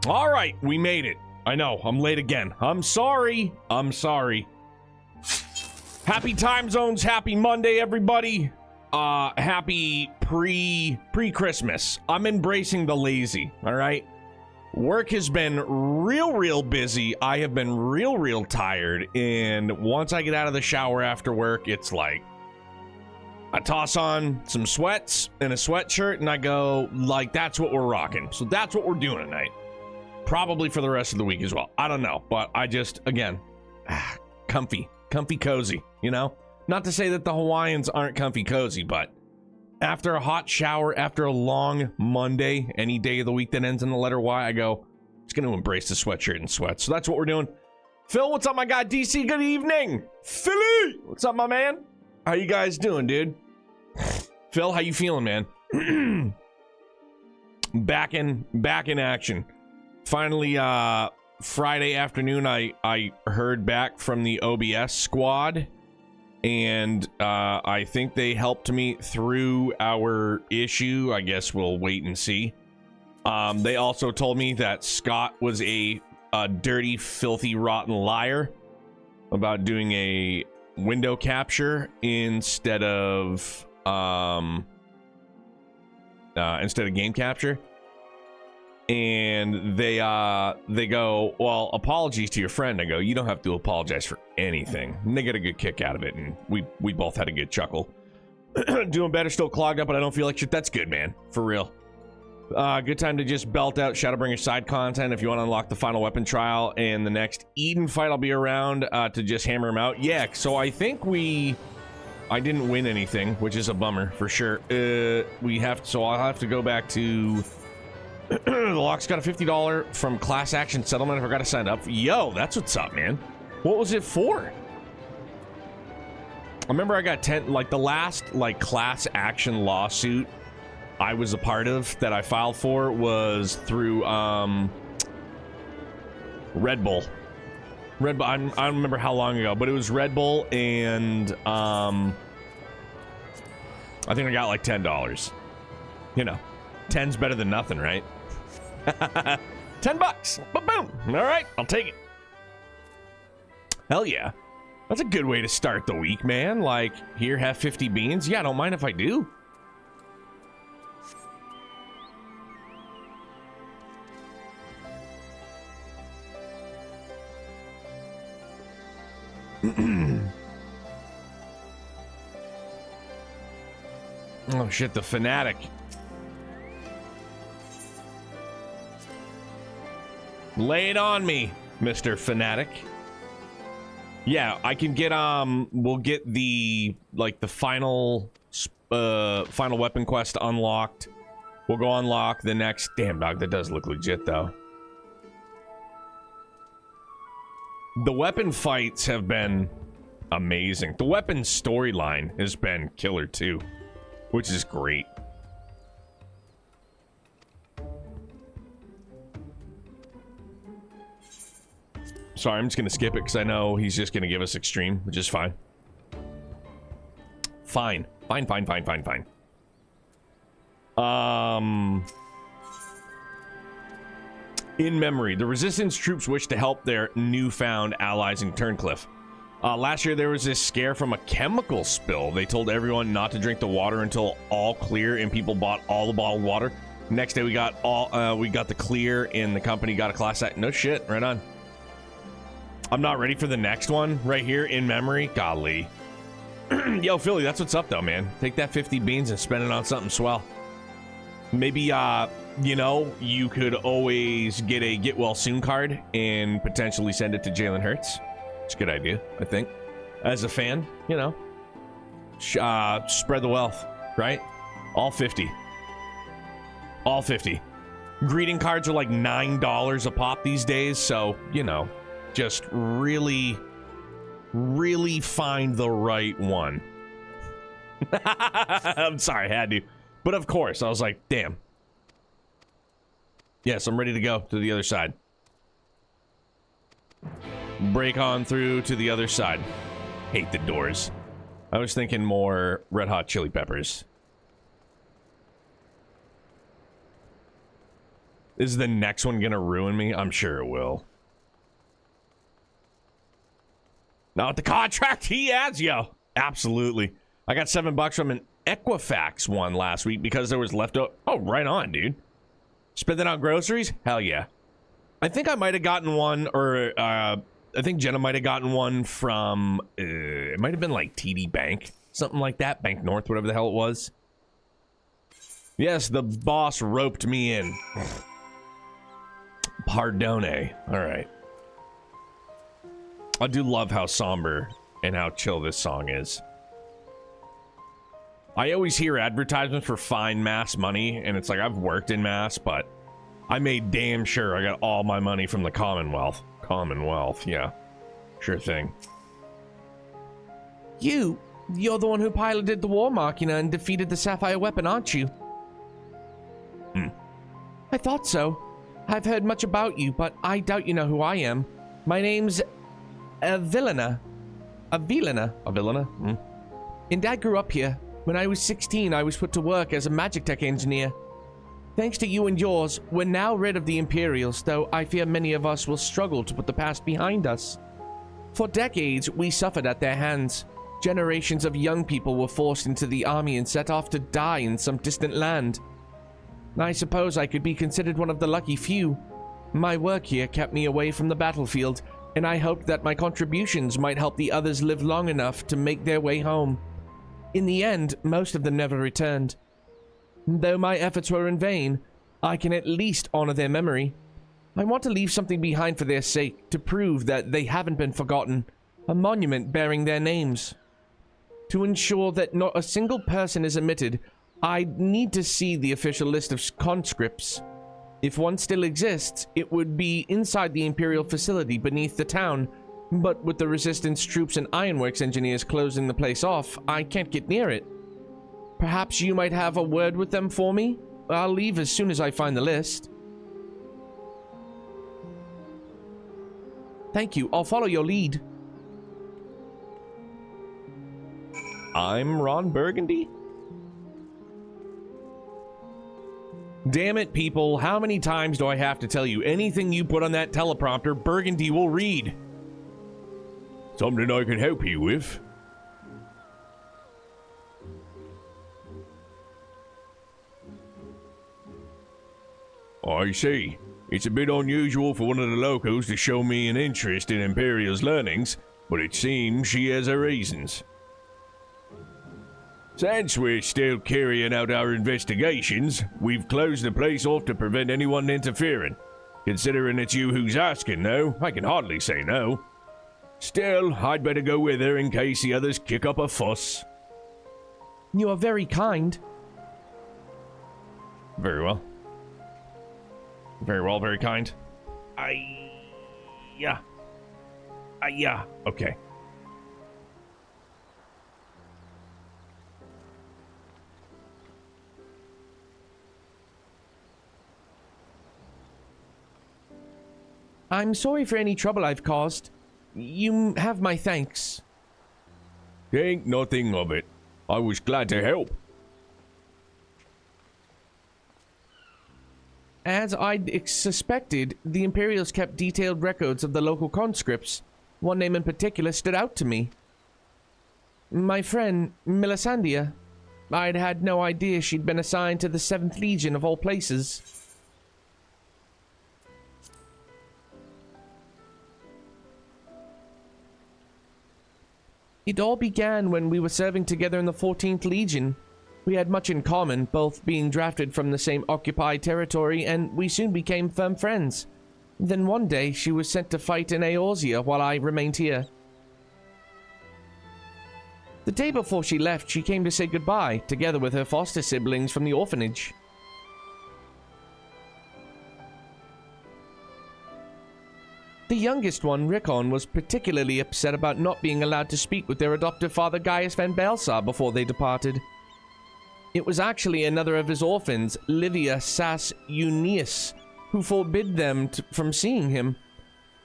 All right, we made it. I know, I'm late again. I'm sorry. I'm sorry. Happy time zones. Happy Monday, everybody. Happy pre-Christmas. I'm embracing the lazy, all right? Work has been real busy. I have been real tired. And once I get out of the shower after work, it's like I toss on some sweats and a sweatshirt and I go, like, that's what we're rocking. So that's what we're doing tonight. Probably for the rest of the week as well. I don't know. But I just, again, comfy, cozy, you know? Not to say that the Hawaiians aren't comfy cozy, but after a hot shower, after a long Monday, any day of the week that ends in the letter Y, I go, just going to embrace the sweatshirt and sweats. So that's what we're doing. Phil, what's up, my guy? DC, good evening. Philly, what's up, my man? How you guys doing, dude? Phil, how you feeling, man? back in action. Finally, Friday afternoon, I heard back from the OBS squad, and I think they helped me through our issue. I guess we'll wait and see. They also told me that Scott was a dirty, filthy, rotten liar about doing a window capture instead of game capture. And they go, well, apologies to your friend. I go, you don't have to apologize for anything. And they get a good kick out of it, and we both had a good chuckle. Doing better, still clogged up, but I don't feel like shit. That's good, man. For real. Good time to just belt out ShadowBringers side content if you want to unlock the final weapon trial and the next Eden fight. I'll be around to just hammer them out. Yeah, so I think I didn't win anything, which is a bummer for sure. I'll have to go back to the Lock's got a $50 from class action settlement. I forgot to sign up. Yo, that's what's up, man. What was it for? I remember I got 10, like the last like class action lawsuit I was a part of that I filed for was through Red Bull. Red Bull. I don't remember how long ago, but it was Red Bull, and I think I got like $10. You know, 10's better than nothing, right? $10. Boom. All right, I'll take it. Hell yeah. That's a good way to start the week, man. Like, here, have 50 beans. Yeah, I don't mind if I do. Oh shit, the fanatic. Lay it on me, Mr. Fanatic. Yeah, I can get we'll get the like the final weapon quest unlocked. We'll go unlock the next. Damn, dog, that does look legit though. The weapon fights have been amazing. The weapon storyline has been killer too, which is great. Sorry, I'm just gonna skip it because I know he's just gonna give us extreme, which is fine. Fine. In memory, the resistance troops wish to help their newfound allies in Turncliffe. Last year there was this scare from a chemical spill. They told everyone not to drink the water until all clear, and people bought all the bottled water. Next day we got the clear, and the company got a class act. No shit, right on. I'm not ready for the next one right here in memory. Golly. Yo, Philly, that's what's up though, man. Take that 50 beans and spend it on something swell. Maybe, you know, you could always get a get well soon card and potentially send it to Jalen Hurts. It's a good idea, I think. As a fan, you know, spread the wealth, right? All 50. All 50. Greeting cards are like $9 a pop these days, so, you know, just really find the right one. I'm sorry, I had to. But of course, I was like, damn. Yes, I'm ready to go to the other side. Break on through to the other side. Hate the doors. I was thinking more Red Hot Chili Peppers. Is the next one gonna ruin me? I'm sure it will. Not the contract he has, yo. Absolutely. I got $7 from an Equifax one last week because there was leftover. Oh, right on, dude. Spend that on groceries? Hell yeah. I think I might have gotten one, or I think Jenna might have gotten one from, it might have been like TD Bank. Something like that. Bank North, whatever the hell it was. Yes, the boss roped me in. Pardone. All right. I do love how somber and how chill this song is. I always hear advertisements for fine mass money, and it's like, I've worked in mass, but I made damn sure I got all my money from the Commonwealth. Commonwealth, yeah. Sure thing. You're the one who piloted the War Machina and defeated the Sapphire Weapon, aren't you? I thought so. I've heard much about you, but I doubt you know who I am. My name's Avilena. And I grew up here. When I was 16, I was put to work as a magic tech engineer. Thanks to you and yours, we're now rid of the Imperials, though I fear many of us will struggle to put the past behind us. For decades, we suffered at their hands. Generations of young people were forced into the army and set off to die in some distant land. I suppose I could be considered one of the lucky few. My work here kept me away from the battlefield, and I hoped that my contributions might help the others live long enough to make their way home. In the end, most of them never returned. Though my efforts were in vain, I can at least honor their memory. I want to leave something behind for their sake, to prove that they haven't been forgotten. A monument bearing their names. To ensure that not a single person is omitted, I need to see the official list of conscripts. If one still exists, it would be inside the Imperial facility beneath the town, but with the Resistance troops and Ironworks engineers closing the place off, I can't get near it. Perhaps you might have a word with them for me? I'll leave as soon as I find the list. Thank you, I'll follow your lead. I'm Ron Burgundy? Damn it, people, how many times do I have to tell you? Anything you put on that teleprompter, Burgundy will read. Something I can help you with. I see. It's a bit unusual for one of the locals to show me an interest in Imperial's learnings, but it seems she has her reasons. Since we're still carrying out our investigations, we've closed the place off to prevent anyone interfering. Considering it's you who's asking, though, I can hardly say no. Still, I'd better go with her in case the others kick up a fuss. You are very kind. Very well. Very well, very kind. Yeah. Okay. I'm sorry for any trouble I've caused. You have my thanks. Think nothing of it. I was glad to help. As I'd suspected, the Imperials kept detailed records of the local conscripts. One name in particular stood out to me. My friend, Melisandre. I'd had no idea she'd been assigned to the 7th Legion of all places. It all began when we were serving together in the 14th Legion. We had much in common, both being drafted from the same occupied territory, and we soon became firm friends. Then one day, she was sent to fight in Eorzea while I remained here. The day before she left, she came to say goodbye, together with her foster siblings from the orphanage. The youngest one, Rickon, was particularly upset about not being allowed to speak with their adoptive father, Gaius van Belsar, before they departed. It was actually another of his orphans, Livia Sas Unius, who forbid them from seeing him.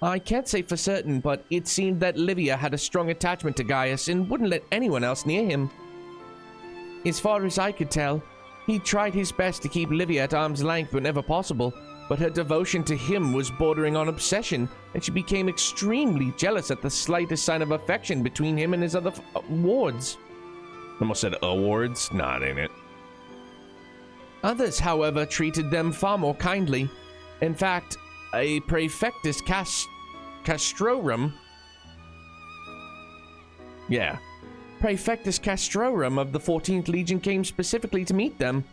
I can't say for certain, but it seemed that Livia had a strong attachment to Gaius and wouldn't let anyone else near him. As far as I could tell, he tried his best to keep Livia at arm's length whenever possible, but her devotion to him was bordering on obsession, and she became extremely jealous at the slightest sign of affection between him and his other wards. Almost said awards? Nah, it ain't it. Others, however, treated them far more kindly. In fact, a Praefectus Castrorum... Yeah. Praefectus Castrorum of the 14th Legion came specifically to meet them.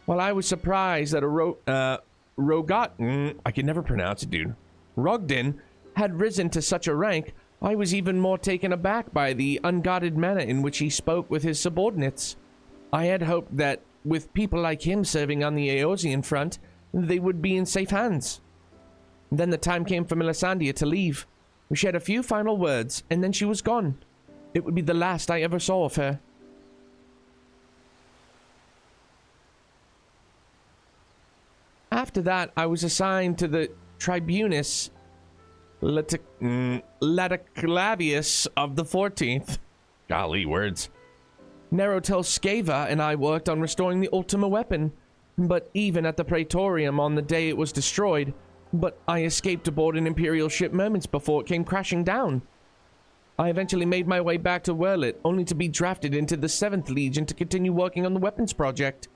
While I was surprised that a I can never pronounce it, dude. Rogden had risen to such a rank, I was even more taken aback by the unguarded manner in which he spoke with his subordinates. I had hoped that, with people like him serving on the Eosian front, they would be in safe hands. Then the time came for Melisandre to leave. We shared a few final words, and then she was gone. It would be the last I ever saw of her. After that, I was assigned to the Tribunus Laticlavius of the 14th. Golly, words. Nerotel Scava and I worked on restoring the Ultima weapon, but even at the Praetorium on the day it was destroyed, but I escaped aboard an Imperial ship moments before it came crashing down. I eventually made my way back to Werlit, only to be drafted into the 7th Legion to continue working on the weapons project.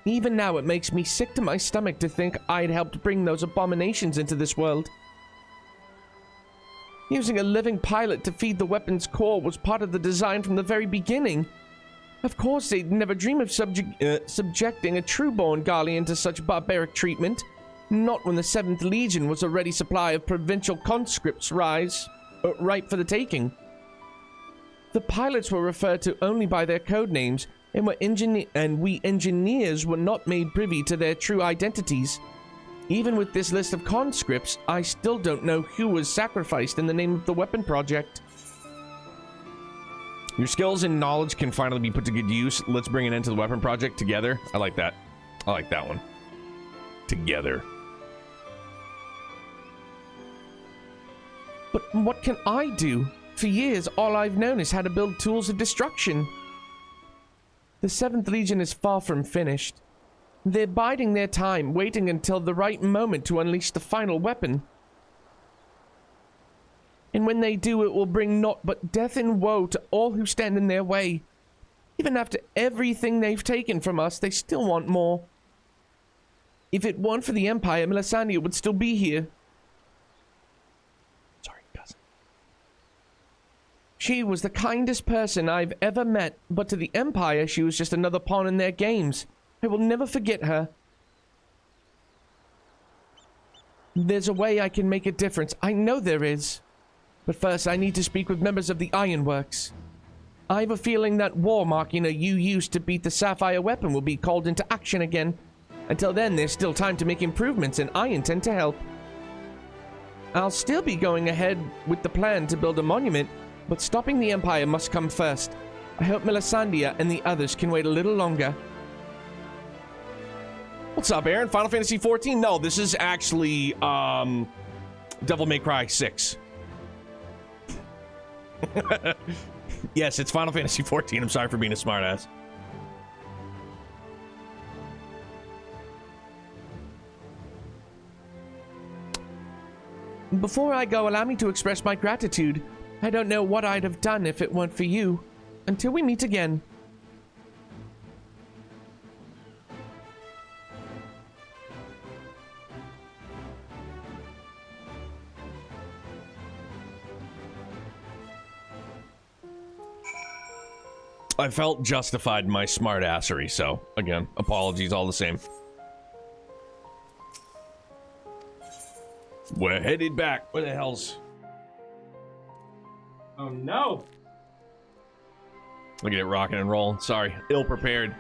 Even now, it makes me sick to my stomach to think I'd helped bring those abominations into this world. Using a living pilot to feed the weapons core was part of the design from the very beginning. Of course, they'd never dream of subjecting a true-born Garlean to such barbaric treatment. Not when the 7th Legion was a ready supply of provincial conscripts ripe for the taking. The pilots were referred to only by their code names, and we engineers were not made privy to their true identities. Even with this list of conscripts, I still don't know who was sacrificed in the name of the weapon project. Your skills and knowledge can finally be put to good use. Let's bring an end to the weapon project together. I like that. I like that one. Together. But what can I do? For years, all I've known is how to build tools of destruction. The 7th Legion is far from finished. They're biding their time, waiting until the right moment to unleash the final weapon. And when they do, it will bring naught but death and woe to all who stand in their way. Even after everything they've taken from us, they still want more. If it weren't for the Empire, Melisandre would still be here. Sorry, cousin. She was the kindest person I've ever met, but to the Empire, she was just another pawn in their games. I will never forget her. There's a way I can make a difference. I know there is. But first, I need to speak with members of the Ironworks. I have a feeling that war machina you used to beat the Sapphire weapon will be called into action again. Until then, there's still time to make improvements, and I intend to help. I'll still be going ahead with the plan to build a monument, but stopping the Empire must come first. I hope Melisandre and the others can wait a little longer. What's up, Aaron? Final Fantasy 14? No, this is actually, Devil May Cry 6. Yes, it's Final Fantasy 14. I'm sorry for being a smartass. Before I go, allow me to express my gratitude. I don't know what I'd have done if it weren't for you. Until we meet again. I felt justified in my smartassery, so, again, apologies all the same. We're headed back. Where the hell's... Oh, no! Look at it rocking and rolling. Sorry, ill-prepared.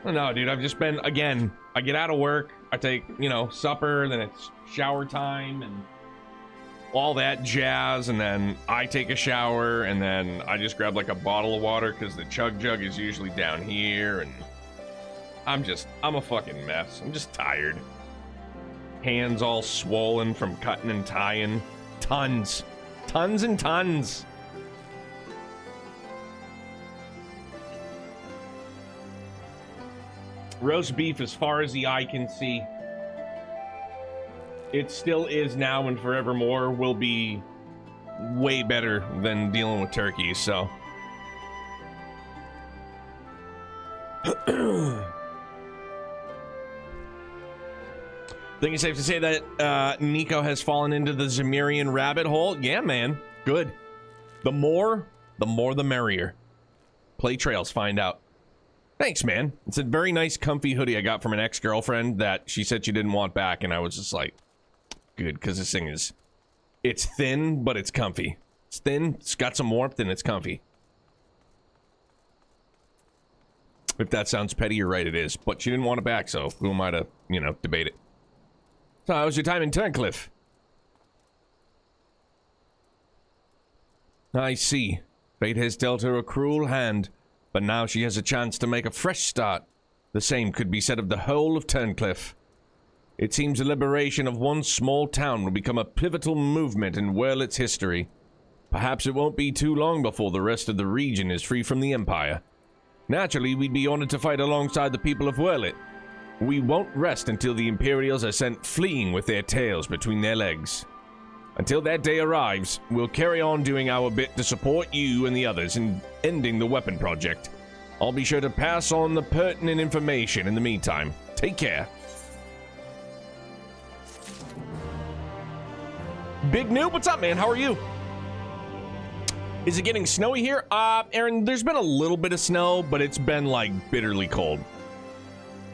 Oh, no, dude, I've just been, again, I get out of work, I take, you know, supper, then it's shower time, and all that jazz, and then I take a shower, and then I just grab like a bottle of water because the chug jug is usually down here, and I'm a fucking mess. I'm just tired. Hands all swollen from cutting and tying. Tons and tons. Roast beef as far as the eye can see. It still is now and forevermore will be way better than dealing with turkeys, so. Think it's safe to say that Nico has fallen into the Zemirian rabbit hole? Yeah, man. Good. The more the merrier. Play trails, find out. Thanks, man. It's a very nice, comfy hoodie I got from an ex-girlfriend that she said she didn't want back, and I was just like, good, because this thing is... It's thin, but it's comfy. It's thin, it's got some warmth, and it's comfy. If that sounds petty, you're right, it is. But she didn't want it back, so who am I to, debate it? So how was your time in Turncliffe? I see. Fate has dealt her a cruel hand, but now she has a chance to make a fresh start. The same could be said of the whole of Turncliffe. It seems the liberation of one small town will become a pivotal movement in Wurlit's history. Perhaps it won't be too long before the rest of the region is free from the Empire. Naturally, we'd be honored to fight alongside the people of Wurlit. We won't rest until the Imperials are sent fleeing with their tails between their legs. Until that day arrives, we'll carry on doing our bit to support you and the others in ending the weapon project. I'll be sure to pass on the pertinent information in the meantime. Take care. Big Noob, what's up, man? How are you? Is it getting snowy here? Aaron, there's been a little bit of snow, but it's been, like, bitterly cold.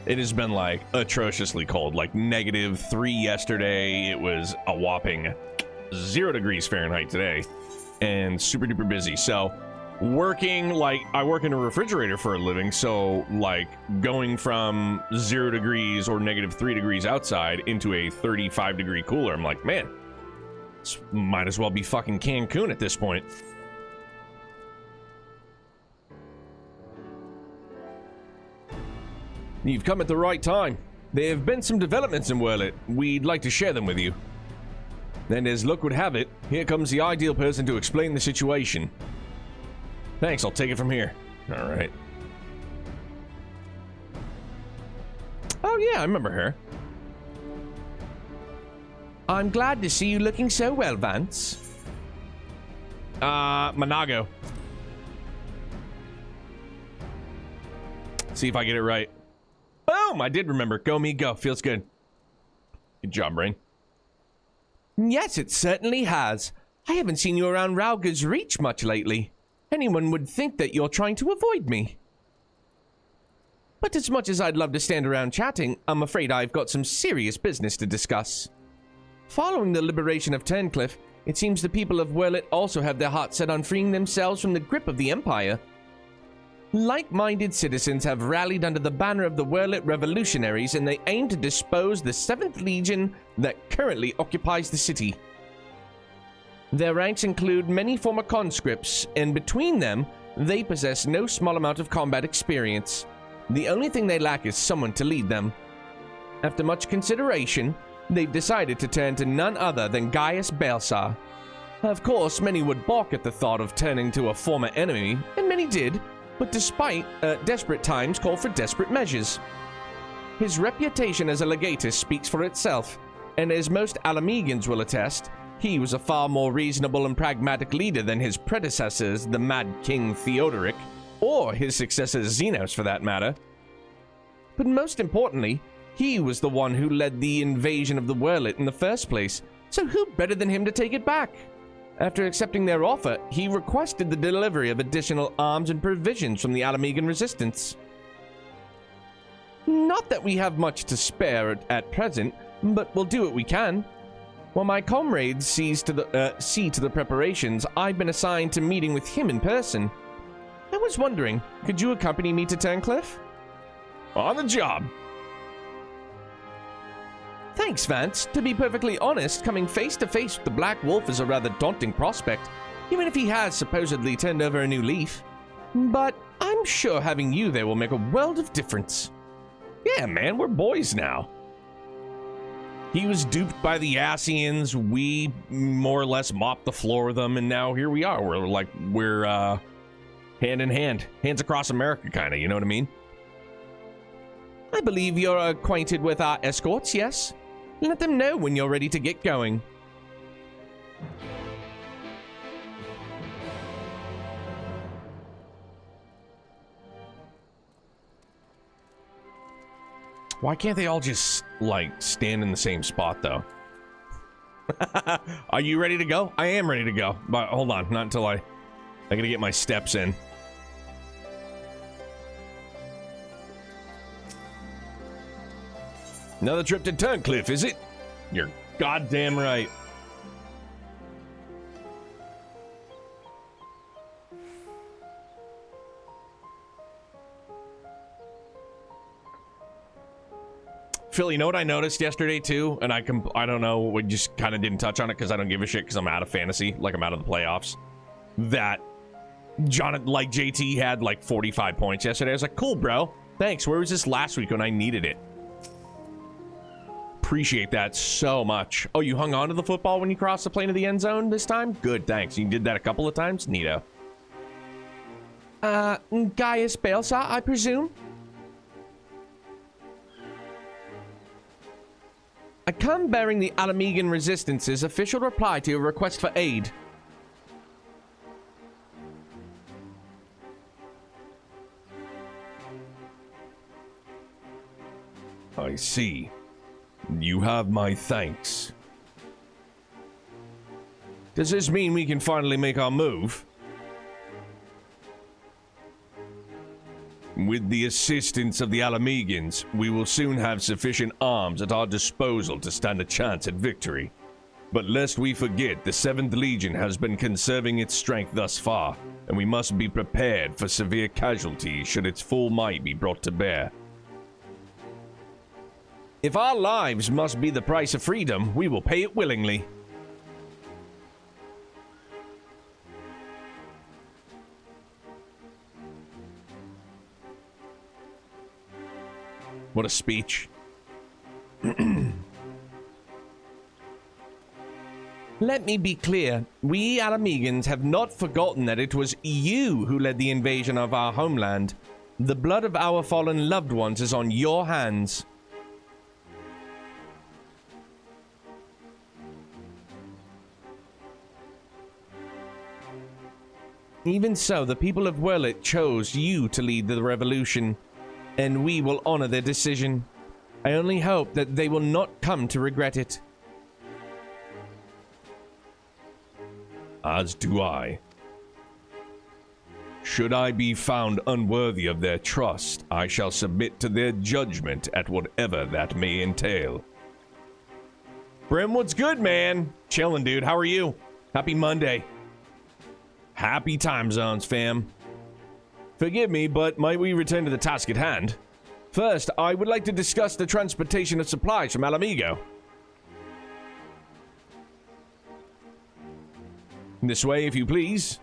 It has been, like, atrociously cold. Like, -3 yesterday. It was a whopping 0 degrees Fahrenheit today. And super duper busy. So, working, like, I work in a refrigerator for a living. So, like, going from 0 degrees or -3 degrees outside into a 35-degree cooler. I'm like, man, this might as well be fucking Cancun at this point. You've come at the right time. There have been some developments in Wurlit. We'd like to share them with you. And as luck would have it, here comes the ideal person to explain the situation. Thanks, I'll take it from here. All right. Oh yeah, I remember her. I'm glad to see you looking so well, Vance. Monago. See if I get it right. Boom! I did remember. Go me, go. Feels good. Good job, Brain. Yes, it certainly has. I haven't seen you around Rauga's Reach much lately. Anyone would think that you're trying to avoid me. But as much as I'd love to stand around chatting, I'm afraid I've got some serious business to discuss. Following the liberation of Turncliffe, it seems the people of Wurlit also have their hearts set on freeing themselves from the grip of the Empire. Like-minded citizens have rallied under the banner of the Wurlit Revolutionaries, and they aim to dispose the 7th Legion that currently occupies the city. Their ranks include many former conscripts, and between them, they possess no small amount of combat experience. The only thing they lack is someone to lead them. After much consideration, they've decided to turn to none other than Gaius Balsar. Of course, many would balk at the thought of turning to a former enemy, and many did, but despite desperate times call for desperate measures. His reputation as a legatus speaks for itself, and as most Alamegans will attest, he was a far more reasonable and pragmatic leader than his predecessors, the Mad King Theodoric, or his successor Xenos for that matter. But most importantly, he was the one who led the invasion of the Wurlit in the first place, so who better than him to take it back? After accepting their offer, he requested the delivery of additional arms and provisions from the Alamegan resistance. Not that we have much to spare at present, but we'll do what we can. While my comrades see to the preparations, I've been assigned to meeting with him in person. I was wondering, could you accompany me to Turncliffe? On the job. Thanks, Vance. To be perfectly honest, coming face to face with the Black Wolf is a rather daunting prospect, even if he has supposedly turned over a new leaf. But I'm sure having you there will make a world of difference. Yeah, man, we're boys now. He was duped by the Asians. We more or less mopped the floor with them, and now here we are. We're hand in hand, hands across America, kind of. You know what I mean? I believe you're acquainted with our escorts, yes? Let them know when you're ready to get going. Why can't they all just, like, stand in the same spot, though? Are you ready to go? I am ready to go. But hold on, not until I gotta get my steps in. Another trip to Turncliffe, is it? You're goddamn right. Phil, you know what I noticed yesterday too? And I don't know, we just kind of didn't touch on it because I don't give a shit because I'm out of fantasy, like I'm out of the playoffs. That like JT had like 45 points yesterday. I was like, cool, bro. Thanks. Where was this last week when I needed it? Appreciate that so much. Oh, you hung on to the football when you crossed the plane of the end zone this time? Good, thanks. You did that a couple of times? Neato. Gaius Balsa, I presume? I come bearing the Alamegan Resistance's official reply to your request for aid. I see. You have my thanks. Does this mean we can finally make our move? With the assistance of the Alamegans, we will soon have sufficient arms at our disposal to stand a chance at victory. But lest we forget, the 7th Legion has been conserving its strength thus far, and we must be prepared for severe casualties should its full might be brought to bear. If our lives must be the price of freedom, we will pay it willingly. What a speech. Let me be clear. We Alamegans have not forgotten that it was you who led the invasion of our homeland. The blood of our fallen loved ones is on your hands. Even so, the people of Werlit chose you to lead the revolution, and we will honor their decision. I only hope that they will not come to regret it. As do I. Should I be found unworthy of their trust, I shall submit to their judgment at whatever that may entail. Brim, what's good, man? Chillin', dude. How are you? Happy Monday. Happy time zones, fam. Forgive me, but might we return to the task at hand? First, I would like to discuss the transportation of supplies from Alamigo. This way, if you please.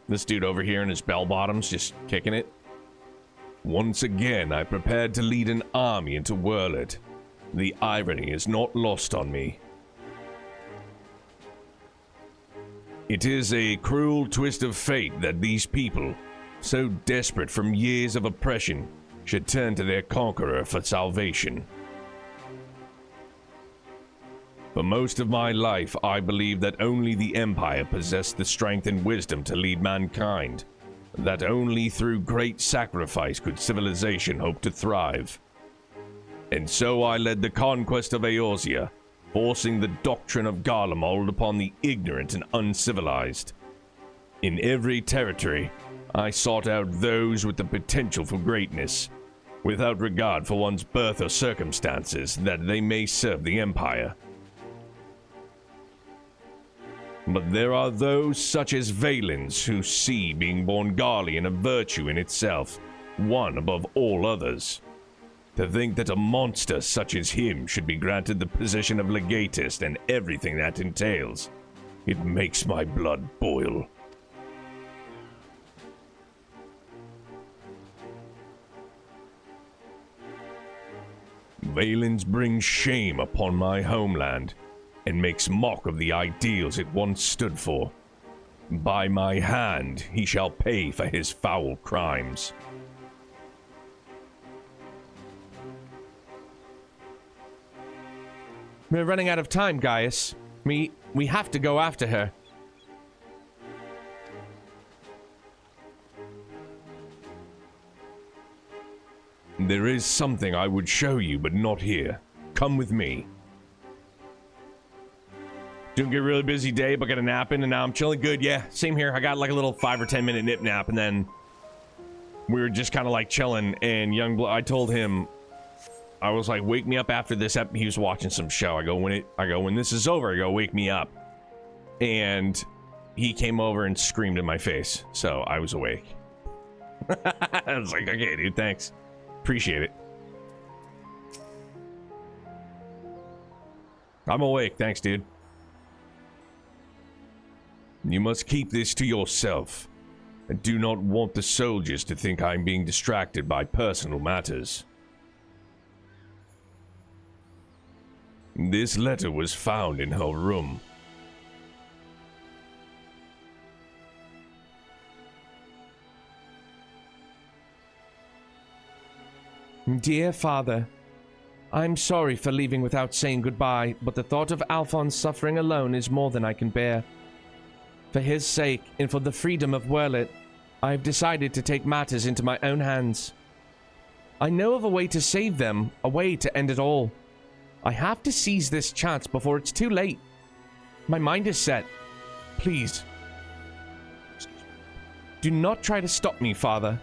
This dude over here in his bell bottoms just kicking it. Once again, I prepared to lead an army into Werlit. The irony is not lost on me. It is a cruel twist of fate that these people, so desperate from years of oppression, should turn to their conqueror for salvation. For most of my life, I believed that only the Empire possessed the strength and wisdom to lead mankind, that only through great sacrifice could civilization hope to thrive. And so I led the conquest of Eorzea, forcing the doctrine of Garlemald upon the ignorant and uncivilized. In every territory, I sought out those with the potential for greatness, without regard for one's birth or circumstances, that they may serve the Empire. But there are those such as Valens who see being born Garlean a virtue in itself, one above all others. To think that a monster such as him should be granted the position of legatist and everything that entails, it makes my blood boil. Valens brings shame upon my homeland, and makes mock of the ideals it once stood for. By my hand, he shall pay for his foul crimes. We're running out of time, Gaius. We have to go after her. There is something I would show you, but not here. Come with me. Didn't get a really busy day, but got a nap in, and now I'm chilling. Good, yeah. Same here. I got like a little 5 or 10 minute nip nap, and then we were just kind of like chilling. And I told him, I was like, wake me up after this. He was watching some show. I go, when this is over, I go, wake me up. And he came over and screamed in my face, so I was awake. I was like, okay, dude, thanks. Appreciate it. I'm awake. Thanks, dude. You must keep this to yourself. I do not want the soldiers to think I'm being distracted by personal matters. This letter was found in her room. Dear Father, I'm sorry for leaving without saying goodbye, but the thought of Alphonse suffering alone is more than I can bear. For his sake, and for the freedom of Werlet, I have decided to take matters into my own hands. I know of a way to save them, a way to end it all. I have to seize this chance before it's too late. My mind is set. Please, do not try to stop me, Father.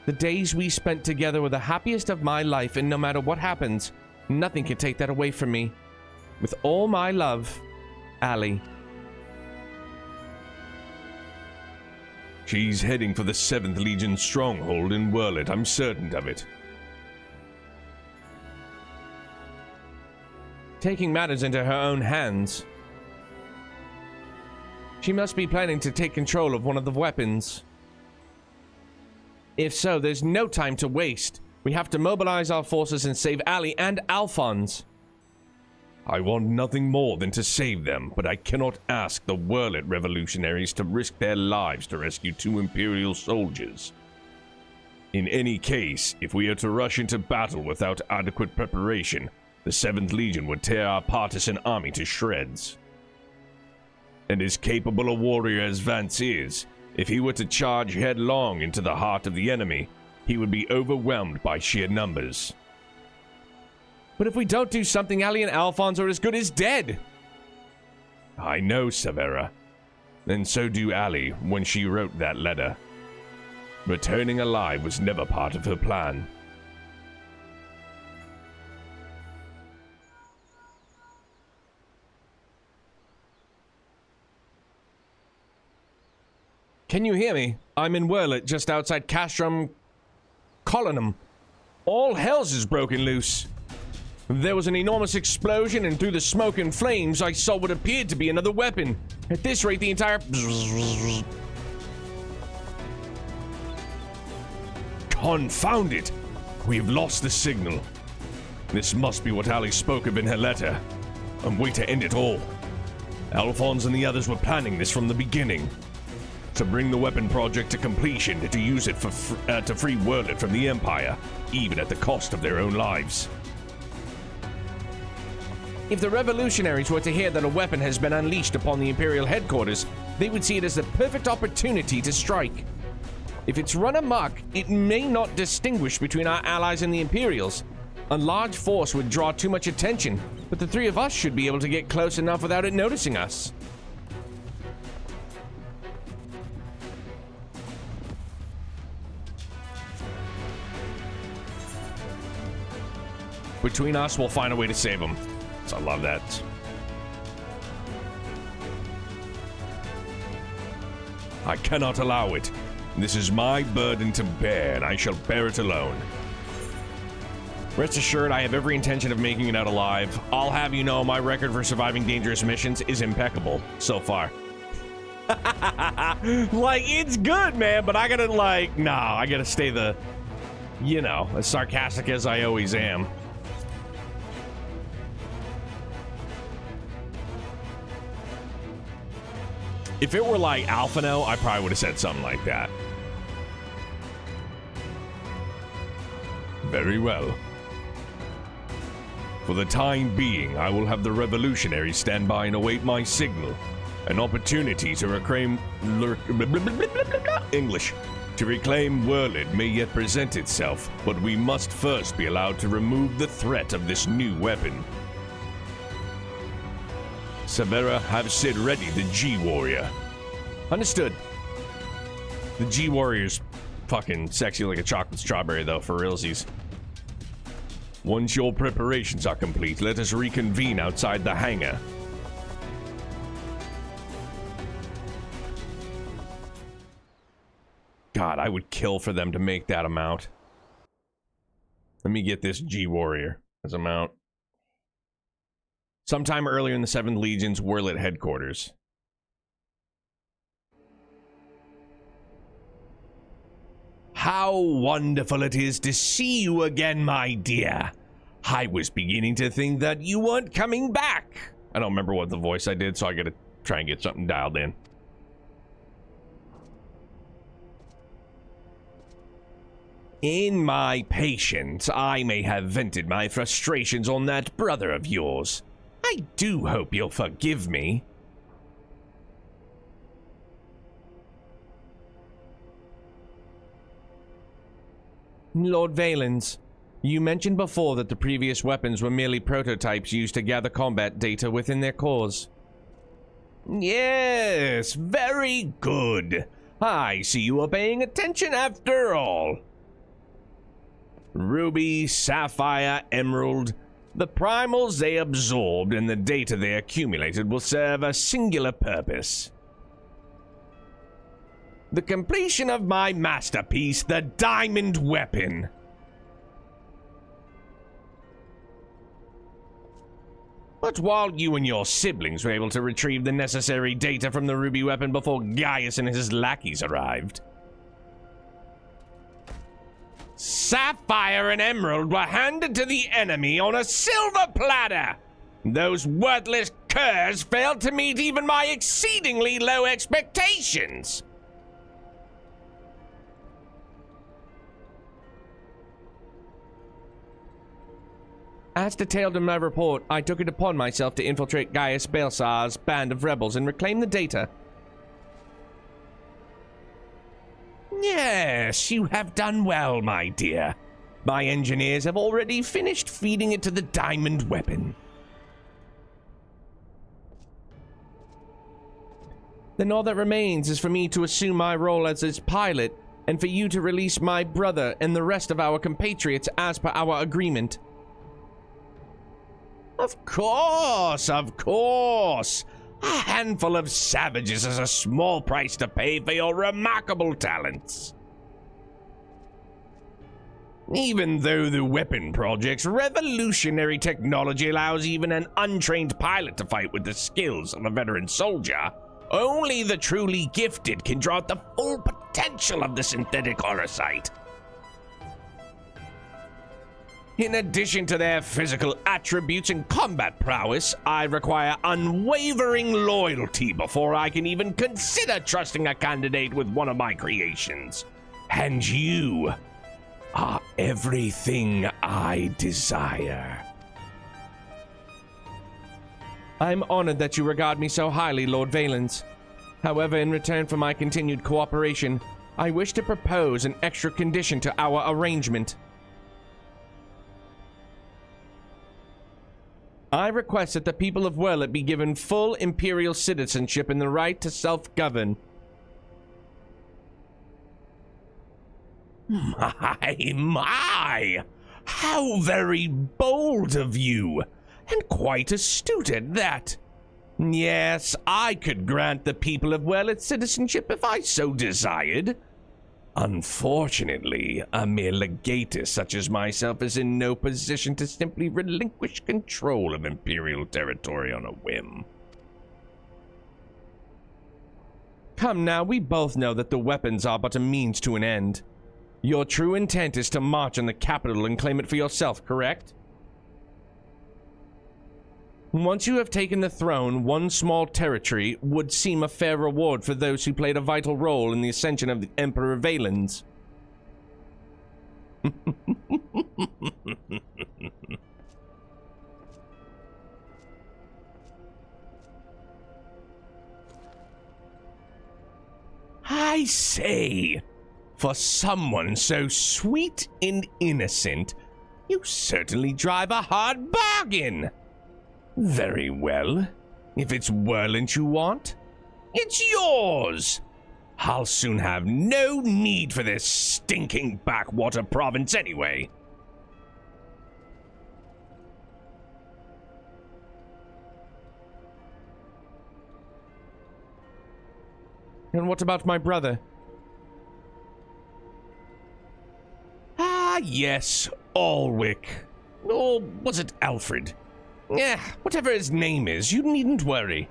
The days we spent together were the happiest of my life, and no matter what happens, nothing can take that away from me. With all my love, Allie. She's heading for the 7th Legion stronghold in Werlet, I'm certain of it. Taking matters into her own hands. She must be planning to take control of one of the weapons. If so, there's no time to waste. We have to mobilize our forces and save Allie and Alphonse. I want nothing more than to save them, but I cannot ask the Werlet revolutionaries to risk their lives to rescue 2 Imperial soldiers. In any case, if we are to rush into battle without adequate preparation, the 7th Legion would tear our partisan army to shreds. And as capable a warrior as Vance is, if he were to charge headlong into the heart of the enemy, he would be overwhelmed by sheer numbers. But if we don't do something, Allie and Alphonse are as good as dead. I know, Severa. And so do Allie when she wrote that letter. Returning alive was never part of her plan. Can you hear me? I'm in Werlet, just outside Castrum Colonum. All hell's is broken loose. There was an enormous explosion, and through the smoke and flames, I saw what appeared to be another weapon. At this rate, the entire... Confound it! We've lost the signal. This must be what Allie spoke of in her letter. A way to end it all. Alphonse and the others were planning this from the beginning. To bring the weapon project to completion, to use it for to free Werlet from the Empire, even at the cost of their own lives. If the revolutionaries were to hear that a weapon has been unleashed upon the Imperial headquarters, they would see it as the perfect opportunity to strike. If it's run amok, it may not distinguish between our allies and the Imperials. A large force would draw too much attention, but the 3 of us should be able to get close enough without it noticing us. Between us, we'll find a way to save them. So I love that. I cannot allow it. This is my burden to bear, and I shall bear it alone. Rest assured, I have every intention of making it out alive. I'll have you know my record for surviving dangerous missions is impeccable so far. Like, it's good, man, but I gotta, like, nah, I gotta stay the, you know, as sarcastic as I always am. If it were like Alphino, I probably would have said something like that. Very well. For the time being, I will have the revolutionaries stand by and await my signal. An opportunity to reclaim English. To reclaim Werlid may yet present itself, but we must first be allowed to remove the threat of this new weapon. Severa, have Sid ready the G-Warrior. Understood. The G-Warrior's fucking sexy like a chocolate strawberry, though, for realsies. Once your preparations are complete, let us reconvene outside the hangar. God, I would kill for them to make that amount. Let me get this G-Warrior as a mount. Sometime earlier in the 7th Legion's Werlit headquarters. How wonderful it is to see you again, my dear. I was beginning to think that you weren't coming back. I don't remember what the voice I did, so I gotta try and get something dialed in. In my patience, I may have vented my frustrations on that brother of yours. I do hope you'll forgive me. Lord Valens, you mentioned before that the previous weapons were merely prototypes used to gather combat data within their cores. Yes, very good. I see you are paying attention after all. Ruby, Sapphire, Emerald, the primals they absorbed and the data they accumulated will serve a singular purpose. The completion of my masterpiece, the Diamond Weapon. But while you and your siblings were able to retrieve the necessary data from the Ruby Weapon before Gaius and his lackeys arrived, Sapphire and Emerald were handed to the enemy on a silver platter. Those worthless curs failed to meet even my exceedingly low expectations. As detailed in my report, I took it upon myself to infiltrate Gaius Balsar's band of rebels and reclaim the data. Yes, you have done well, my dear. My engineers have already finished feeding it to the Diamond Weapon. Then all that remains is for me to assume my role as its pilot, and for you to release my brother and the rest of our compatriots as per our agreement. Of course, of course. A handful of savages is a small price to pay for your remarkable talents. Even though the weapon project's revolutionary technology allows even an untrained pilot to fight with the skills of a veteran soldier, only the truly gifted can draw out the full potential of the synthetic orosite. In addition to their physical attributes and combat prowess, I require unwavering loyalty before I can even consider trusting a candidate with one of my creations. And you are everything I desire. I'm honored that you regard me so highly, Lord Valens. However, in return for my continued cooperation, I wish to propose an extra condition to our arrangement. I request that the people of Werlit be given full imperial citizenship and the right to self-govern. My! How very bold of you! And quite astute at that. Yes, I could grant the people of Werlit citizenship if I so desired. Unfortunately, a mere legatus such as myself is in no position to simply relinquish control of Imperial territory on a whim. Come now, we both know that the weapons are but a means to an end. Your true intent is to march on the capital and claim it for yourself, correct? Once you have taken the throne, one small territory would seem a fair reward for those who played a vital role in the ascension of the Emperor Valens. I say, for someone so sweet and innocent, you certainly drive a hard bargain. Very well. If it's Whirlant you want, it's yours. I'll soon have no need for this stinking backwater province anyway. And what about my brother? Ah, yes, Alwick. Or was it Alfred? Yeah, whatever his name is, you needn't worry.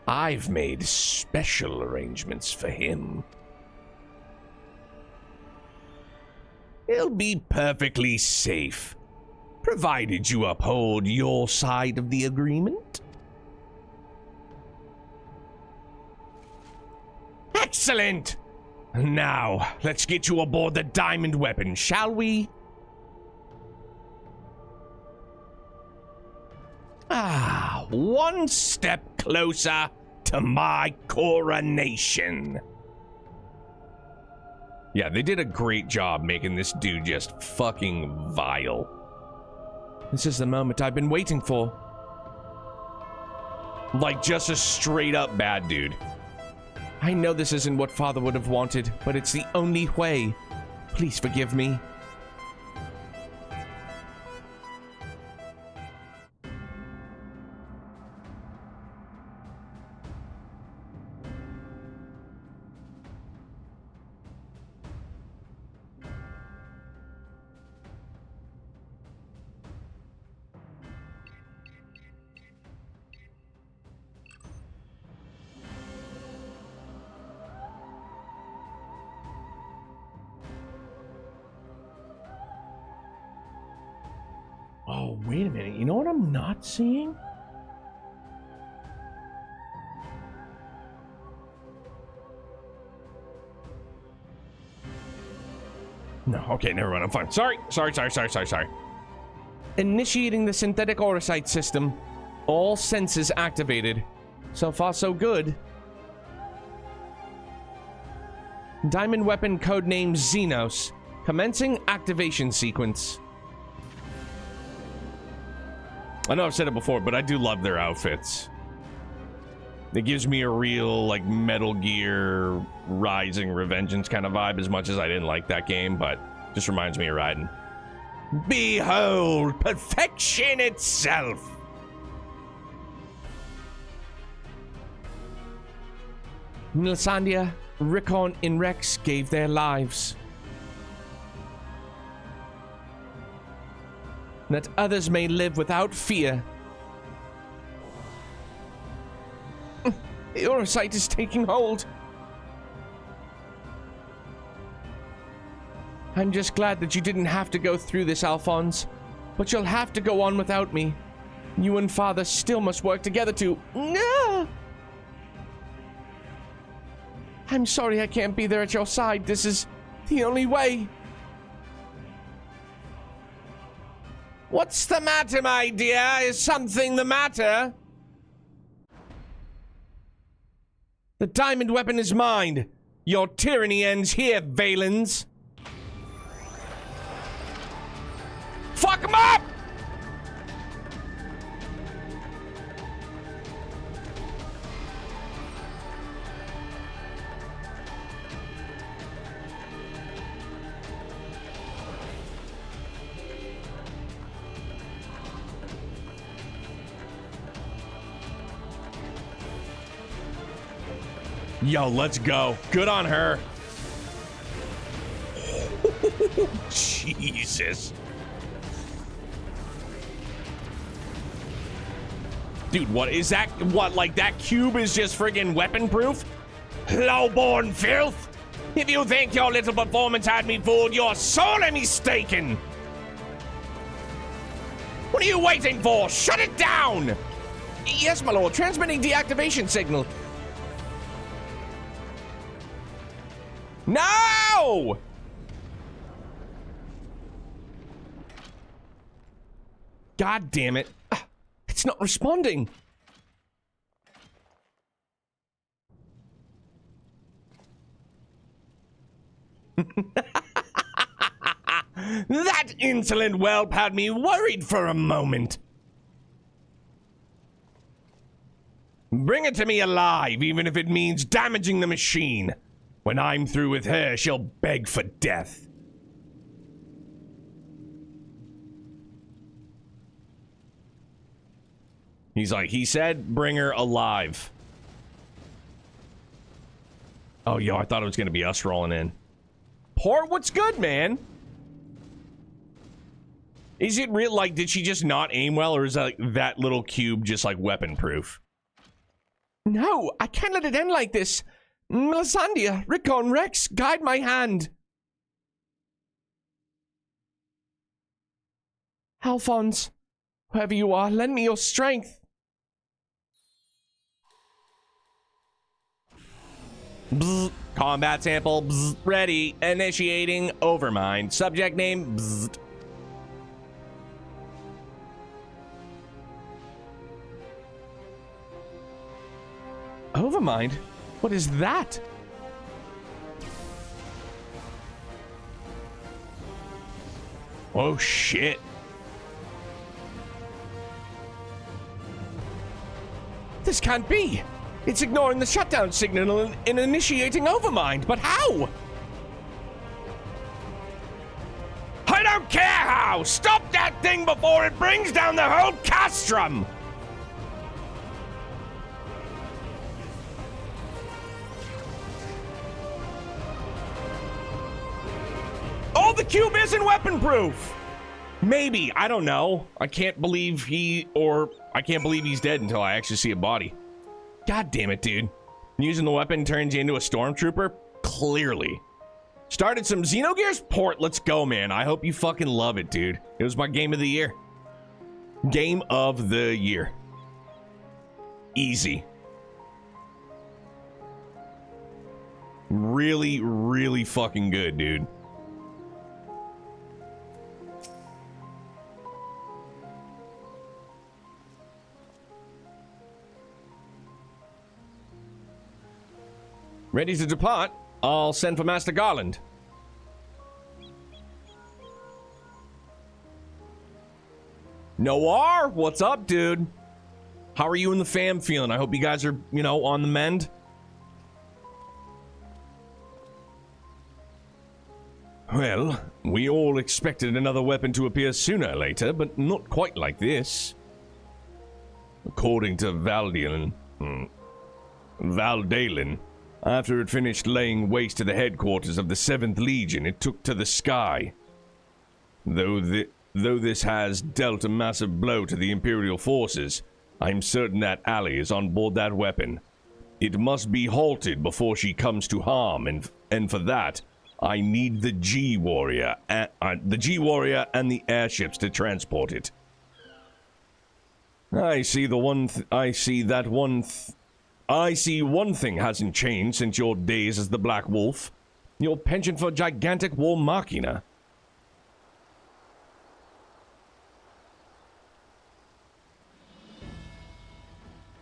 I've made special arrangements for him. He'll be perfectly safe, provided you uphold your side of the agreement. Excellent! Now, let's get you aboard the diamond weapon, shall we? Ah, one step closer to my coronation. Yeah, they did a great job making this dude just fucking vile. This is the moment I've been waiting for. Like, just a straight up bad dude. I know this isn't what Father would have wanted, but it's the only way. Please forgive me. Oh, wait a minute. You know what I'm not seeing? No, okay, never mind. I'm fine. Sorry. Initiating the synthetic orosite system. All senses activated. So far, so good. Diamond weapon codename Xenos. Commencing activation sequence. I know I've said it before, but I do love their outfits. It gives me a real, like, Metal Gear Rising Revengeance kind of vibe, as much as I didn't like that game, but just reminds me of Raiden. Behold, perfection itself! Melisandria, Rickon, and Rex gave their lives. That others may live without fear. The orosite is taking hold. I'm just glad that you didn't have to go through this, Alphonse. But you'll have to go on without me. You and Father still must work together to... No! I'm sorry I can't be there at your side. This is the only way. What's the matter, my dear? Is something the matter? The diamond weapon is mine. Your tyranny ends here, Valens. Fuck him up! Yo, let's go. Good on her. Jesus. Dude, what is that? What, like that cube is just friggin' weapon proof? Low-born filth! If you think your little performance had me fooled, you're sorely mistaken! What are you waiting for? Shut it down! Yes, my lord. Transmitting deactivation signal. No! God damn it. It's not responding. insolent whelp had me worried for a moment. Bring it to me alive, even if it means damaging the machine. When I'm through with her, she'll beg for death. He's like, he said, bring her alive. Oh, yo, I thought it was going to be us rolling in. Port, what's good, man? Is it real? Like, did she just not aim well, or is that little cube just, like, weapon-proof? No, I can't let it end like this. Melisandre, Rickon, Rex, guide my hand. Alphonse, whoever you are, lend me your strength. Bzz. Combat sample, bzz. Ready, initiating overmind. Subject name, bzz. Overmind? What is that? Oh shit. This can't be. It's ignoring the shutdown signal and initiating overmind, but how? I don't care how! Stop that thing before it brings down the whole castrum! Oh, the cube isn't weapon-proof! Maybe, I don't know. I can't believe he's dead until I actually see a body. God damn it, dude. Using the weapon turns you into a stormtrooper? Clearly. Started some Xenogears Port. Let's go, man. I hope you fucking love it, dude. It was my game of the year. Game of the year. Easy. Really, really fucking good, dude. Ready to depart? I'll send for Master Garland. Noir, what's up, dude? How are you and the fam feeling? I hope you guys are, you know, on the mend. Well, we all expected another weapon to appear sooner or later, but not quite like this. According to Valdalen, after it finished laying waste to the headquarters of the 7th Legion, it took to the sky. Though this has dealt a massive blow to the Imperial forces, I'm certain that Allie is on board that weapon. It must be halted before she comes to harm, and for that, I need the G-Warrior and the airships to transport it. I see one thing hasn't changed since your days as the Black Wolf. Your penchant for gigantic war machina.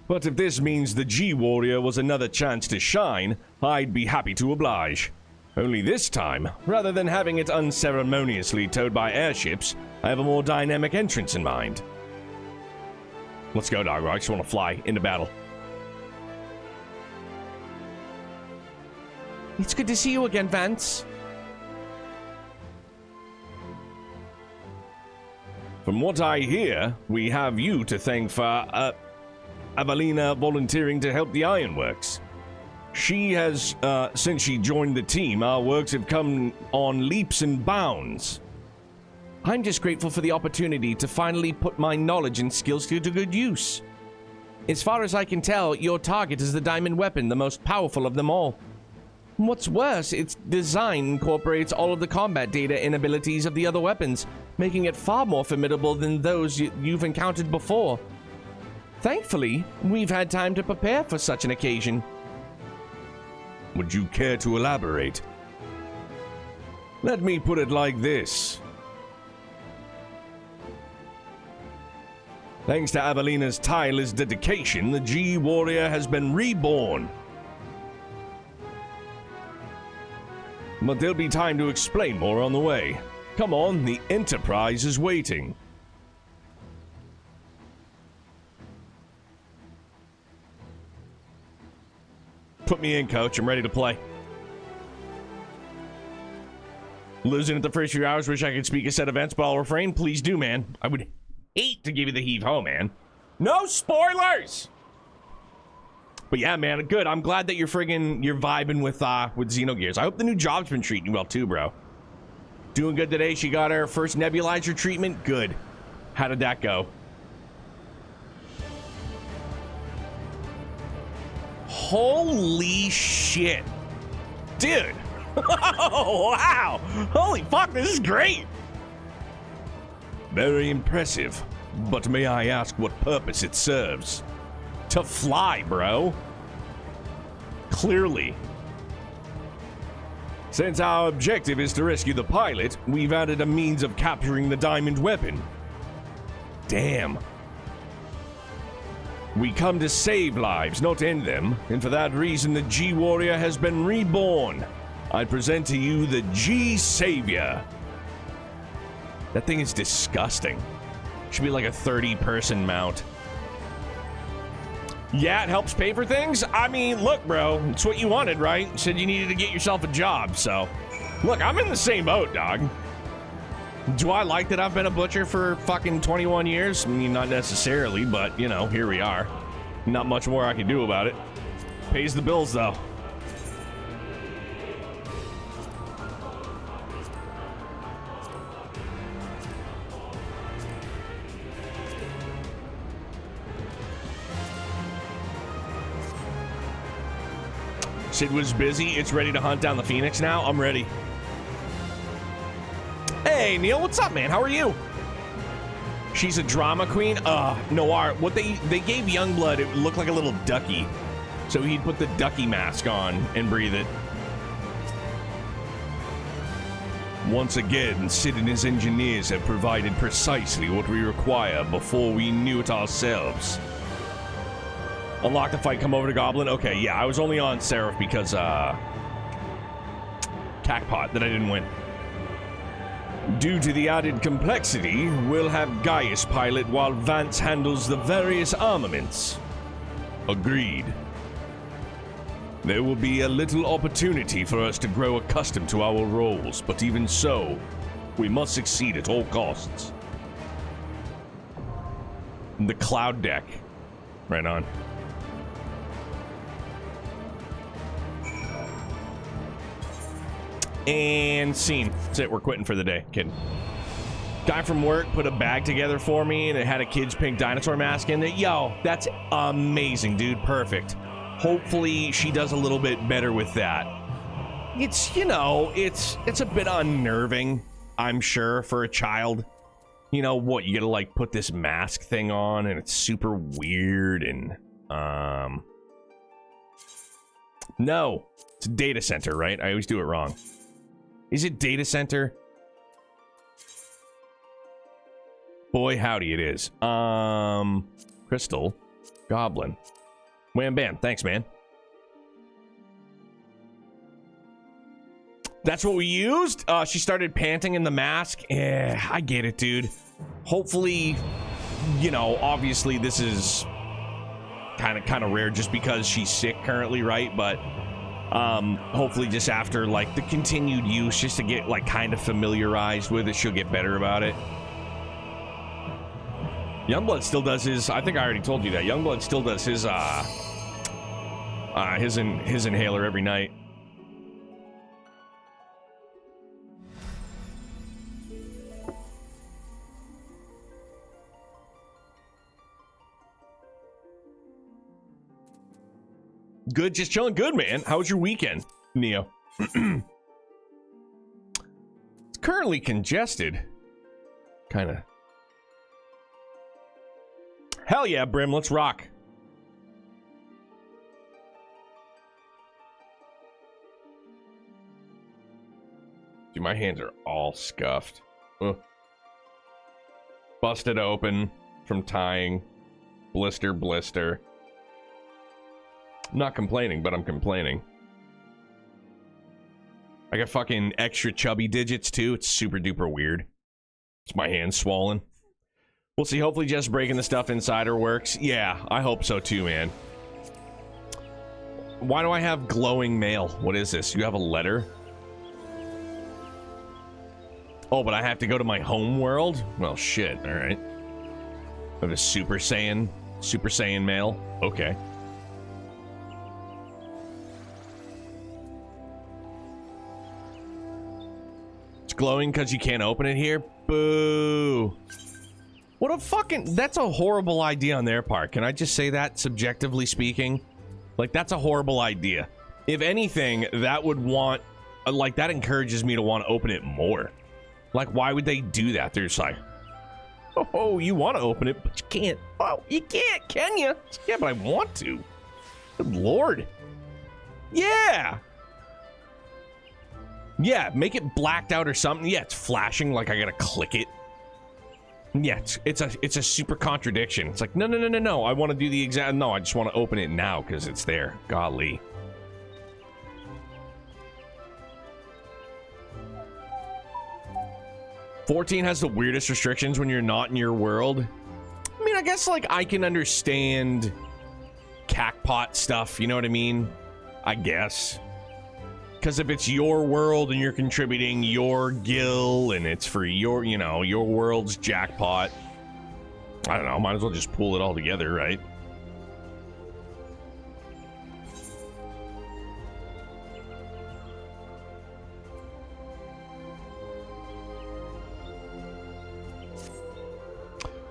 But if this means the G-Warrior was another chance to shine, I'd be happy to oblige. Only this time, rather than having it unceremoniously towed by airships, I have a more dynamic entrance in mind. Let's go, dog. I just want to fly into battle. It's good to see you again, Vance. From what I hear, we have you to thank for, Avelina volunteering to help the Ironworks. She has, since she joined the team, our works have come on leaps and bounds. I'm just grateful for the opportunity to finally put my knowledge and skills to good use. As far as I can tell, your target is the diamond weapon, the most powerful of them all. What's worse, its design incorporates all of the combat data and abilities of the other weapons, making it far more formidable than those you've encountered before. Thankfully, we've had time to prepare for such an occasion. Would you care to elaborate? Let me put it like this. Thanks to Avelina's tireless dedication, the G-Warrior has been reborn. But there'll be time to explain more on the way. Come on, the Enterprise is waiting. Put me in, coach. I'm ready to play. Losing at the first few hours. Wish I could speak a set events, but I'll refrain. Please do, man. I would hate to give you the heave-ho, man. No spoilers! But yeah, man, good. I'm glad that you're vibing with Xenogears. I hope the new job's been treating you well, too, bro. Doing good today. She got her first nebulizer treatment. Good. How did that go? Holy shit. Dude. Oh, wow. Holy fuck, this is great. Very impressive. But may I ask what purpose it serves? To fly, bro. Clearly. Since our objective is to rescue the pilot, we've added a means of capturing the diamond weapon. Damn. We come to save lives, not end them, and for that reason the G-Warrior has been reborn. I present to you the G-Savior. That thing is disgusting. Should be like a 30-person mount. Yeah, it helps pay for things? I mean, look, bro, it's what you wanted, right? You said you needed to get yourself a job, so... Look, I'm in the same boat, dog. Do I like that I've been a butcher for fucking 21 years? I mean, not necessarily, but, you know, here we are. Not much more I can do about it. Pays the bills, though. Sid was busy. It's ready to hunt down the Phoenix now. I'm ready. Hey, Neil, what's up, man? How are you? She's a drama queen? Noir. What they gave Youngblood, it looked like a little ducky. So he'd put the ducky mask on and breathe it. Once again, Sid and his engineers have provided precisely what we require before we knew it ourselves. Unlock the fight, come over to Goblin. Okay, yeah, I was only on Seraph because, Cacpot that I didn't win. Due to the added complexity, we'll have Gaius pilot while Vance handles the various armaments. Agreed. There will be a little opportunity for us to grow accustomed to our roles, but even so, we must succeed at all costs. The cloud deck. Right on. And scene. That's it. We're quitting for the day. Kidding. Guy from work put a bag together for me and it had a kid's pink dinosaur mask in it. Yo, that's amazing, dude. Perfect. Hopefully she does a little bit better with that. It's, you know, it's a bit unnerving, I'm sure, for a child. You know what? You gotta like put this mask thing on and it's super weird and no, it's a data center, right? I always do it wrong. Is it data center? Boy, howdy it is. Crystal. Goblin. Wham bam. Thanks, man. That's what we used? She started panting in the mask. Yeah, I get it, dude. Hopefully, you know, obviously this is kind of rare just because she's sick currently, right? But hopefully just after like the continued use, just to get like kind of familiarized with it, she'll get better about it. Youngblood still does his, I think I already told you that, Youngblood still does his his inhaler every night. Good, just chilling. Good, man. How was your weekend, Neo? It's currently congested. Kind of. Hell yeah, Brim. Let's rock. Dude, my hands are all scuffed. Ugh. Busted open from tying. Blister, blister. I'm not complaining, but I'm complaining. I got fucking extra chubby digits too. It's super duper weird. It's my hand swollen. We'll see. Hopefully just breaking the stuff inside her works. Yeah, I hope so too, man. Why do I have glowing mail? What is this? You have a letter? Oh, but I have to go to my home world? Well, shit. All right. I have a Super Saiyan mail. Okay. It's glowing because you can't open it here? Boo. What a fucking... That's a horrible idea on their part. Can I just say that, subjectively speaking? Like, that's a horrible idea. If anything, that would want... Like, that encourages me to want to open it more. Like, why would they do that? They're just like... Oh, you want to open it, but you can't. Oh, you can't, can you? Yeah, but I want to. Good Lord. Yeah. Yeah, make it blacked out or something. Yeah, it's flashing like I gotta click it. Yeah, it's a super contradiction. It's like, no. I want to do the exact... No, I just want to open it now because it's there. Golly. "14 has the weirdest restrictions when you're not in your world." I mean, I guess, like, I can understand cackpot stuff, you know what I mean? I guess. Because if it's your world and you're contributing your gil and it's for your, you know, your world's jackpot, I don't know, might as well just pool it all together, right?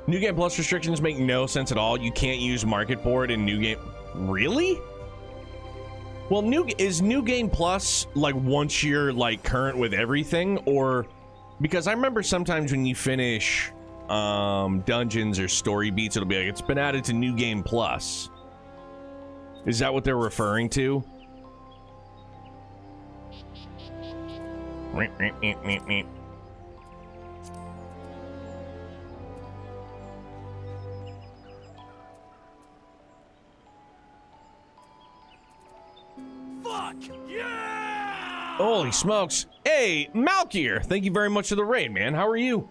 New Game Plus restrictions make no sense at all. You can't use Market Board in New Game... Really? Well, is New Game Plus, like, once you're, like, current with everything? Or... Because I remember sometimes when you finish dungeons or story beats, it'll be like, it's been added to New Game Plus. Is that what they're referring to? Yeah! Holy smokes. Hey, Malkier, thank you very much for the raid, man. How are you?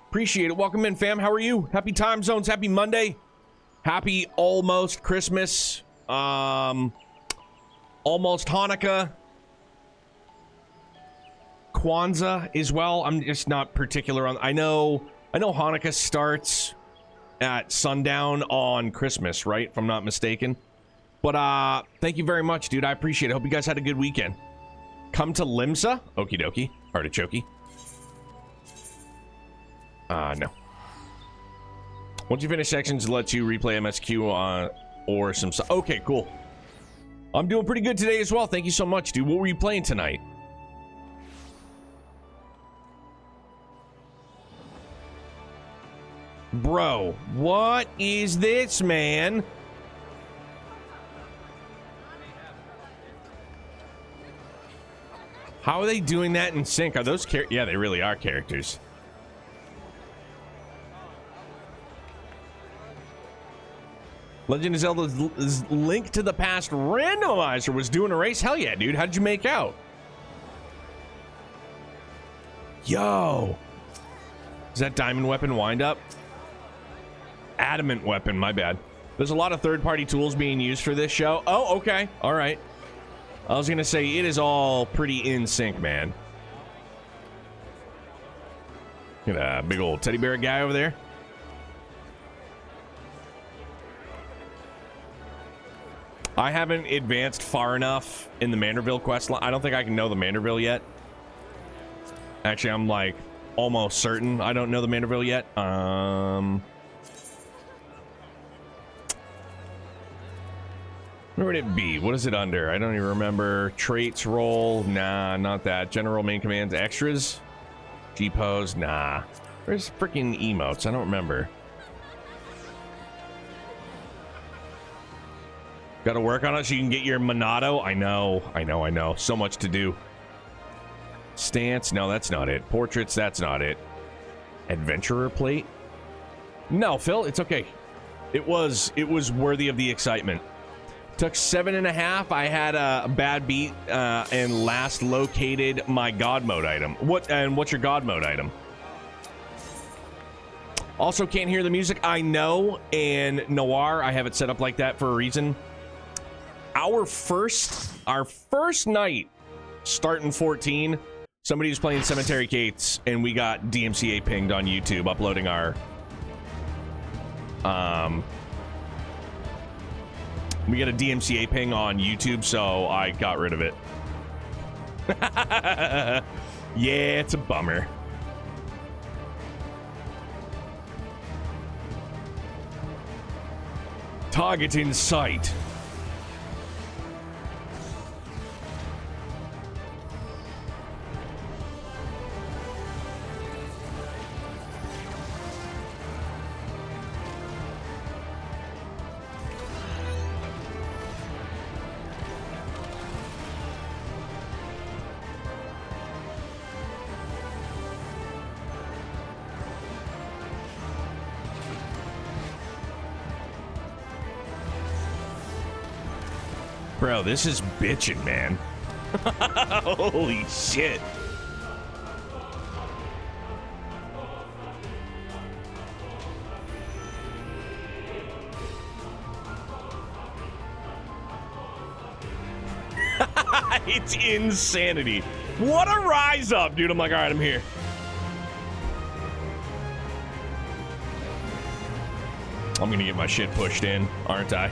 Appreciate it. Welcome in, fam. How are you? Happy time zones. Happy Monday. Happy almost Christmas. Almost Hanukkah. Kwanzaa as well. I'm just not particular on... I know Hanukkah starts at sundown on Christmas, right? If I'm not mistaken. But, thank you very much, dude. I appreciate it. Hope you guys had a good weekend. Come to Limsa? Okie dokie. Artichoke. No. Once you finish sections, it lets you replay MSQ or some... Okay, cool. I'm doing pretty good today as well. Thank you so much, dude. What were you playing tonight? Bro, what is this, man? How are they doing that in sync? Are those yeah, they really are characters. Legend of Zelda's Link to the Past randomizer was doing a race. Hell yeah, dude. How'd you make out? Yo. Is that diamond weapon wind up? Adamant weapon, my bad. There's a lot of third-party tools being used for this show. Oh, okay. All right. I was gonna say, it is all pretty in sync, man. Got a big old teddy bear guy over there. I haven't advanced far enough in the Manderville quest line. I don't think I can know the Manderville yet. Actually, I'm like almost certain I don't know the Manderville yet. Where would it be? What is it under? I don't even remember. Traits, roll. Nah, not that. General main commands, extras. G-pose. Nah. Where's freaking emotes? I don't remember. Got to work on it so you can get your Monado. I know. So much to do. Stance. No, that's not it. Portraits. That's not it. Adventurer plate. No, Phil, it's okay. It was worthy of the excitement. Took 7.5. I had a bad beat and last located my God mode item. What's your God mode item? Also can't hear the music. I know, and Noir, I have it set up like that for a reason. Our first night starting 14, somebody was playing Cemetery Gates, and we got DMCA pinged on YouTube uploading our we got a DMCA ping on YouTube, so I got rid of it. Yeah, it's a bummer. Target in sight. Bro, this is bitchin', man. Holy shit. It's insanity. What a rise up, dude. I'm like, all right, I'm here. I'm gonna get my shit pushed in, aren't I?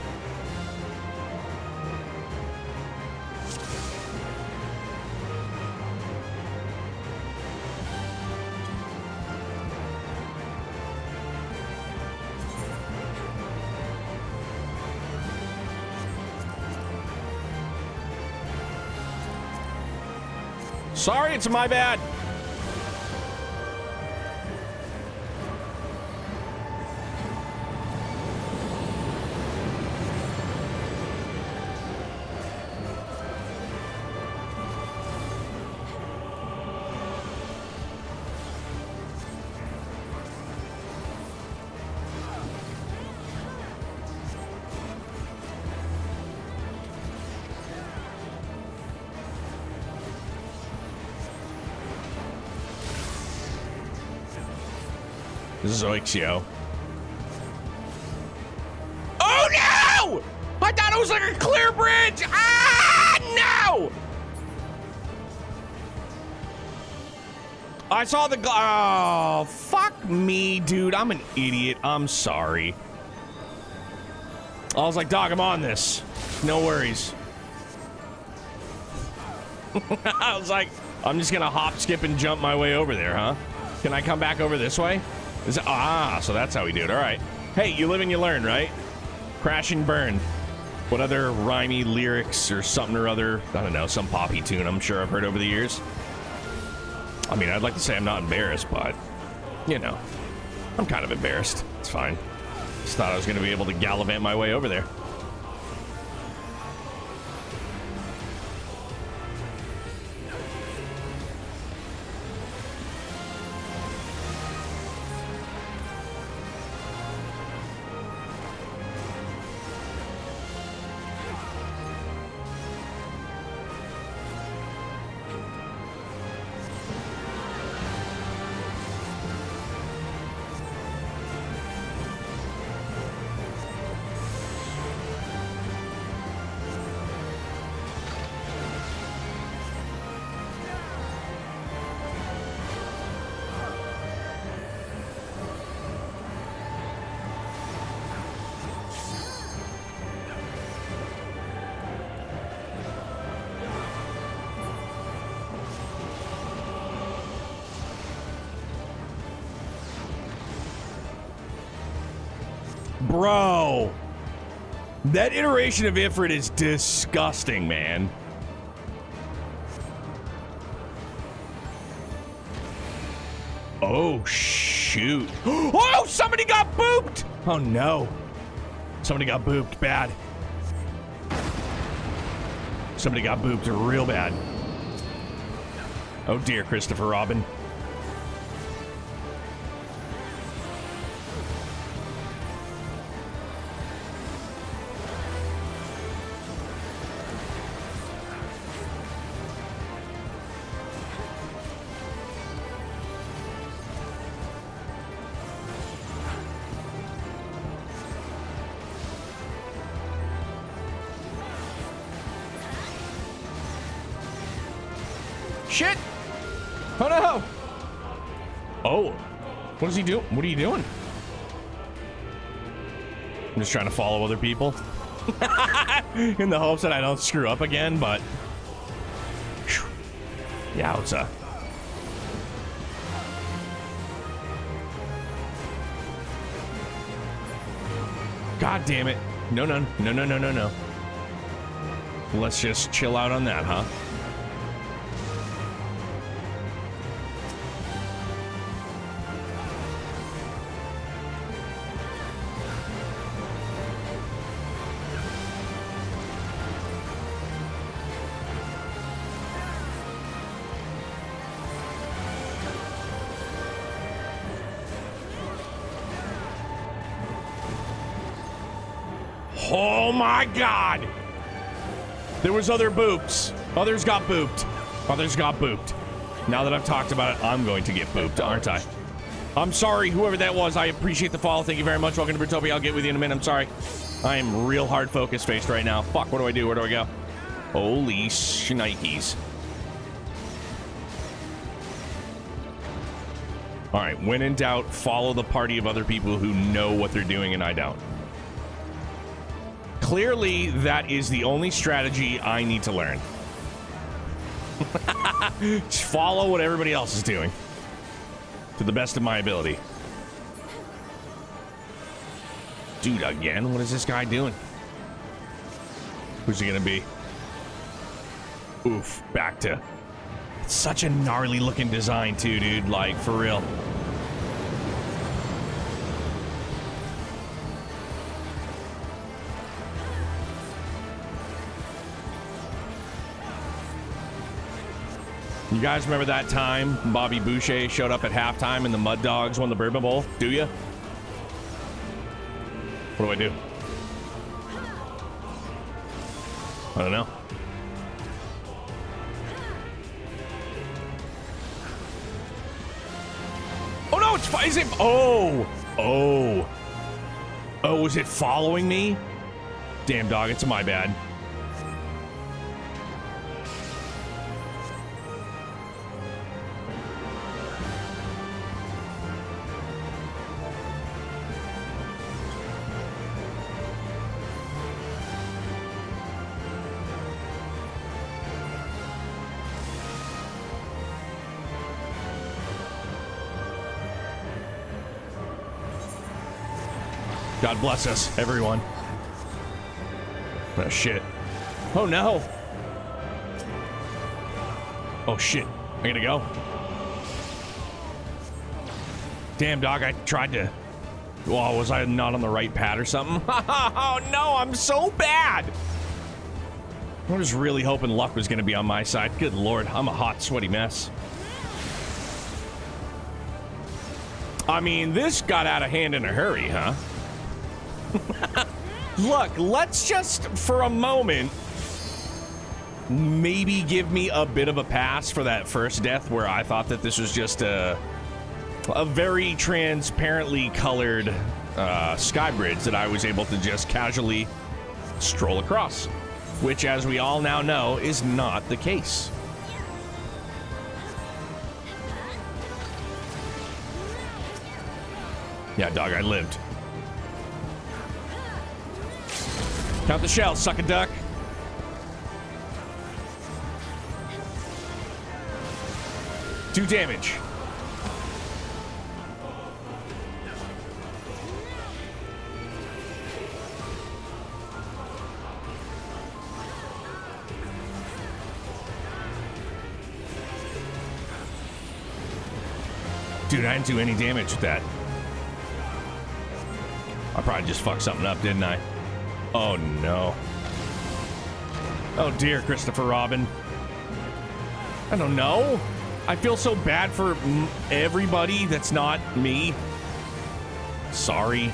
Sorry, it's my bad. Zoinks, yo. Oh no! I thought it was like a clear bridge! Ah, no! I saw the oh, fuck me, dude. I'm an idiot. I'm sorry. I was like, dog, I'm on this. No worries. I was like, I'm just gonna hop, skip, and jump my way over there, huh? Can I come back over this way? So that's how we do it. All right. Hey, you live and you learn, right? Crash and burn. What other rhymey lyrics or something or other? I don't know, some poppy tune I'm sure I've heard over the years. I mean, I'd like to say I'm not embarrassed, but, you know, I'm kind of embarrassed. It's fine. Just thought I was going to be able to gallivant my way over there. Bro, that iteration of Ifrit is disgusting, man. Oh, shoot. Oh, somebody got booped! Oh, no. Somebody got booped bad. Somebody got booped real bad. Oh, dear, Christopher Robin. shit! Oh no! Oh, what does he do? What are you doing? I'm just trying to follow other people in the hopes that I don't screw up again, but yowza. God damn it. No, no, no, no, no, no, no. Let's just chill out on that, huh? Oh my God! There was other boops. Others got booped. Others got booped. Now that I've talked about it, I'm going to get booped, aren't I? I'm sorry, whoever that was. I appreciate the follow. Thank you very much. Welcome to Brutopia. I'll get with you in a minute. I'm sorry. I am real hard focus faced right now. Fuck, what do I do? Where do I go? Holy shnikes. All right, when in doubt, follow the party of other people who know what they're doing and I don't. Clearly, that is the only strategy I need to learn. Just follow what everybody else is doing. To the best of my ability. Dude, again? What is this guy doing? Who's he gonna be? Oof, back to... It's such a gnarly looking design too, dude. Like, for real. You guys remember that time Bobby Boucher showed up at halftime and the Mud Dogs won the Bourbon Bowl? Do you? What do I do? I don't know. Oh no, is it? Oh, was it following me? Damn dog, it's my bad. God bless us, everyone. Oh, shit. Oh, no. Oh, shit. I gotta go. Damn, dog, I tried to... Well, was I not on the right pad or something? Oh, no, I'm so bad. I was really hoping luck was gonna be on my side. Good Lord, I'm a hot, sweaty mess. I mean, this got out of hand in a hurry, huh? Look, let's just, for a moment, maybe give me a bit of a pass for that first death where I thought that this was just a very transparently colored sky bridge that I was able to just casually stroll across, which, as we all now know, is not the case. Yeah, dog, I lived. Count the shells, suck a duck. Do damage. Dude, I didn't do any damage with that. I probably just fucked something up, didn't I? Oh, no. Oh, dear, Christopher Robin. I don't know. I feel so bad for everybody that's not me. Sorry.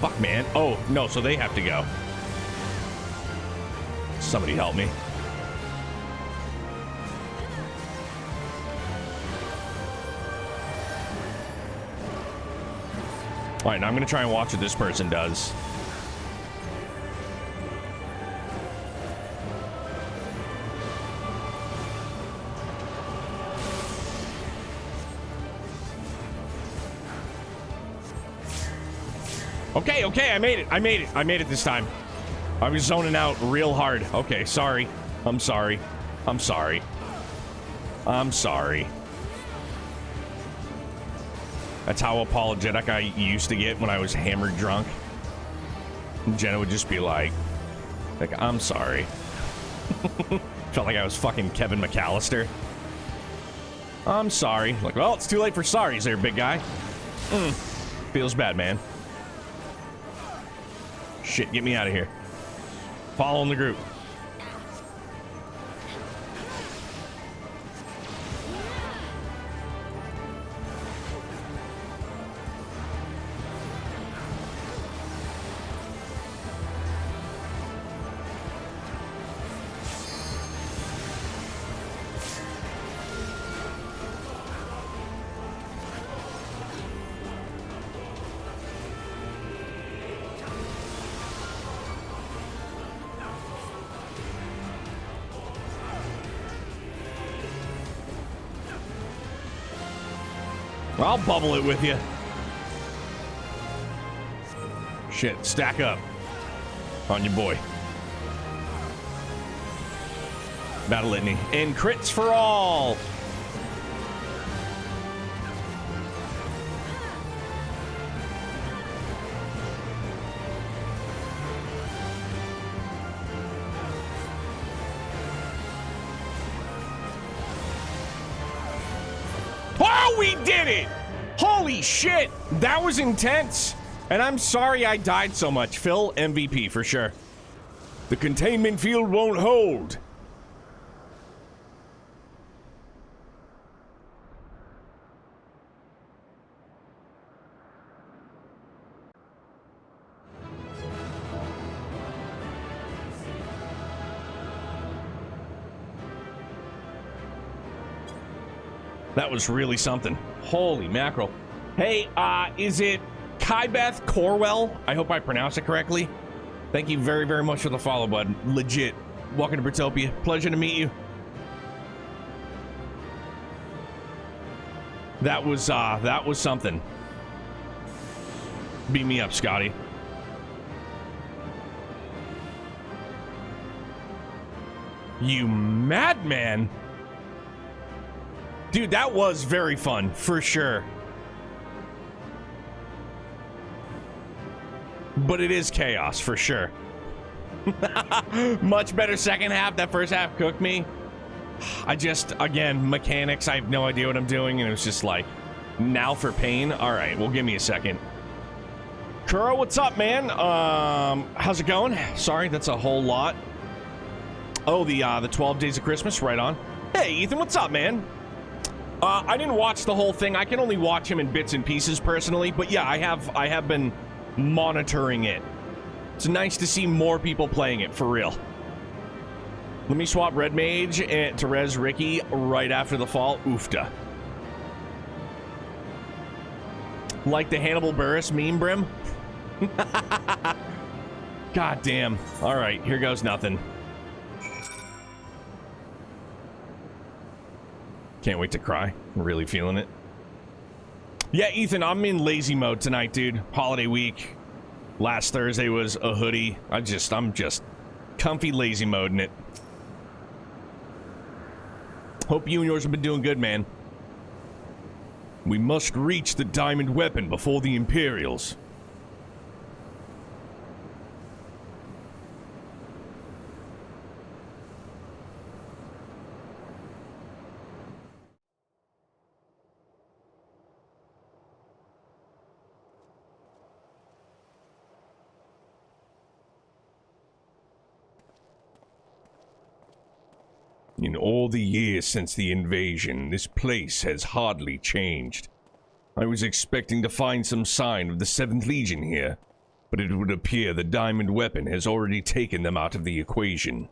Fuck, man. Oh, no, so they have to go. Somebody help me. All right, now I'm going to try and watch what this person does. Okay, okay, I made it. I made it. I made it this time. I was zoning out real hard. Okay, sorry. I'm sorry. I'm sorry. I'm sorry. That's how apologetic I used to get when I was hammered drunk. Jenna would just be like, I'm sorry. Felt like I was fucking Kevin McAllister. I'm sorry. Like, well, it's too late for sorries there, big guy. Feels bad, man. Shit, get me out of here. Following the group. I'll bubble it with you. Shit, stack up on your boy. Battle Litany. And crits for all. Oh, we did it! Holy shit! That was intense! And I'm sorry I died so much. Phil, MVP for sure. The containment field won't hold. That was really something. Holy mackerel. Hey, is it Kybeth Corwell? I hope I pronounced it correctly. Thank you very, very much for the follow, bud. Legit. Welcome to Britopia. Pleasure to meet you. That was something. Beat me up, Scotty. You madman! Dude, that was very fun, for sure. But it is chaos, for sure. Much better second half. That first half cooked me. Again, mechanics, I have no idea what I'm doing, and it was just like, now for pain? Alright, well, give me a second. Kuro, what's up, man? How's it going? Sorry, that's a whole lot. Oh, the 12 Days of Christmas, right on. Hey, Ethan, what's up, man? I didn't watch the whole thing. I can only watch him in bits and pieces personally, but yeah, I have been monitoring it. It's nice to see more people playing it, for real. Let me swap Red Mage to res Ricky right after the fall. Oofta. Like the Hannibal Buress meme, Brim? God damn. Alright, here goes nothing. Can't wait to cry. I'm really feeling it. Yeah, Ethan, I'm in lazy mode tonight, dude. Holiday week. Last Thursday was a hoodie. I'm just comfy lazy mode in it. Hope you and yours have been doing good, man. We must reach the diamond weapon before the Imperials. In all the years since the invasion, this place has hardly changed. I was expecting to find some sign of the 7th Legion here, but it would appear the diamond weapon has already taken them out of the equation.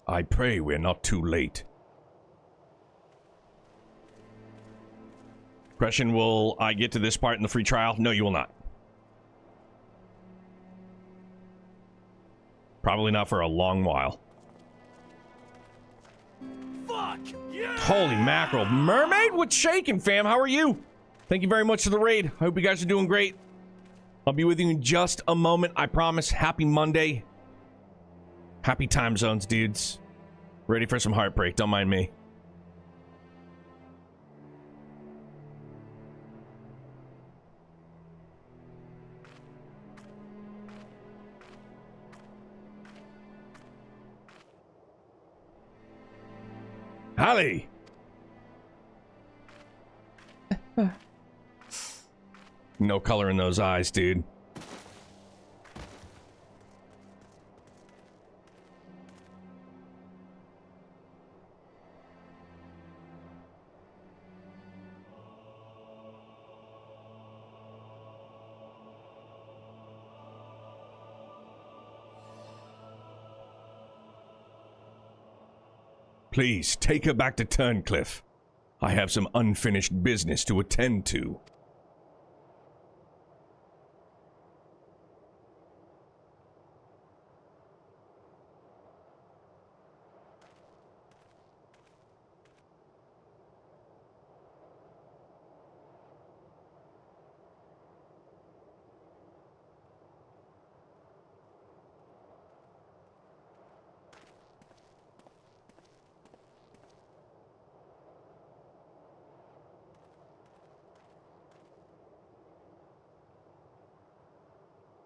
I pray we're not too late. Question, will I get to this part in the free trial? No, you will not. Probably not for a long while. Fuck yeah! Holy mackerel. Mermaid, what's shaking, fam? How are you? Thank you very much for the raid. I hope you guys are doing great. I'll be with you in just a moment, I promise. Happy Monday. Happy time zones, dudes. Ready for some heartbreak, don't mind me. Hallie! No color in those eyes, dude. Please, take her back to Turncliffe. I have some unfinished business to attend to.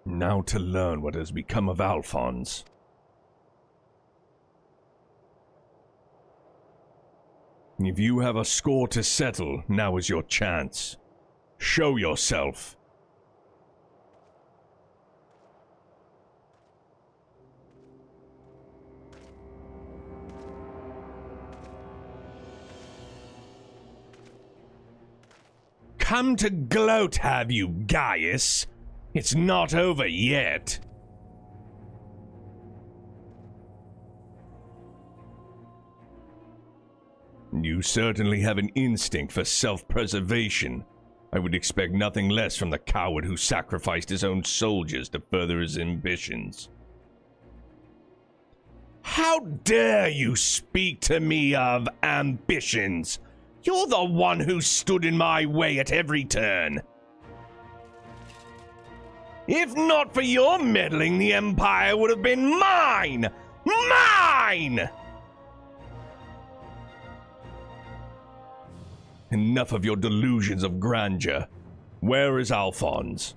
Now to learn what has become of Alphonse. If you have a score to settle, now is your chance. Show yourself. Come to gloat, have you, Gaius? It's not over yet. You certainly have an instinct for self-preservation. I would expect nothing less from the coward who sacrificed his own soldiers to further his ambitions. How dare you speak to me of ambitions? You're the one who stood in my way at every turn. If not for your meddling, the Empire would have been mine! Mine! Enough of your delusions of grandeur. Where is Alphonse?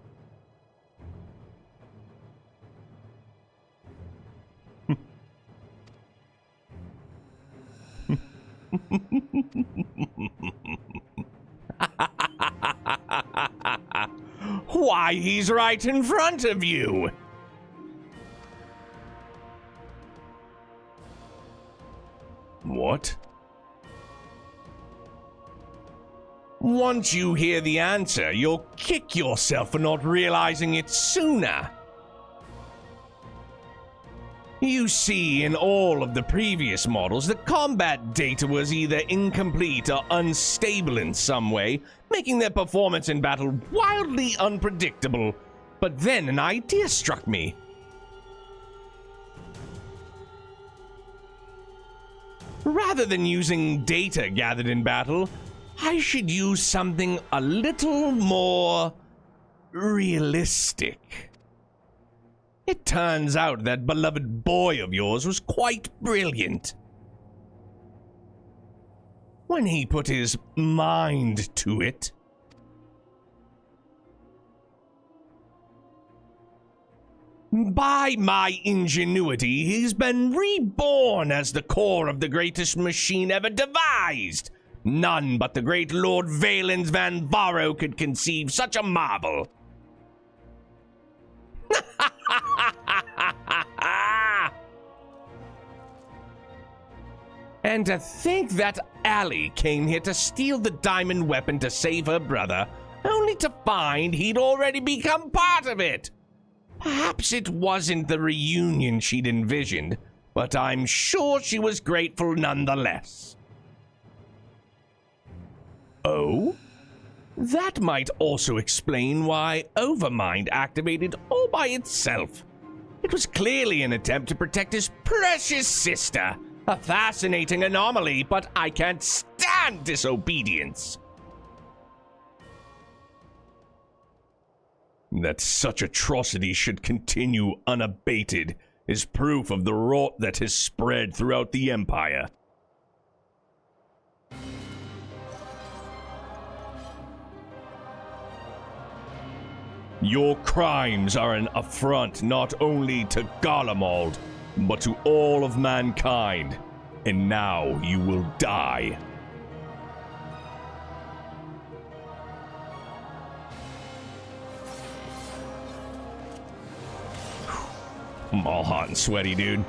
Why, he's right in front of you! What? Once you hear the answer, you'll kick yourself for not realizing it sooner. You see, in all of the previous models, the combat data was either incomplete or unstable in some way, making their performance in battle wildly unpredictable. But then an idea struck me. Rather than using data gathered in battle, I should use something a little more realistic. It turns out that beloved boy of yours was quite brilliant. When he put his mind to it. By my ingenuity, he's been reborn as the core of the greatest machine ever devised. None but the great Lord Valens Van Varro could conceive such a marvel. And to think that Allie came here to steal the diamond weapon to save her brother, only to find he'd already become part of it. Perhaps it wasn't the reunion she'd envisioned, but I'm sure she was grateful nonetheless. Oh? That might also explain why Overmind activated all by itself. It was clearly an attempt to protect his precious sister. A fascinating anomaly, but I can't stand disobedience. That such atrocities should continue unabated is proof of the rot that has spread throughout the Empire. Your crimes are an affront not only to Garlemald, but to all of mankind, and now you will die. I'm all hot and sweaty, dude.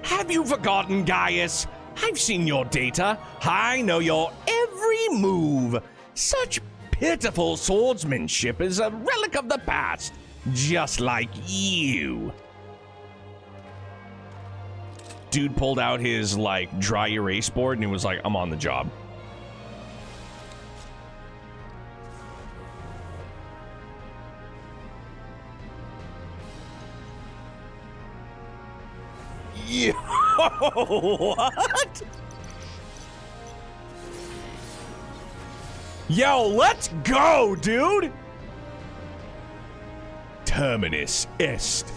Have you forgotten, Gaius? I've seen your data. I know your every move. Such pitiful swordsmanship is a relic of the past, just like you. Dude pulled out his, like, dry erase board and he was like, I'm on the job. Yo, what? Yo, let's go, dude! Terminus est.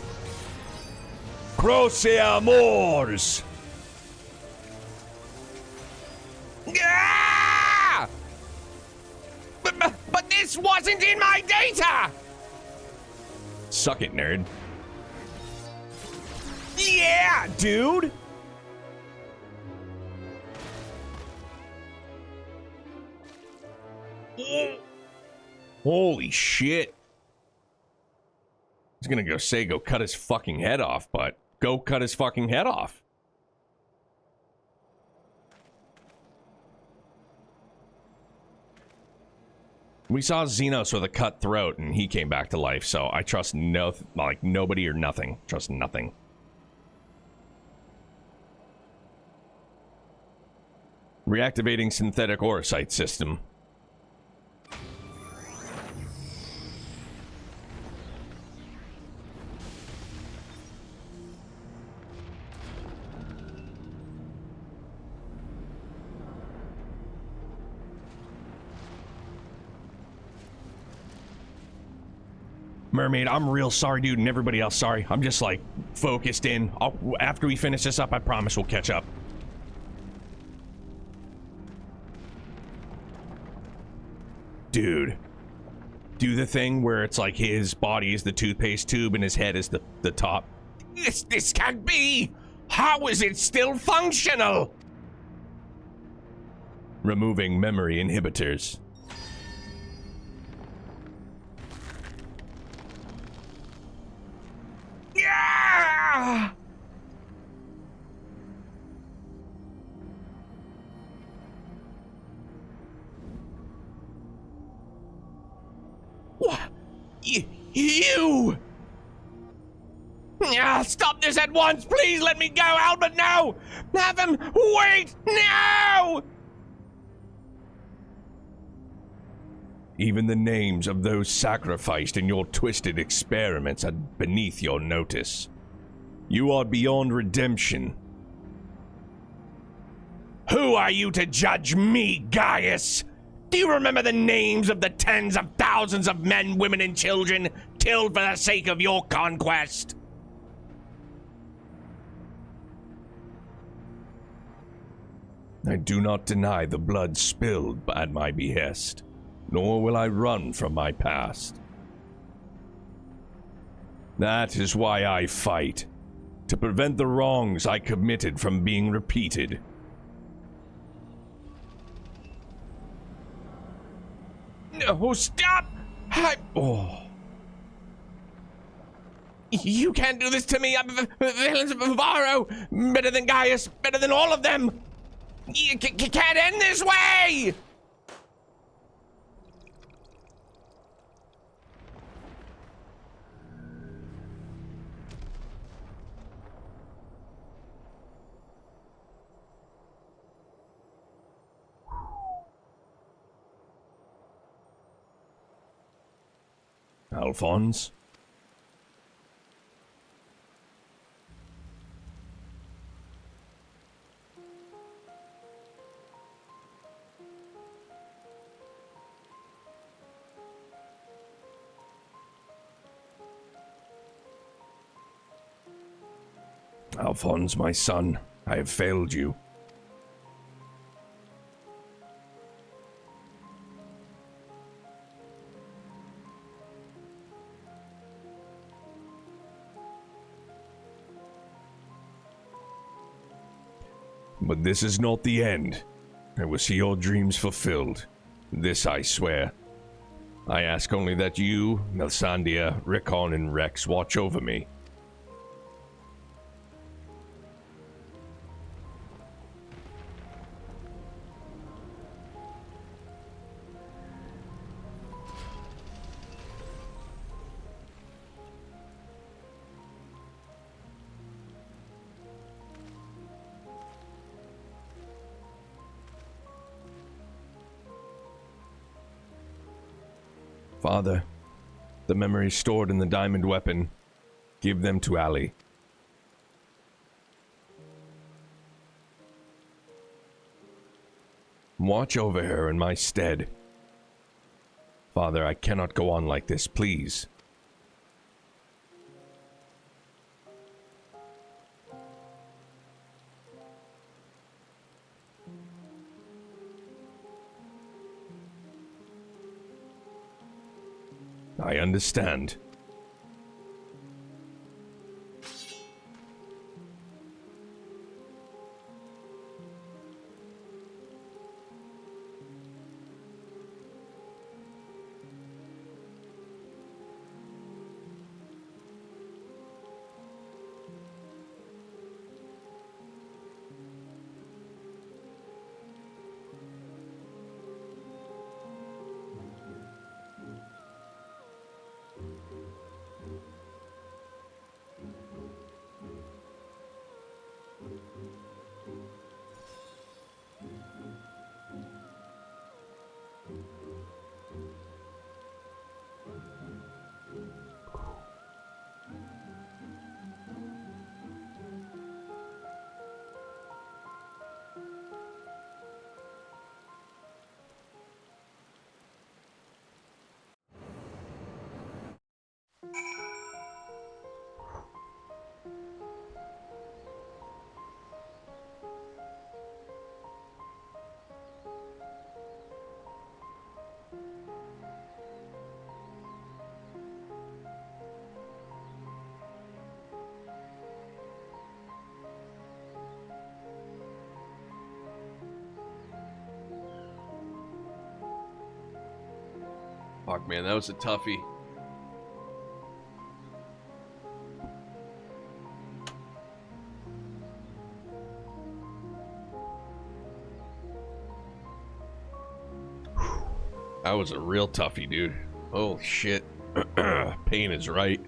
Crocea mors. Ah! But this wasn't in my data! Suck it, nerd. Yeah, dude! Holy shit. I was gonna go cut his fucking head off, but go cut his fucking head off. We saw Xenos with a cut throat and he came back to life, so I trust nobody or nothing. Trust nothing. Reactivating synthetic orosite system. Mermaid, I'm real sorry, dude, and everybody else sorry. I'm just, like, focused in. After we finish this up, I promise we'll catch up. Dude, do the thing where it's like his body is the toothpaste tube and his head is the top. This can't be! How is it still functional? Removing memory inhibitors. Yeah! What? You! Stop this at once! Please let me go, Albert! No! Have him! Wait! No! Even the names of those sacrificed in your twisted experiments are beneath your notice. You are beyond redemption. Who are you to judge me, Gaius? Do you remember the names of the tens of thousands of men, women, and children killed for the sake of your conquest? I do not deny the blood spilled at my behest, nor will I run from my past. That is why I fight, to prevent the wrongs I committed from being repeated. No, stop! You can't do this to me! I'm villains of Varro! Better than Gaius! Better than all of them! You can't end this way! Alphonse? Alphonse, my son, I have failed you. But this is not the end. I will see your dreams fulfilled. This I swear. I ask only that you, Nelsandia, Rickon, and Rex watch over me. Father, the memories stored in the diamond weapon, give them to Ali. Watch over her in my stead. Father, I cannot go on like this, please. I understand. Fuck, man, that was a toughie. That was a real toughie, dude. Holy shit. Pain is right.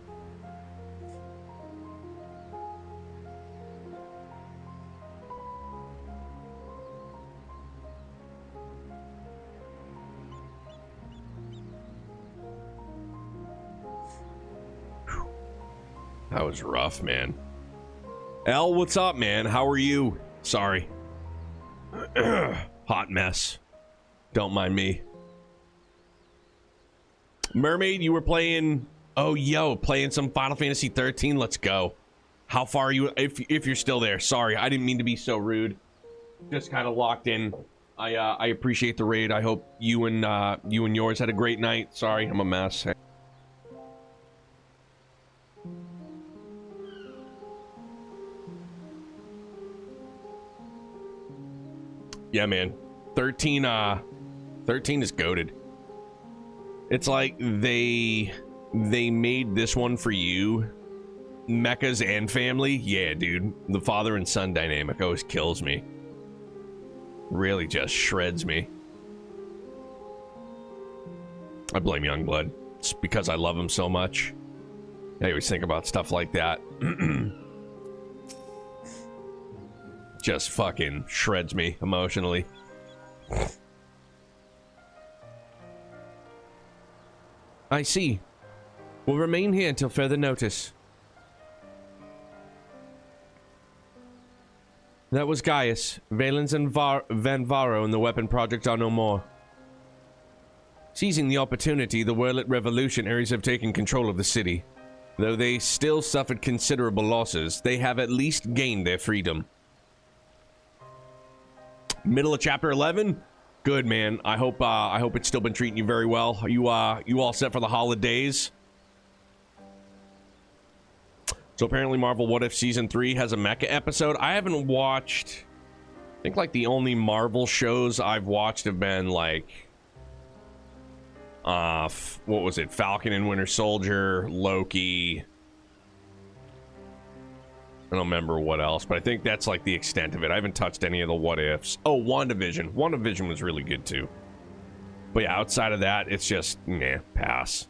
That was rough, man. Al, what's up, man? How are you? Sorry. Hot mess. Don't mind me. Mermaid, you were playing... Oh, yo, playing some Final Fantasy 13. Let's go. How far are you... If you're still there. Sorry, I didn't mean to be so rude. Just kind of locked in. I appreciate the raid. I hope you and yours had a great night. Sorry, I'm a mess. Yeah, man. 13 is goated. It's like they made this one for you. Mechas and family. Yeah, dude. The father and son dynamic always kills me. Really just shreds me. I blame Youngblood. It's because I love him so much. I always think about stuff like that. Just fucking shreds me emotionally. I see. Will remain here until further notice. That was Gaius. Valens and Van Varo and the weapon project are no more. Seizing the opportunity, the Whirlit revolutionaries have taken control of the city. Though they still suffered considerable losses, they have at least gained their freedom. Middle of chapter 11? Good, man. I hope it's still been treating you very well. You all set for the holidays? So apparently Marvel What If Season 3 has a mecha episode. I haven't watched... I think, like, the only Marvel shows I've watched have been, like... what was it? Falcon and Winter Soldier, Loki... I don't remember what else, but I think that's, like, the extent of it. I haven't touched any of the What Ifs. Oh, WandaVision. WandaVision was really good, too. But yeah, outside of that, it's just, meh, pass.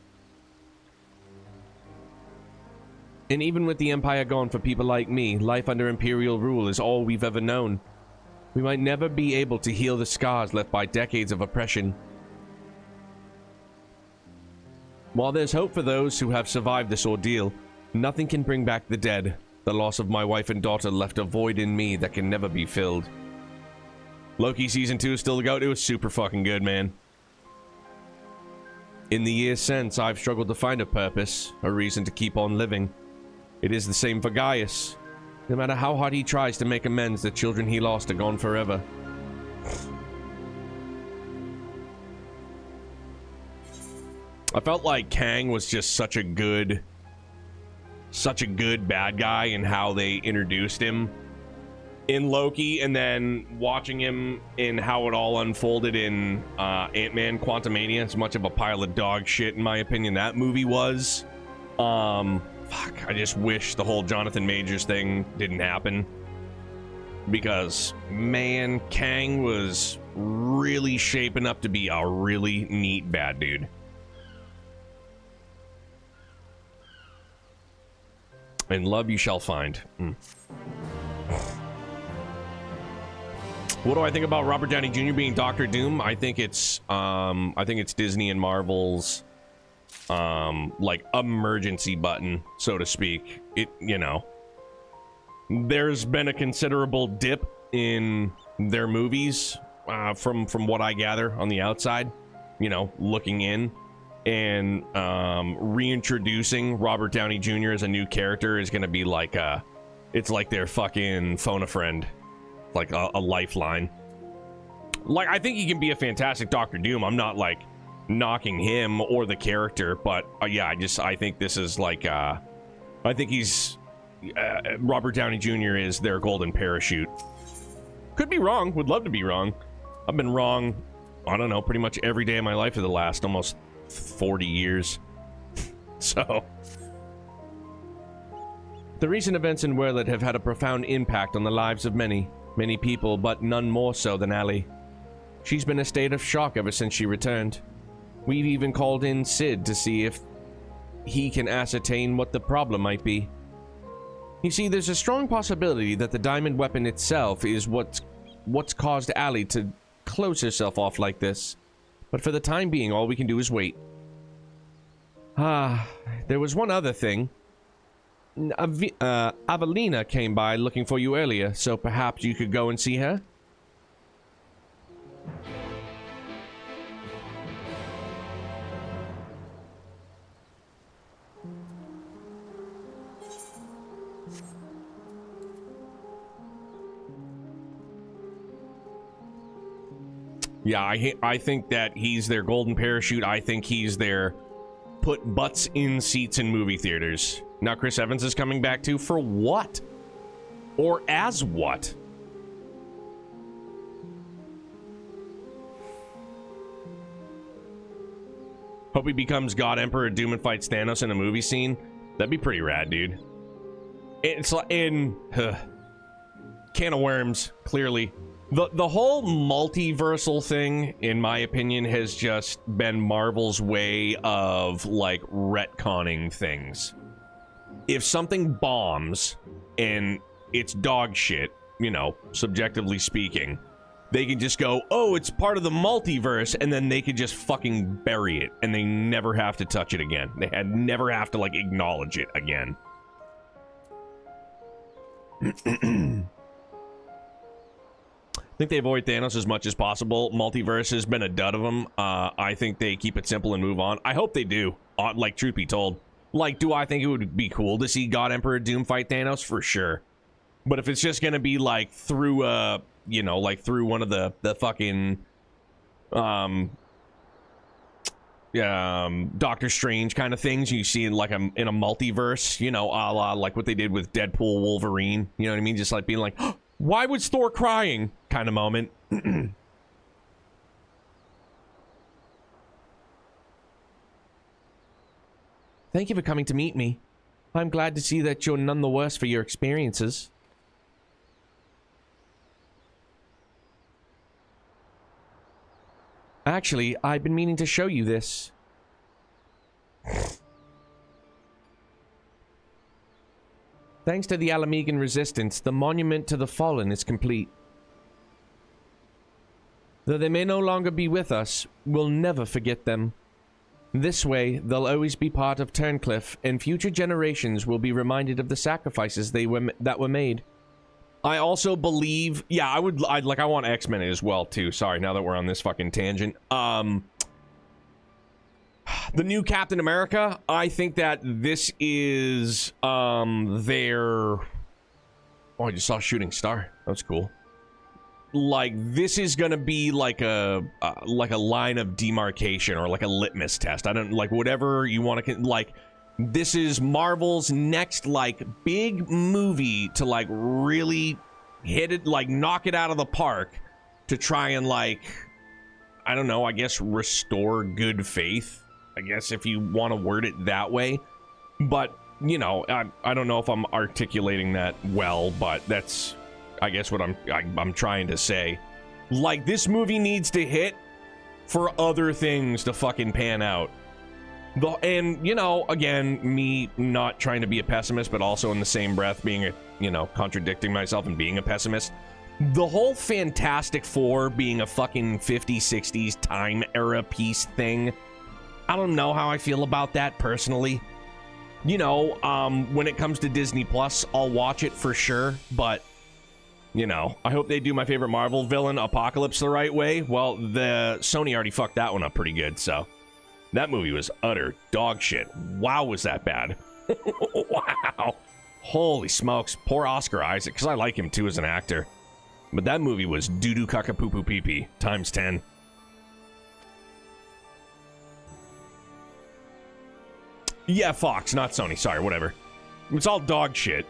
And even with the Empire gone for people like me, life under Imperial rule is all we've ever known. We might never be able to heal the scars left by decades of oppression. While there's hope for those who have survived this ordeal, nothing can bring back the dead. The loss of my wife and daughter left a void in me that can never be filled. Loki Season 2 is still to go. It was super fucking good, man. In the years since, I've struggled to find a purpose, a reason to keep on living. It is the same for Gaius. No matter how hard he tries to make amends, the children he lost are gone forever. I felt like Kang was just such a good bad guy in how they introduced him in Loki, and then watching him in how it all unfolded in Ant-Man Quantumania. As much of a pile of dog shit, in my opinion, that movie was. Fuck, I just wish the whole Jonathan Majors thing didn't happen. Because, man, Kang was really shaping up to be a really neat bad dude. And love you shall find. What do I think about Robert Downey Jr. being Doctor Doom? I think it's Disney and Marvel's like emergency button, so to speak. There's been a considerable dip in their movies from what I gather on the outside, looking in, and reintroducing Robert Downey Jr. as a new character is going to be like it's like their fucking phone a friend, like a lifeline. Like, I think he can be a fantastic Doctor Doom. I'm not like knocking him or the character, but yeah, I think this is like I think he's Robert Downey Jr. is their golden parachute. Could be wrong, would love to be wrong. I've been wrong, I don't know, pretty much every day of my life for the last almost 40 years. So the recent events in Whirlit have had a profound impact on the lives of many people, but none more so than Allie. She's been in a state of shock ever since she returned. We've even called in Sid to see if he can ascertain what the problem might be. You see, there's a strong possibility that the diamond weapon itself is what's caused Allie to close herself off like this. But for the time being, all we can do is wait. There was one other thing. Avelina came by looking for you earlier, so perhaps you could go and see her? Yeah, I think that he's their golden parachute. I think he's their put butts in seats in movie theaters. Now Chris Evans is coming back too. For what? Or as what? Hope he becomes God Emperor Doom and fights Thanos in a movie scene. That'd be pretty rad, dude. It's like in can of worms, clearly. The whole multiversal thing, in my opinion, has just been Marvel's way of, like, retconning things. If something bombs, and it's dog shit, subjectively speaking, they can just go, oh, it's part of the multiverse, and then they could just fucking bury it, and they never have to touch it again. They had never have to, like, acknowledge it again. I think they avoid Thanos as much as possible. Multiverse has been a dud of them. I think they keep it simple and move on. I hope they do. Like, truth be told. Like, do I think it would be cool to see God Emperor Doom fight Thanos? For sure. But if it's just gonna be, like, through, you know, like, through one of the fucking, Doctor Strange kind of things you see in, like, in a multiverse, you know, a la, like, what they did with Deadpool, Wolverine, you know what I mean? Just, like, being like, oh, why was Thor crying? Kind of moment. Thank you for coming to meet me. I'm glad to see that you're none the worse for your experiences. Actually, I've been meaning to show you this. Thanks to the Alamegan resistance, the monument to the fallen is complete. Though they may no longer be with us, we'll never forget them. This way, they'll always be part of Turncliffe, and future generations will be reminded of the sacrifices that were made. I also believe, yeah, I want X-Men as well too. Sorry, now that we're on this fucking tangent. The new Captain America, I think that this is their, oh, I just saw a shooting star. That's cool. Like, this is gonna be like a line of demarcation or like a litmus test. I don't, like, whatever you want to, like, this is Marvel's next, like, big movie to, like, really hit it, like, knock it out of the park to try and, like, I don't know, I guess restore good faith, I guess, if you want to word it that way. But, you know, I don't know if I'm articulating that well, but that's, I guess, what I'm trying to say. Like, this movie needs to hit for other things to fucking pan out. And, you know, again, me not trying to be a pessimist, but also in the same breath being a, you know, contradicting myself and being a pessimist. The whole Fantastic Four being a fucking 50s, 60s time era piece thing, I don't know how I feel about that personally. You know, when it comes to Disney Plus, I'll watch it for sure, but, you know, I hope they do my favorite Marvel villain, Apocalypse, the right way. Well, the Sony already fucked that one up pretty good, so that movie was utter dog shit. Wow, was that bad. Wow. Holy smokes. Poor Oscar Isaac, because I like him too as an actor. But that movie was doo-doo caca poo poo pee pee times 10. Yeah, Fox, not Sony. Sorry, whatever. It's all dog shit.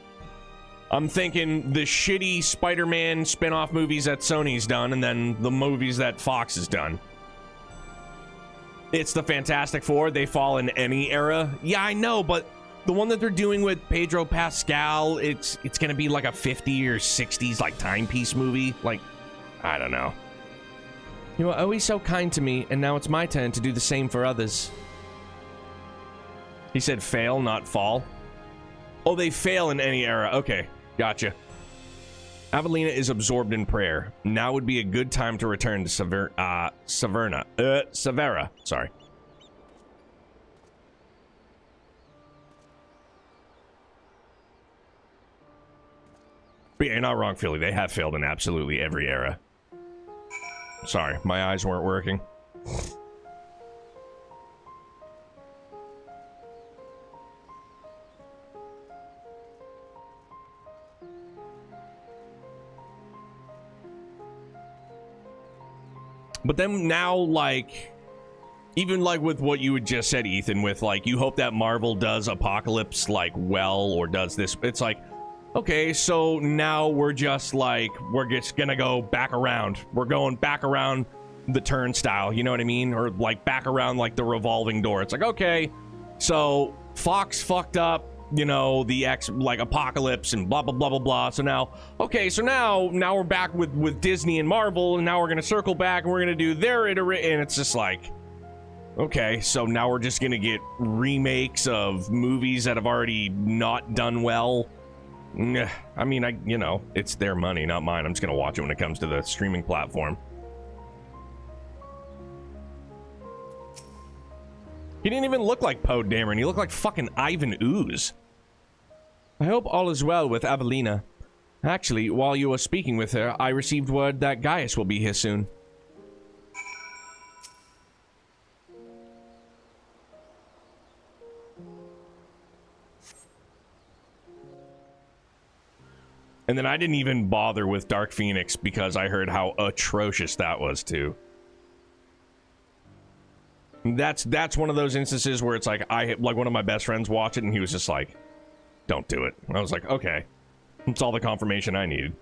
I'm thinking the shitty Spider-Man spin-off movies that Sony's done, and then the movies that Fox has done. It's the Fantastic Four. They fall in any era. Yeah, I know, but the one that they're doing with Pedro Pascal, it's gonna be like a 50s or 60s like timepiece movie. Like, I don't know. You are always so kind to me, and now it's my turn to do the same for others. He said fail, not fall. Oh, they fail in any era. Okay, gotcha. Avelina is absorbed in prayer. Now would be a good time to return to Severa. Sorry. But yeah, you're not wrong, Philly. They have failed in absolutely every era. Sorry, my eyes weren't working. But then now, like, even like with what you had just said, Ethan, with like, you hope that Marvel does Apocalypse like well, or does this, it's like, okay, so now we're just gonna go back around. We're going back around the turnstile, you know what I mean? Or like back around like the revolving door. It's like, okay, so Fox fucked up, you know, the like Apocalypse and blah blah blah blah blah. So now, okay, so now we're back with Disney and Marvel, and now we're gonna circle back and we're gonna do their iteration, and it's just like, okay, so now we're just gonna get remakes of movies that have already not done well. I mean, you know, it's their money, not mine. I'm just gonna watch it when it comes to the streaming platform. He didn't even look like Poe Dameron. He looked like fucking Ivan Ooze. I hope all is well with Avelina. Actually, while you were speaking with her, I received word that Gaius will be here soon. And then I didn't even bother with Dark Phoenix because I heard how atrocious that was too. That's one of those instances where it's like one of my best friends watched it and he was just like, "Don't do it." And I was like, "Okay." That's all the confirmation I needed.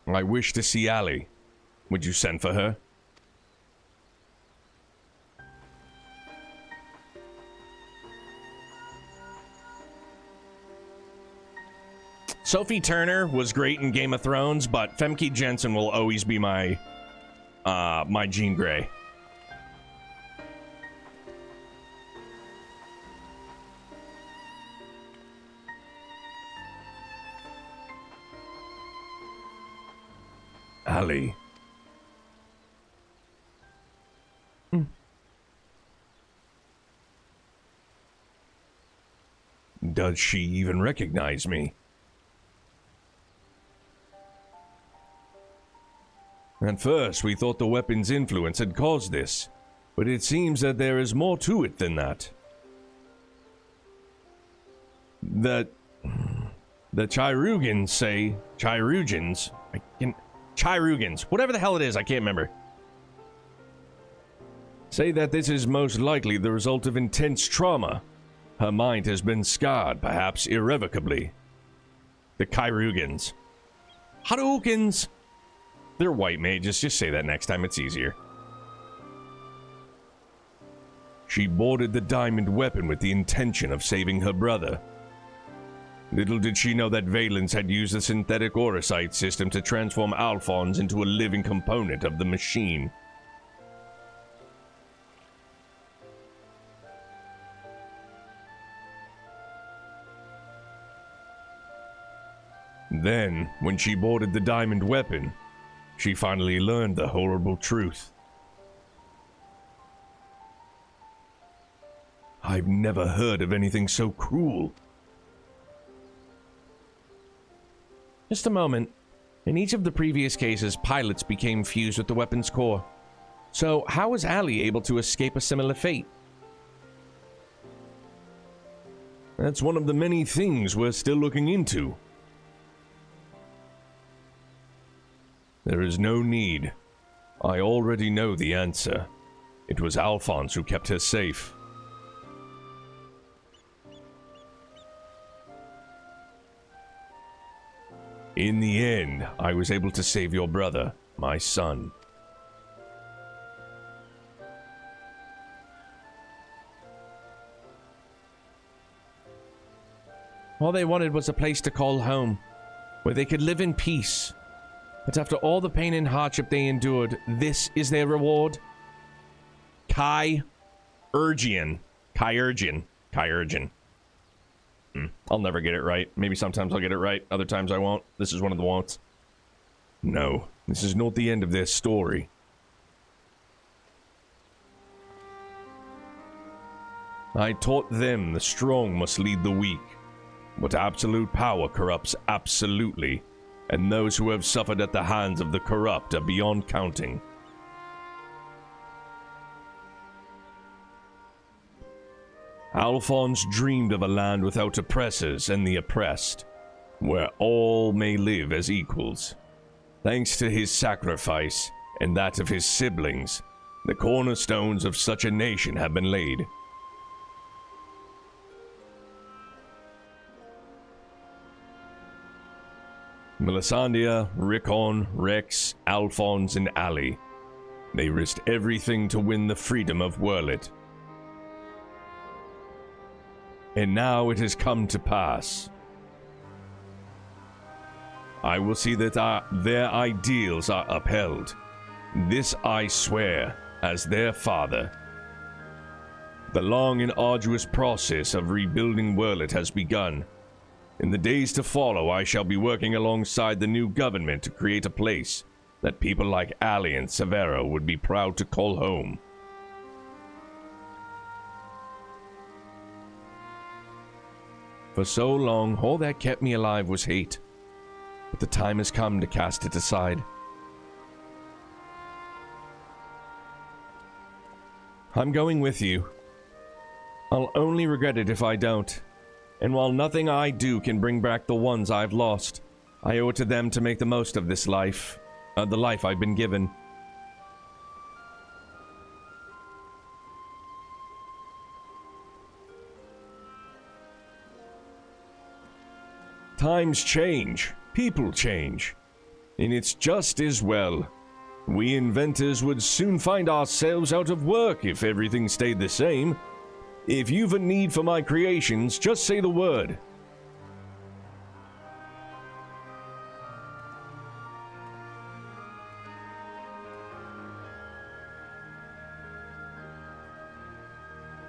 I wish to see Ali. Would you send for her? Sophie Turner was great in Game of Thrones, but Femke Jensen will always be my my Jean Grey. Ali. Does she even recognize me? At first, we thought the weapon's influence had caused this, but it seems that there is more to it than that. The Chirugans say... Chirugans, whatever the hell it is, I can't remember. Say that this is most likely the result of intense trauma. Her mind has been scarred, perhaps irrevocably. The Chirugans. Hadoukens! They're white mages, just say that next time, it's easier. She boarded the diamond weapon with the intention of saving her brother. Little did she know that Valens had used the synthetic Orocyte system to transform Alphonse into a living component of the machine. Then, when she boarded the diamond weapon, she finally learned the horrible truth. I've never heard of anything so cruel. Just a moment. In each of the previous cases, pilots became fused with the weapon's core. So, how was Ali able to escape a similar fate? That's one of the many things we're still looking into. There is no need. I already know the answer. It was Alphonse who kept her safe. In the end, I was able to save your brother, my son. All they wanted was a place to call home, where they could live in peace. But after all the pain and hardship they endured, this is their reward? Chirurgian. I'll never get it right. Maybe sometimes I'll get it right, other times I won't. This is one of the won'ts. No, this is not the end of their story. I taught them the strong must lead the weak, but absolute power corrupts absolutely, and those who have suffered at the hands of the corrupt are beyond counting. Alphonse dreamed of a land without oppressors and the oppressed, where all may live as equals. Thanks to his sacrifice, and that of his siblings, the cornerstones of such a nation have been laid. Melisandre, Rickon, Rex, Alphonse, and Ali. They risked everything to win the freedom of Werlet. And now it has come to pass. I will see that their ideals are upheld. This I swear, as their father. The long and arduous process of rebuilding Werlet has begun. In the days to follow, I shall be working alongside the new government to create a place that people like Ali and Severo would be proud to call home. For so long, all that kept me alive was hate. But the time has come to cast it aside. I'm going with you. I'll only regret it if I don't. And while nothing I do can bring back the ones I've lost, I owe it to them to make the most of this life, the life I've been given. Times change, people change, and it's just as well. We inventors would soon find ourselves out of work if everything stayed the same. If you've a need for my creations, just say the word.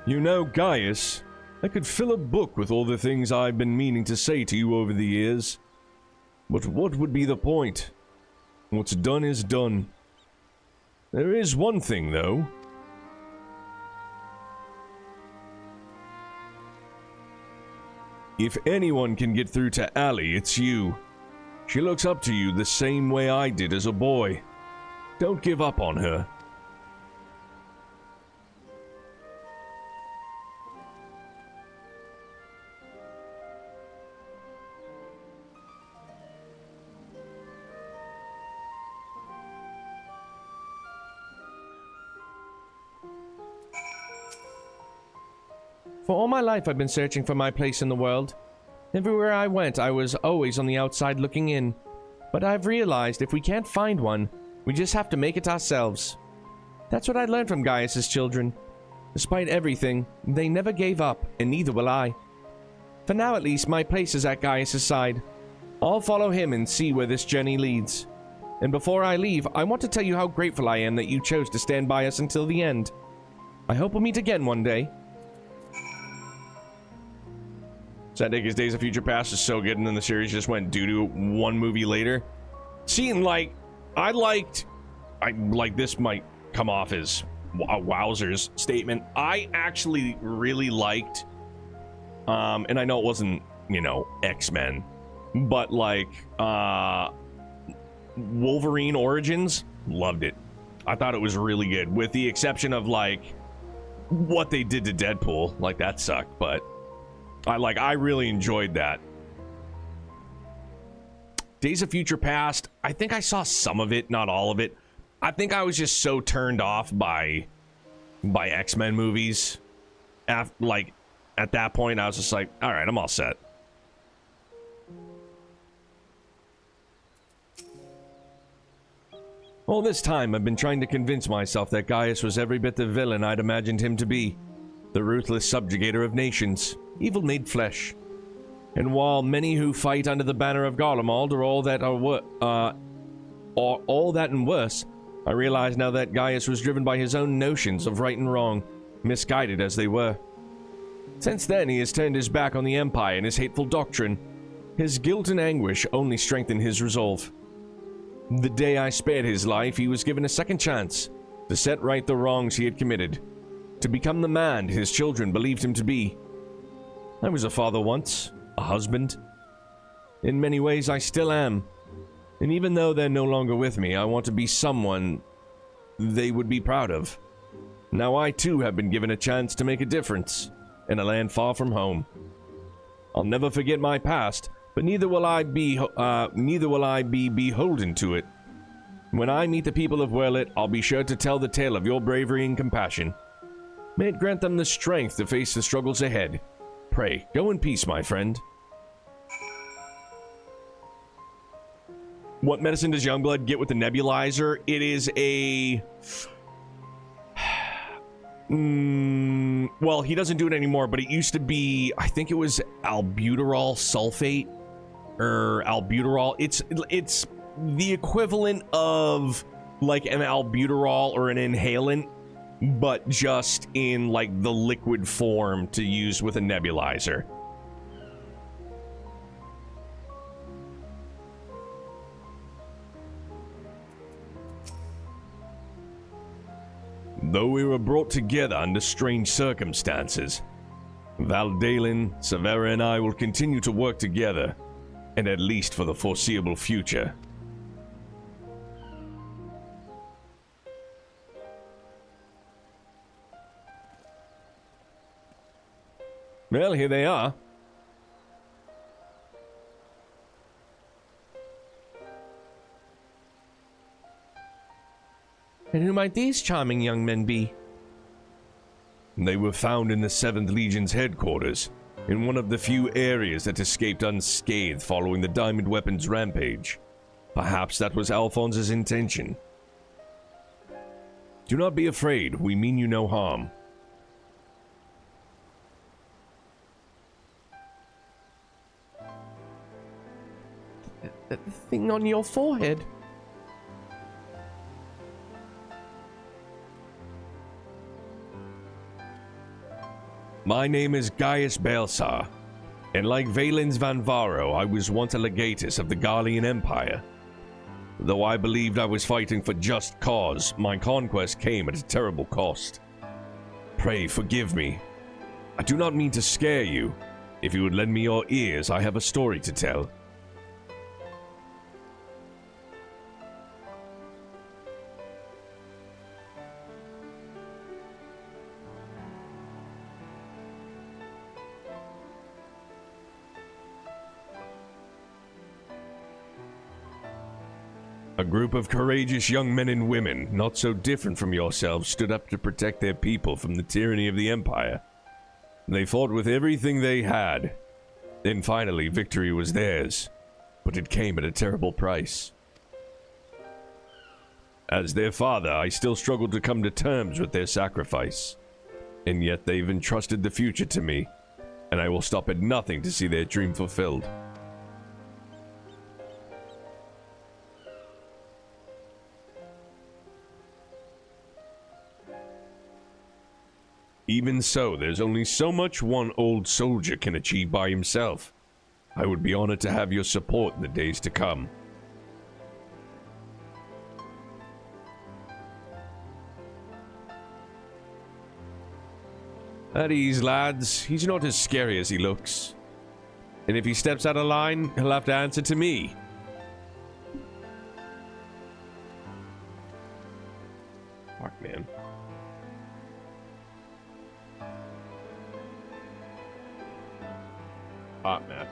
You know, Gaius, I could fill a book with all the things I've been meaning to say to you over the years. But what would be the point? What's done is done. There is one thing, though. If anyone can get through to Ali, it's you. She looks up to you the same way I did as a boy. Don't give up on her. For all my life, I've been searching for my place in the world. Everywhere I went, I was always on the outside looking in. But I've realized if we can't find one, we just have to make it ourselves. That's what I learned from Gaius's children. Despite everything, they never gave up, and neither will I. For now, at least, my place is at Gaius's side. I'll follow him and see where this journey leads. And before I leave, I want to tell you how grateful I am that you chose to stand by us until the end. I hope we'll meet again one day. Sadeka's Days of Future Past is so good, and then the series just went doo-doo one movie later. Seeing, like, this might come off as a wowzers statement. I actually really liked, and I know it wasn't, you know, X-Men, but, like, Wolverine Origins, loved it. I thought it was really good, with the exception of, like, what they did to Deadpool. Like, that sucked, but I really enjoyed that. Days of Future Past, I think I saw some of it, not all of it. I think I was just so turned off by X-Men movies. At that point, I was just like, all right, I'm all set. All this time, I've been trying to convince myself that Gaius was every bit the villain I'd imagined him to be. The ruthless subjugator of nations. Evil made flesh. And while many who fight under the banner of Garlemald are all that and worse, I realize now that Gaius was driven by his own notions of right and wrong, misguided as they were. Since then, he has turned his back on the Empire and his hateful doctrine. His guilt and anguish only strengthened his resolve. The day I spared his life, he was given a second chance to set right the wrongs he had committed, to become the man his children believed him to be. I was a father once, a husband. In many ways, I still am. And even though they're no longer with me, I want to be someone they would be proud of. Now I too have been given a chance to make a difference in a land far from home. I'll never forget my past, but neither will I be beholden to it. When I meet the people of Werlet, I'll be sure to tell the tale of your bravery and compassion. May it grant them the strength to face the struggles ahead. Pray, go in peace, my friend. What medicine does Youngblood get with the nebulizer? It is a... well, he doesn't do it anymore, but it used to be... I think it was albuterol sulfate. Or albuterol. It's the equivalent of, like, an albuterol or an inhalant. but just in, like, the liquid form to use with a nebulizer. Though we were brought together under strange circumstances, Valdalen, Severa, and I will continue to work together, and at least for the foreseeable future. Well, here they are. And who might these charming young men be? They were found in the 7th Legion's headquarters, in one of the few areas that escaped unscathed following the Diamond Weapons rampage. Perhaps that was Alphonse's intention. Do not be afraid, we mean you no harm. The thing on your forehead. My name is Gaius Balsar, and like Valens Vanvaro, I was once a legatus of the Garlean Empire. Though I believed I was fighting for just cause, my conquest came at a terrible cost. Pray forgive me. I do not mean to scare you. If you would lend me your ears, I have a story to tell. A group of courageous young men and women, not so different from yourselves, stood up to protect their people from the tyranny of the Empire. They fought with everything they had. Then finally, victory was theirs, but it came at a terrible price. As their father, I still struggle to come to terms with their sacrifice. And yet they've entrusted the future to me, and I will stop at nothing to see their dream fulfilled. Even so, there's only so much one old soldier can achieve by himself. I would be honored to have your support in the days to come. At ease, lads. He's not as scary as he looks. And if he steps out of line, he'll have to answer to me. Fuck, man. Hot mess.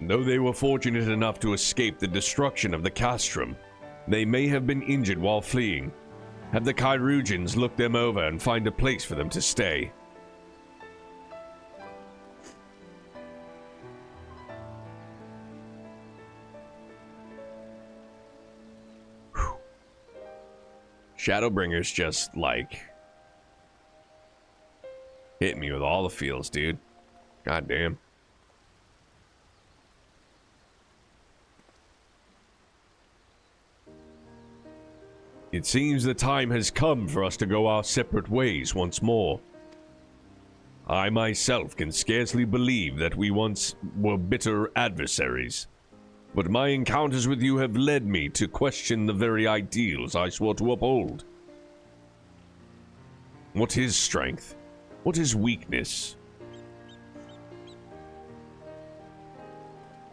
Though they were fortunate enough to escape the destruction of the castrum, they may have been injured while fleeing. Have the Chirurgeons look them over and find a place for them to stay. Whew. ShadowBringers just, like, hit me with all the feels, dude. God damn. It seems the time has come for us to go our separate ways once more. I myself can scarcely believe that we once were bitter adversaries, but my encounters with you have led me to question the very ideals I swore to uphold. What is strength? What is weakness?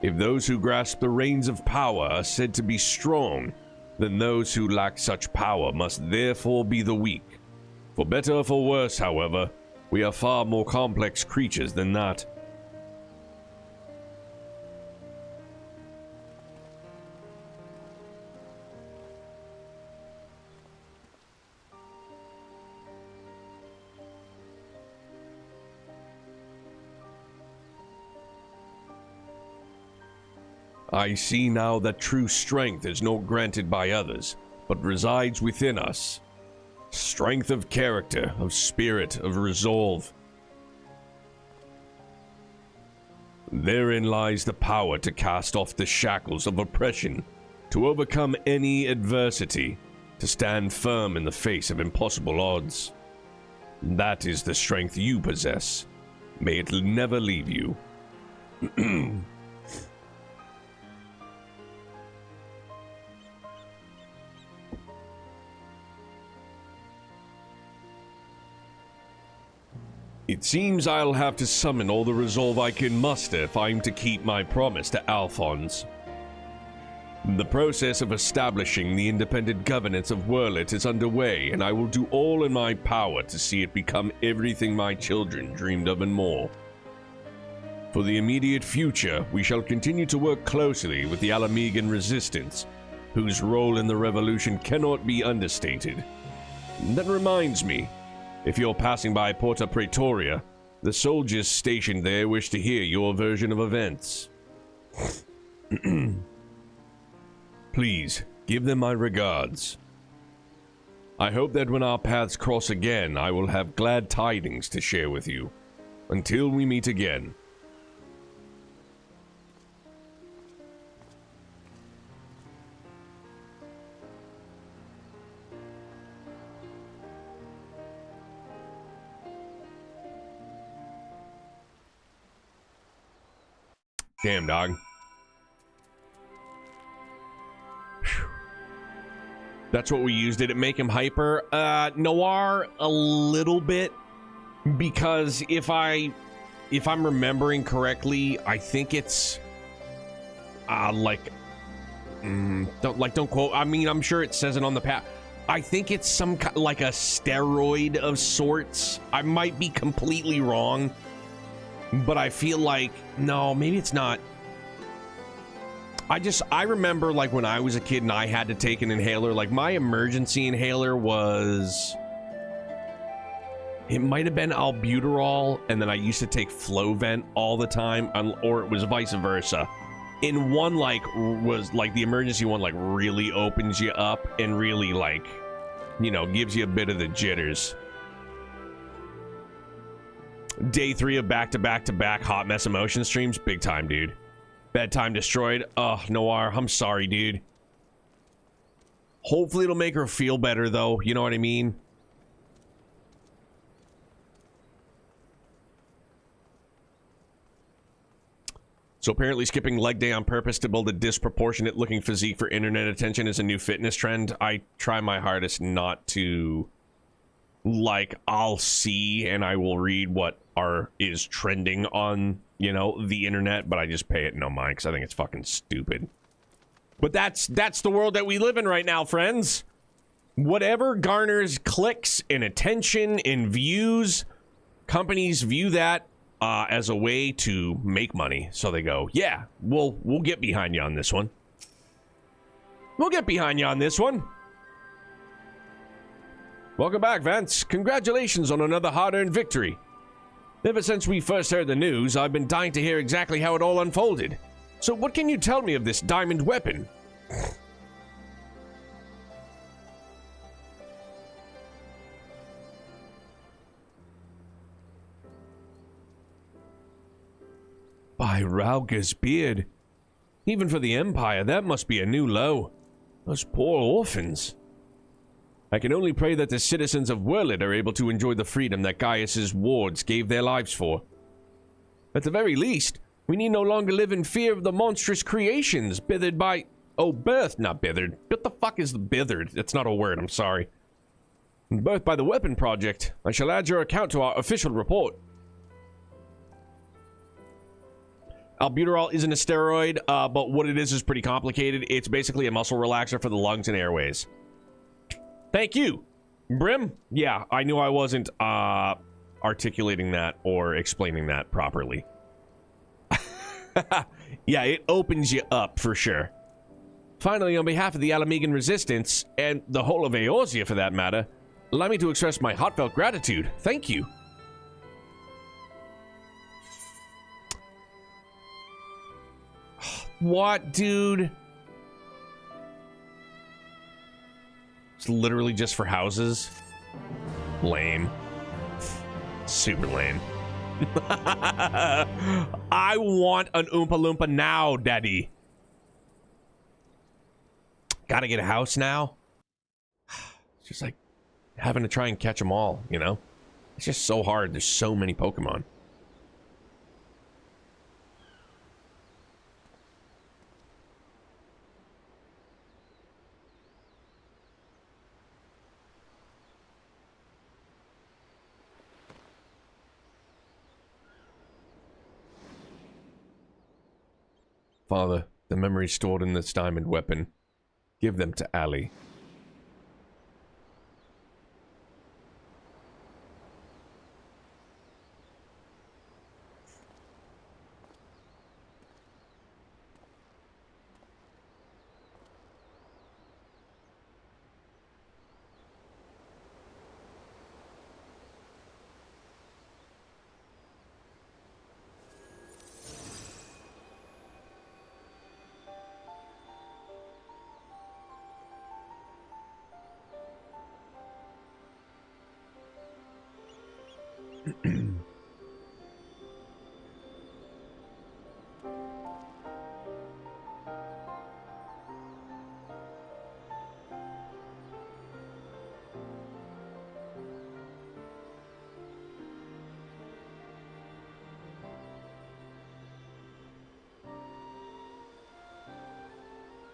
If those who grasp the reins of power are said to be strong, then those who lack such power must therefore be the weak. For better or for worse, however, we are far more complex creatures than that. I see now that true strength is not granted by others, but resides within us. Strength of character, of spirit, of resolve. Therein lies the power to cast off the shackles of oppression to overcome any adversity, to stand firm in the face of impossible odds. That is the strength you possess. May it never leave you. It seems I'll have to summon all the resolve I can muster if I'm to keep my promise to Alphonse. The process of establishing the independent governance of Werlet is underway, and I will do all in my power to see it become everything my children dreamed of and more. For the immediate future, we shall continue to work closely with the Alamegan resistance, whose role in the revolution cannot be understated. That reminds me, if you're passing by Porta Praetoria, the soldiers stationed there wish to hear your version of events. Please, give them my regards. I hope that when our paths cross again, I will have glad tidings to share with you. Until we meet again. Damn, dog. Whew. That's what we used. Did it make him hyper? Noir, a little bit. Because if I'm remembering correctly, I think it's don't quote. I mean, I'm sure it says it on the path. I think it's some like a steroid of sorts. I might be completely wrong. But I feel like, no, maybe it's not. I remember like when I was a kid and I had to take an inhaler, like my emergency inhaler was, it might have been albuterol, and then I used to take Flovent all the time, or it was vice versa. In one, like, was like the emergency one, like really opens you up and really like, you know, gives you a bit of the jitters. Day 3 of back-to-back-to-back hot mess emotion streams. Big time, dude. Bedtime destroyed. Oh, Noir, I'm sorry, dude. Hopefully it'll make her feel better, though. You know what I mean? So apparently skipping leg day on purpose to build a disproportionate-looking physique for internet attention is a new fitness trend. I try my hardest not to... Like, I'll see and I will read what is trending on, you know, the internet, but I just pay it no mind because I think it's fucking stupid. But that's the world that we live in right now, friends. Whatever garners clicks and attention and views, companies view that as a way to make money. So they go, yeah, we'll get behind you on this one. We'll get behind you on this one. Welcome back, Vance. Congratulations on another hard-earned victory. Ever since we first heard the news, I've been dying to hear exactly how it all unfolded. So what can you tell me of this diamond weapon? By Rauger's beard. Even for the Empire, that must be a new low. Those poor orphans. I can only pray that the citizens of Werlet are able to enjoy the freedom that Gaius's wards gave their lives for. At the very least, we need no longer live in fear of the monstrous creations bithered by... Oh, birthed, not bithered. What the fuck is bithered? That's not a word, I'm sorry. Birthed by the Weapon Project. I shall add your account to our official report. Albuterol isn't a steroid, but what it is pretty complicated. It's basically a muscle relaxer for the lungs and airways. Thank you, Brim. Yeah, I knew I wasn't articulating that or explaining that properly. Yeah, it opens you up for sure. Finally, on behalf of the Alamegan Resistance, and the whole of Eorzea for that matter, allow me to express my heartfelt gratitude. Thank you. What, dude? It's literally just for houses. Lame. Super lame. I want an Oompa Loompa now, Daddy. Gotta get a house now. It's just like having to try and catch them all, you know? It's just so hard. There's so many Pokemon. Father, the memories stored in this diamond weapon. Give them to Allie.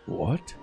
What?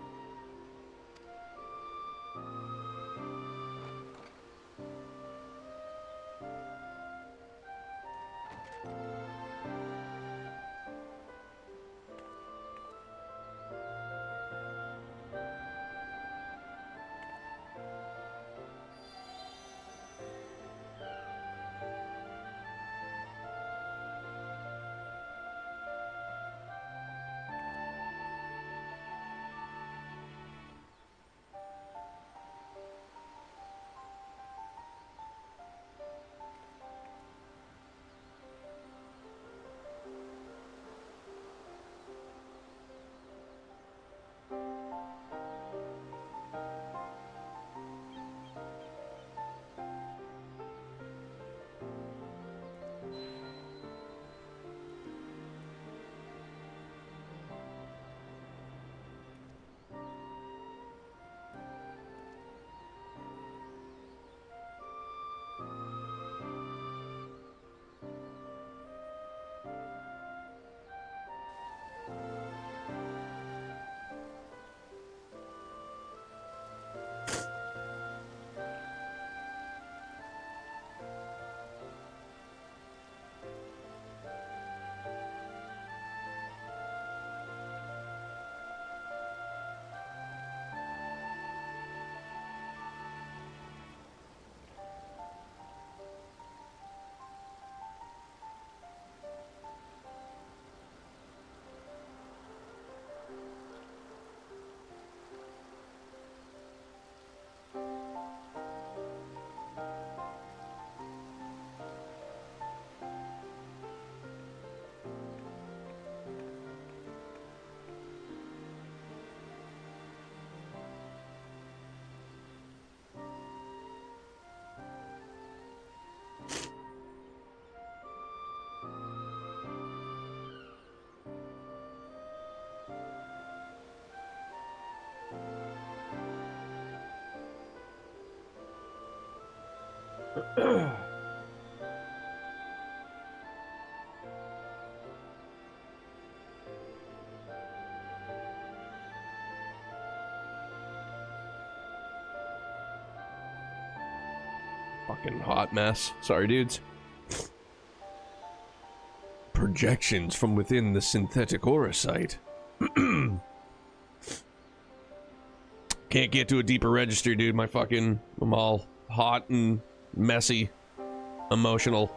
Fucking hot mess. Sorry, dudes. Projections from within the synthetic aura site. Can't get to a deeper register, dude. I'm all hot and messy, emotional.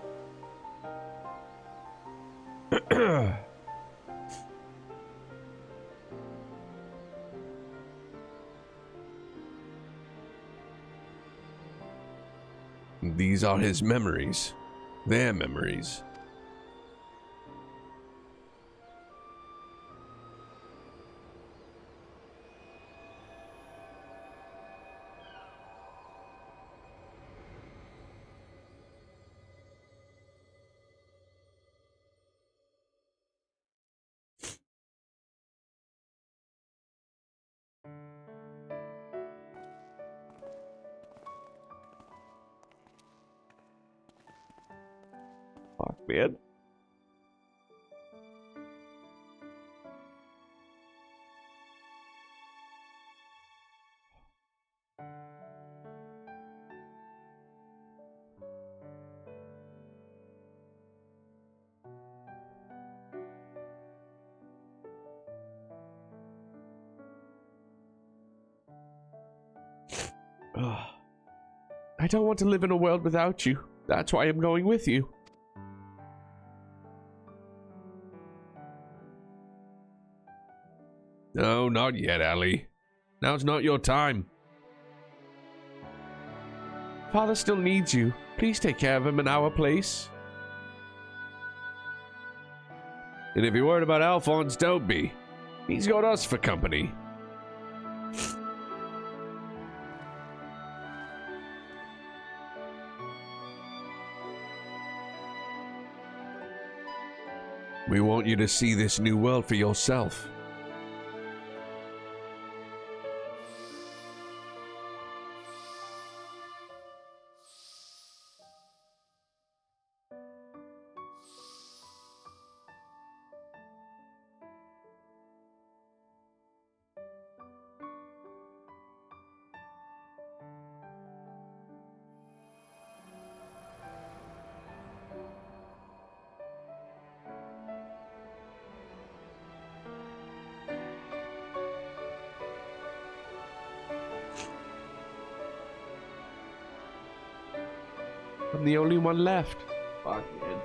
These are his memories. Their memories. man. I don't want to live in a world without you. That's why I'm going with you. No, not yet, Allie. Now's not your time. Father still needs you. Please take care of him in our place. And if you're worried about Alphonse, don't be. He's got us for company. We want you to see this new world for yourself. I'm the only one left. Fuck, man.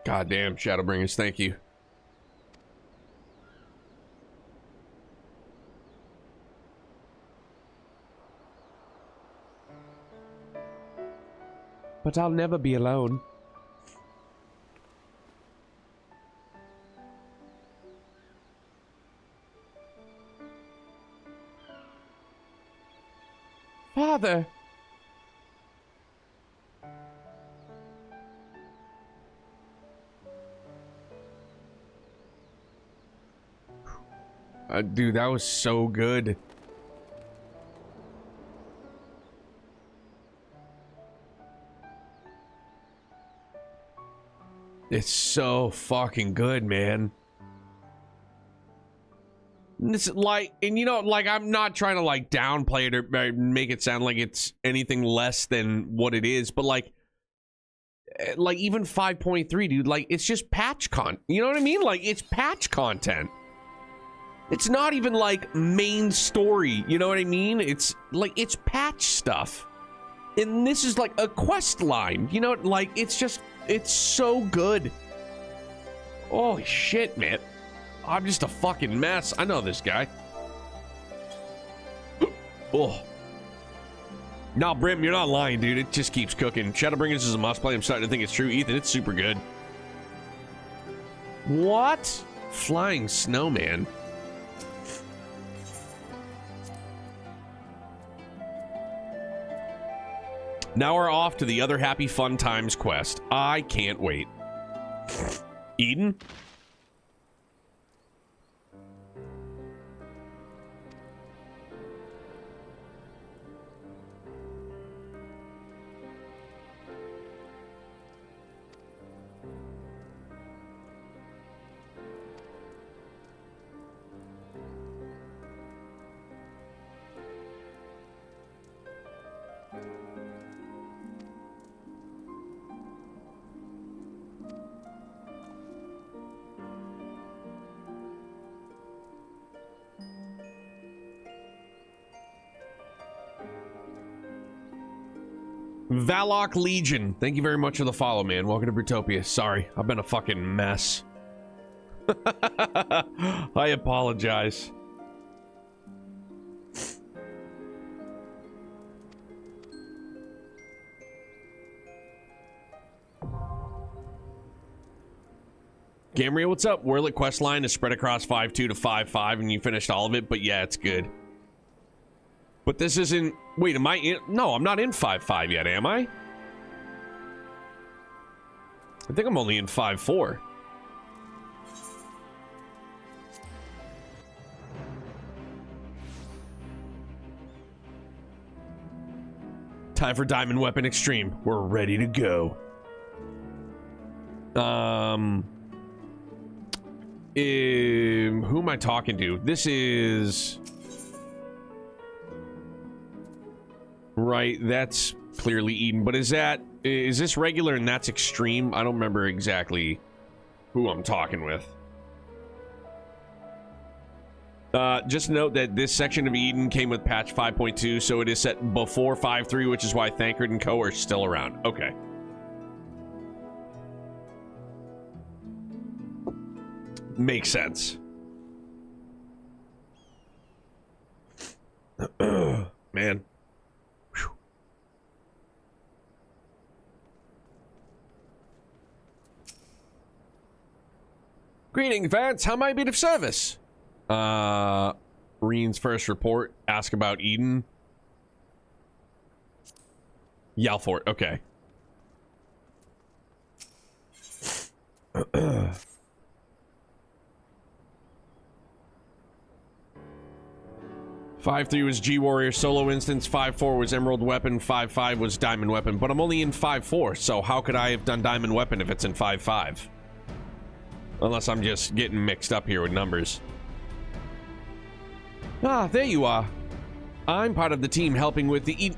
Goddamn, ShadowBringers, thank you. But I'll never be alone. Father! Dude, that was so good. It's so fucking good, man. It's like, and you know, like, I'm not trying to like downplay it or make it sound like it's anything less than what it is, but like even 5.3, dude, like, it's just patch content. You know what I mean? Like, it's patch content. It's not even like main story. You know what I mean? It's like, it's patch stuff. And this is like a quest line. You know, like, it's just, it's so good. Holy shit, man. I'm just a fucking mess. I know this guy. Oh. No, Brim, you're not lying, dude. It just keeps cooking. ShadowBringers is a must play. I'm starting to think it's true. Ethan, it's super good. What? Flying snowman. Now we're off to the other Happy Fun Times quest. I can't wait. Eden? Valok Legion, thank you very much for the follow, man. Welcome to Brutopia. Sorry, I've been a fucking mess. I apologize. Gamria, what's up? Whirlit quest line is spread across 5.2 to 5.5, and you finished all of it, but yeah, it's good. But this isn't... Wait, am I in... No, I'm not in 5-5 yet, am I? I think I'm only in 5-4. Time for Diamond Weapon Extreme. We're ready to go. Who am I talking to? This is... Right, that's clearly Eden. But is this regular and that's extreme? I don't remember exactly who I'm talking with. Just note that this section of Eden came with patch 5.2, so it is set before 5.3, which is why Thancred and Co. are still around. Okay. Makes sense. Man. Whew. Greetings, Vance. How may I be of service? Reen's first report. Ask about Eden. Yalfort. Okay. 5.3 was G-Warrior solo instance, 5.4 was Emerald Weapon, 5.5 was Diamond Weapon, but I'm only in 5.4, so how could I have done Diamond Weapon if it's in 5.5? Unless I'm just getting mixed up here with numbers. Ah, there you are. I'm part of the team helping with the,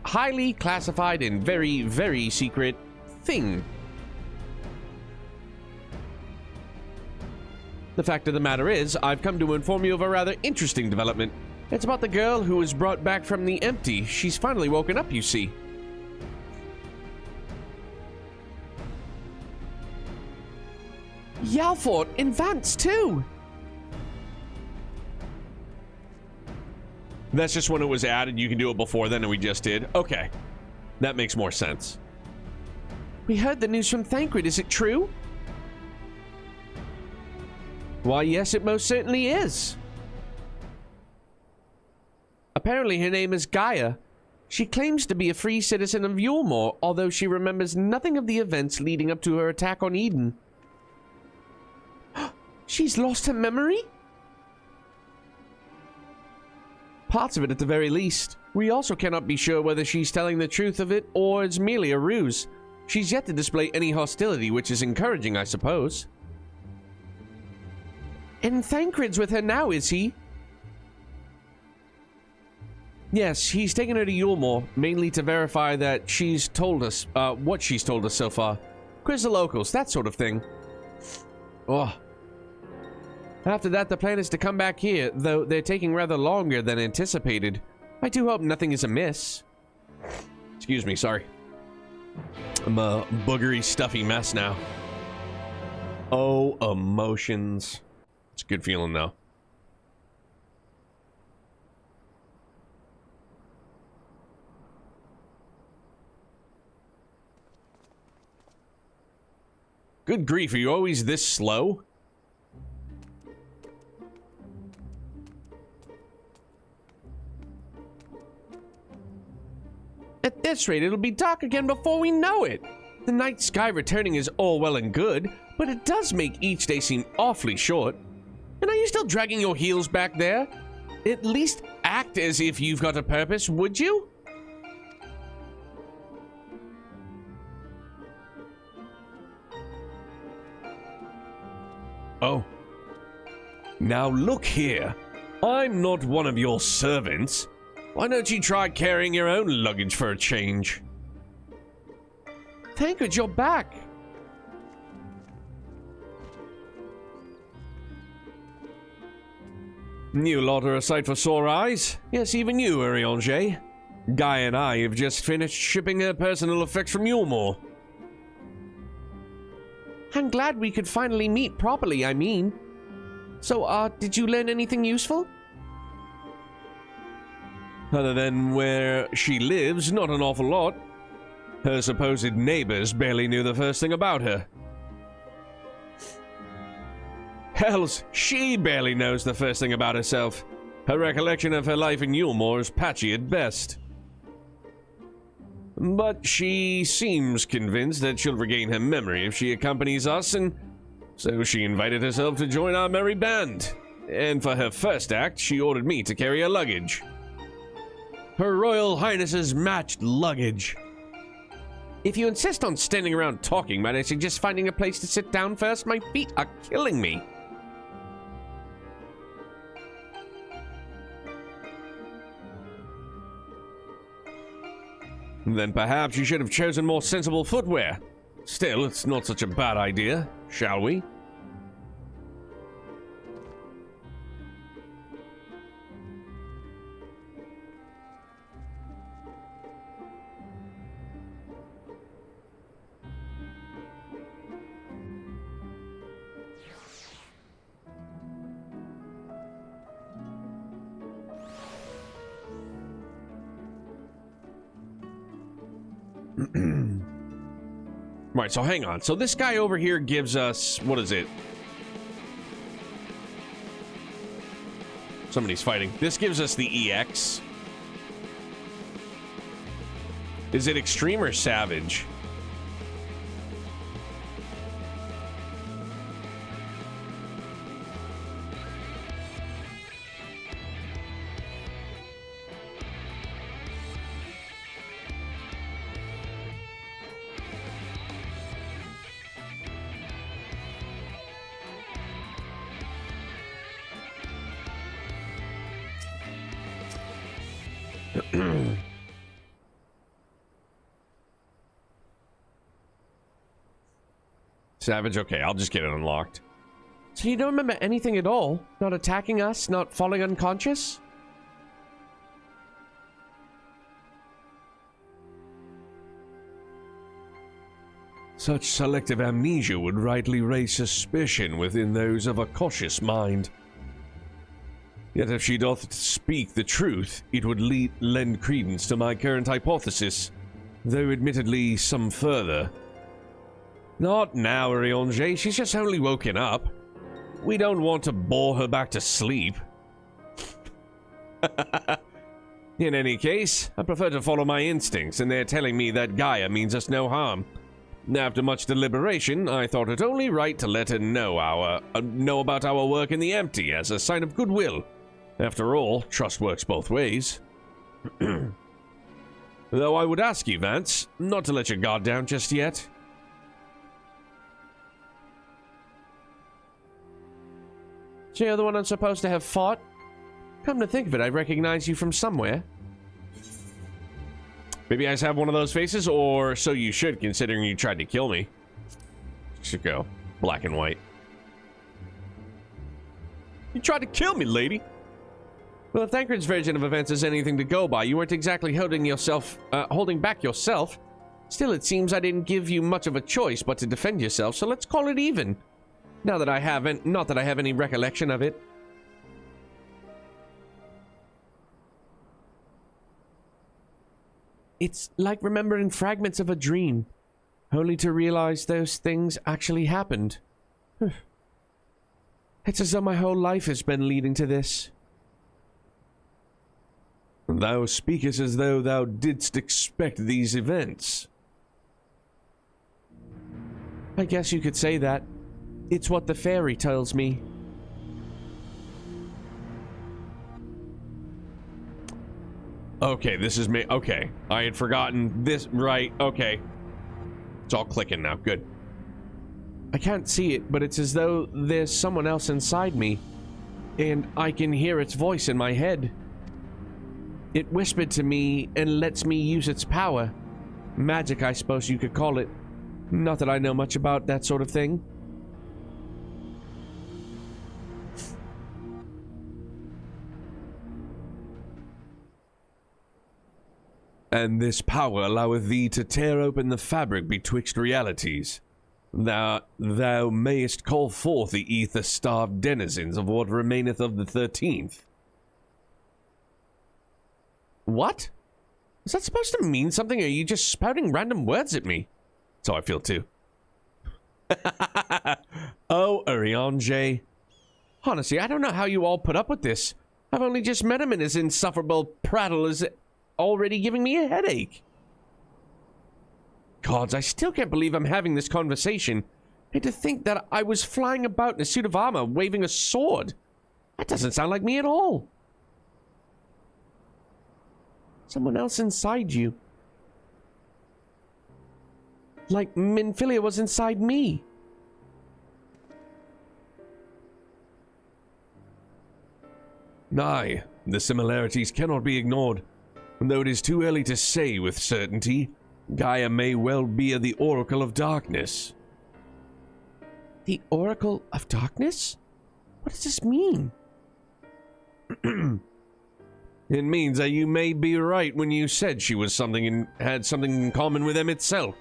highly classified and very, very secret thing. The fact of the matter is, I've come to inform you of a rather interesting development. It's about the girl who was brought back from the empty. She's finally woken up, you see. Yalfort and Vance, too! That's just when it was added. You can do it before then, and we just did. Okay. That makes more sense. We heard the news from Thancred. Is it true? Why, yes, it most certainly is. Apparently, her name is Gaia. She claims to be a free citizen of Yulmore, although she remembers nothing of the events leading up to her attack on Eden. She's lost her memory? Parts of it, at the very least. We also cannot be sure whether she's telling the truth of it or it's merely a ruse. She's yet to display any hostility, which is encouraging, I suppose. And Thancred's with her now, is he? Yes, he's taken her to Yulmore, mainly to verify that she's told us, what she's told us so far. Quiz the locals, that sort of thing. Oh. After that, the plan is to come back here, though they're taking rather longer than anticipated. I do hope nothing is amiss. Excuse me, sorry. I'm a boogery, stuffy mess now. Oh, emotions. It's a good feeling, though. Good grief, are you always this slow? At this rate, it'll be dark again before we know it. The night sky returning is all well and good, but it does make each day seem awfully short. And are you still dragging your heels back there? At least act as if you've got a purpose, would you? Oh. Now look here. I'm not one of your servants. Why don't you try carrying your own luggage for a change? Thancred, you're back. You lot are a sight for sore eyes. Yes, even you, Urianger. Guy and I have just finished shipping her personal effects from Yulmore. I'm glad we could finally meet properly, I mean. So, did you learn anything useful? Other than where she lives, not an awful lot. Her supposed neighbors barely knew the first thing about her. Hells, she barely knows the first thing about herself. Her recollection of her life in Yulmore is patchy at best. But she seems convinced that she'll regain her memory if she accompanies us, and so she invited herself to join our merry band. And for her first act, she ordered me to carry her luggage. Her Royal Highness's matched luggage. If you insist on standing around talking, might I suggest finding a place to sit down first? My feet are killing me. Then perhaps you should have chosen more sensible footwear. Still, it's not such a bad idea, shall we? Right, so hang on. So this guy over here gives us... what is it? Somebody's fighting. This gives us the EX. Is it extreme or savage? Savage? Okay, I'll just get it unlocked. So you don't remember anything at all? Not attacking us? Not falling unconscious? Such selective amnesia would rightly raise suspicion within those of a cautious mind. Yet if she doth speak the truth, it would lend credence to my current hypothesis, though admittedly some further. Not now, Ariange. She's just only woken up. We don't want to bore her back to sleep. In any case, I prefer to follow my instincts, and they're telling me that Gaia means us no harm. After much deliberation, I thought it only right to let her know about our work in the empty as a sign of goodwill. After all, trust works both ways. Though I would ask you, Vance, not to let your guard down just yet. So you're the one I'm supposed to have fought? Come to think of it, I recognize you from somewhere. Maybe I just have one of those faces, or so you should, considering you tried to kill me. Should go black and white. You tried to kill me, lady. Well, if Thancred's version of events is anything to go by, you weren't exactly holding back yourself. Still, it seems I didn't give you much of a choice but to defend yourself, so let's call it even. Not that I have any recollection of it. It's like remembering fragments of a dream, only to realize those things actually happened. It's as though my whole life has been leading to this. Thou speakest as though thou didst expect these events. I guess you could say that. It's what the fairy tells me. Okay, this is me. Okay, I had forgotten this. Right, okay. It's all clicking now. Good. I can't see it, but it's as though there's someone else inside me, and I can hear its voice in my head. It whispered to me and lets me use its power. Magic, I suppose you could call it. Not that I know much about that sort of thing. And this power alloweth thee to tear open the fabric betwixt realities. Thou mayest call forth the ether-starved denizens of what remaineth of the 13th. What? Is that supposed to mean something, or are you just spouting random words at me? That's how I feel too. Oh, Ariange. Honestly, I don't know how you all put up with this. I've only just met him and his insufferable prattle is already giving me a headache. Gods, I still can't believe I'm having this conversation. And to think that I was flying about in a suit of armor, waving a sword. That doesn't sound like me at all. Someone else inside you. Like Minfilia was inside me. Aye, the similarities cannot be ignored. And though it is too early to say with certainty, Gaia may well be the Oracle of Darkness. The Oracle of Darkness? What does this mean? It means that you may be right when you said she was something and had something in common with them itself.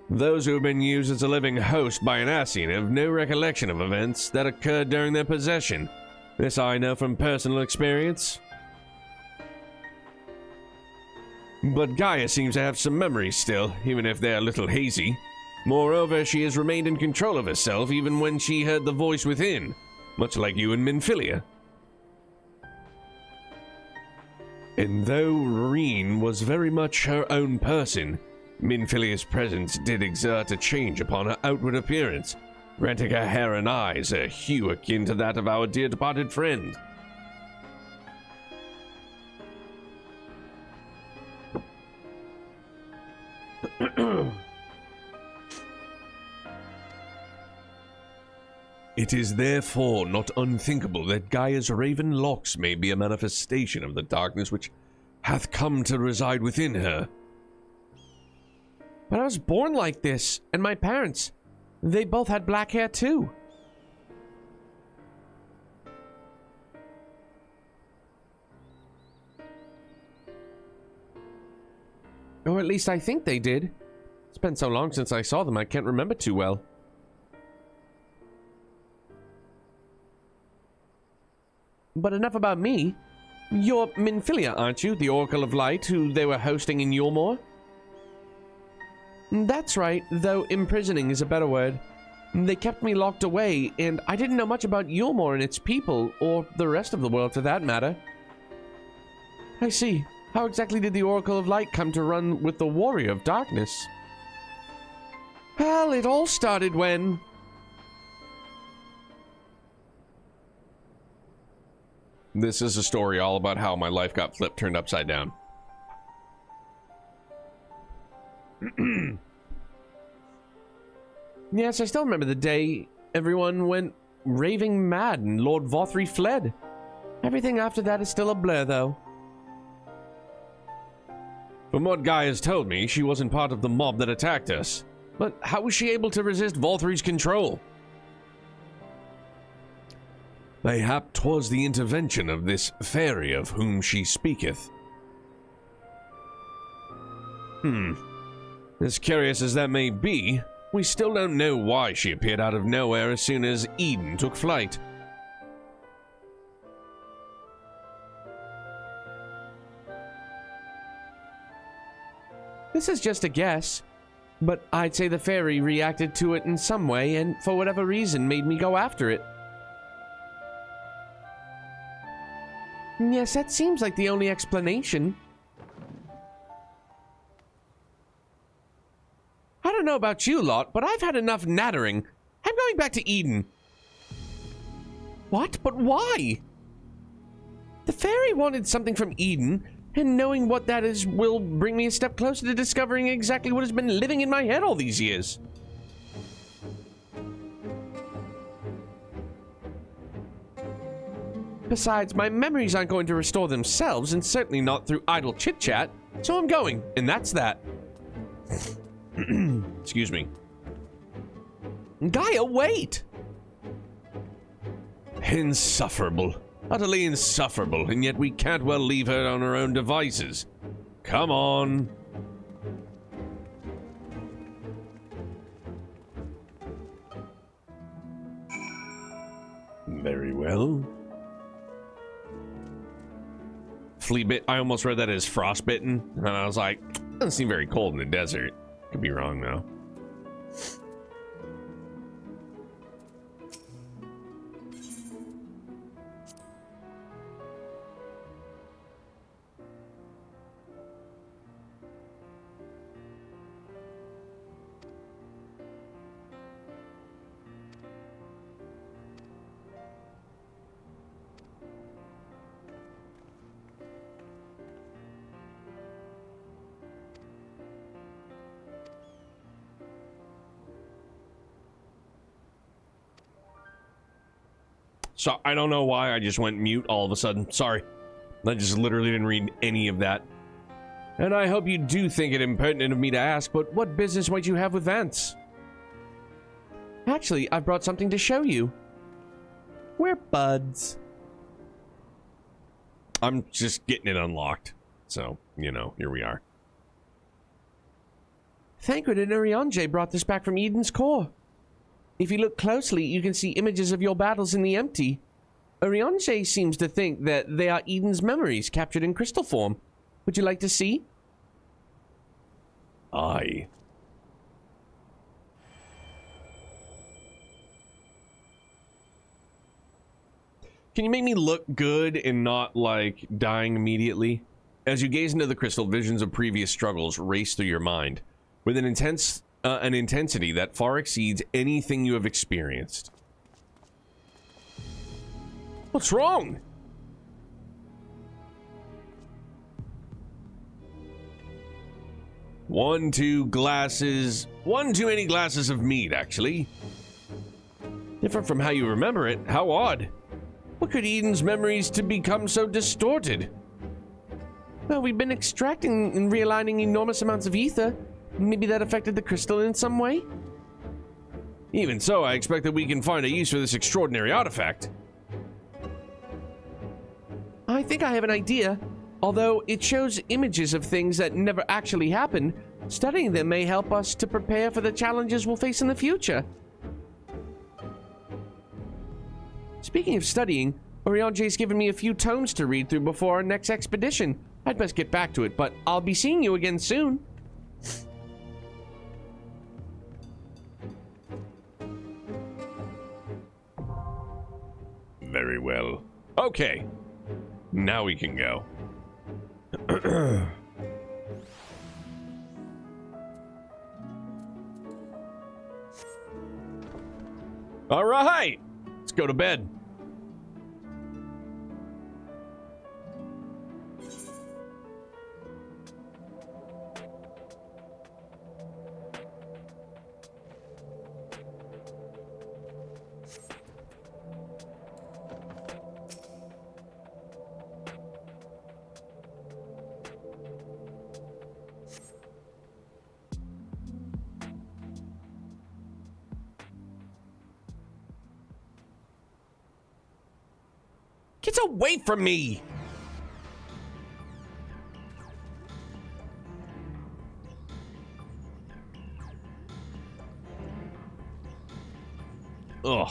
Those who have been used as a living host by an Ascian have no recollection of events that occurred during their possession. This I know from personal experience. But Gaia seems to have some memories still, even if they're a little hazy. Moreover, she has remained in control of herself even when she heard the voice within, much like you and Minfilia. And though Reen was very much her own person, Minfilia's presence did exert a change upon her outward appearance, granting her hair and eyes a hue akin to that of our dear departed friend. It is therefore not unthinkable that Gaia's raven locks may be a manifestation of the darkness which hath come to reside within her. But I was born like this, and my parents, they both had black hair too. Or at least I think they did. It's been so long since I saw them, I can't remember too well. But enough about me. You're Minfilia, aren't you? The Oracle of Light, who they were hosting in Yulmore? That's right, though imprisoning is a better word. They kept me locked away, and I didn't know much about Yulmore and its people, or the rest of the world for that matter. I see. How exactly did the Oracle of Light come to run with the Warrior of Darkness? Well, it all started when... This is a story all about how my life got turned upside down. Yes, I still remember the day everyone went raving mad and Lord Vothry fled. Everything after that is still a blur, though. From what Guy has told me, she wasn't part of the mob that attacked us. But how was she able to resist Vothry's control? Mayhap 'twas the intervention of this fairy of whom she speaketh. As curious as that may be, we still don't know why she appeared out of nowhere as soon as Eden took flight. This is just a guess, but I'd say the fairy reacted to it in some way and for whatever reason made me go after it. Yes, that seems like the only explanation. I don't know about you lot, but I've had enough nattering. I'm going back to Eden. What? But why? The fairy wanted something from Eden, and knowing what that is will bring me a step closer to discovering exactly what has been living in my head all these years. Besides, my memories aren't going to restore themselves, and certainly not through idle chit-chat, so I'm going, and that's that. Excuse me. Gaia, wait! Insufferable. Utterly insufferable, and yet we can't well leave her on her own devices. Come on. Very well. Flea bit. I almost read that as frostbitten, and I was like, doesn't seem very cold in the desert. Could be wrong though. So I don't know why I just went mute all of a sudden. Sorry. I just literally didn't read any of that. And I hope you do think it impertinent of me to ask, but what business might you have with Vance? Actually, I've brought something to show you. We're buds. I'm just getting it unlocked. So, you know, here we are. Thancred and Urianger brought this back from Eden's core. If you look closely, you can see images of your battles in the empty. Urianger seems to think that they are Eden's memories captured in crystal form. Would you like to see? Aye. Can you make me look good and not, like, dying immediately? As you gaze into the crystal, visions of previous struggles race through your mind with an intensity that far exceeds anything you have experienced. What's wrong? One too many glasses of mead, actually. Different from how you remember it. How odd. What could Eden's memories to become so distorted? Well, we've been extracting and realigning enormous amounts of ether. Maybe that affected the crystal in some way? Even so, I expect that we can find a use for this extraordinary artifact. I think I have an idea. Although it shows images of things that never actually happened, studying them may help us to prepare for the challenges we'll face in the future. Speaking of studying, Urianger's given me a few tomes to read through before our next expedition. I'd best get back to it, but I'll be seeing you again soon. Very well. Okay. Now we can go. All right. Let's go to bed. Get away from me! Ugh.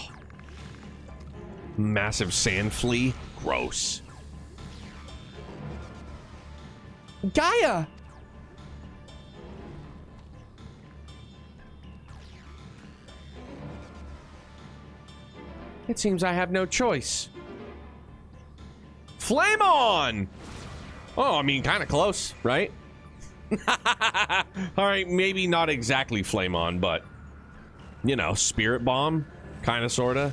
Massive sand flea? Gross. Gaia! It seems I have no choice. Flame on! Oh, I mean, kind of close, right? All right, maybe not exactly flame on, but, you know, spirit bomb, kind of, sort of.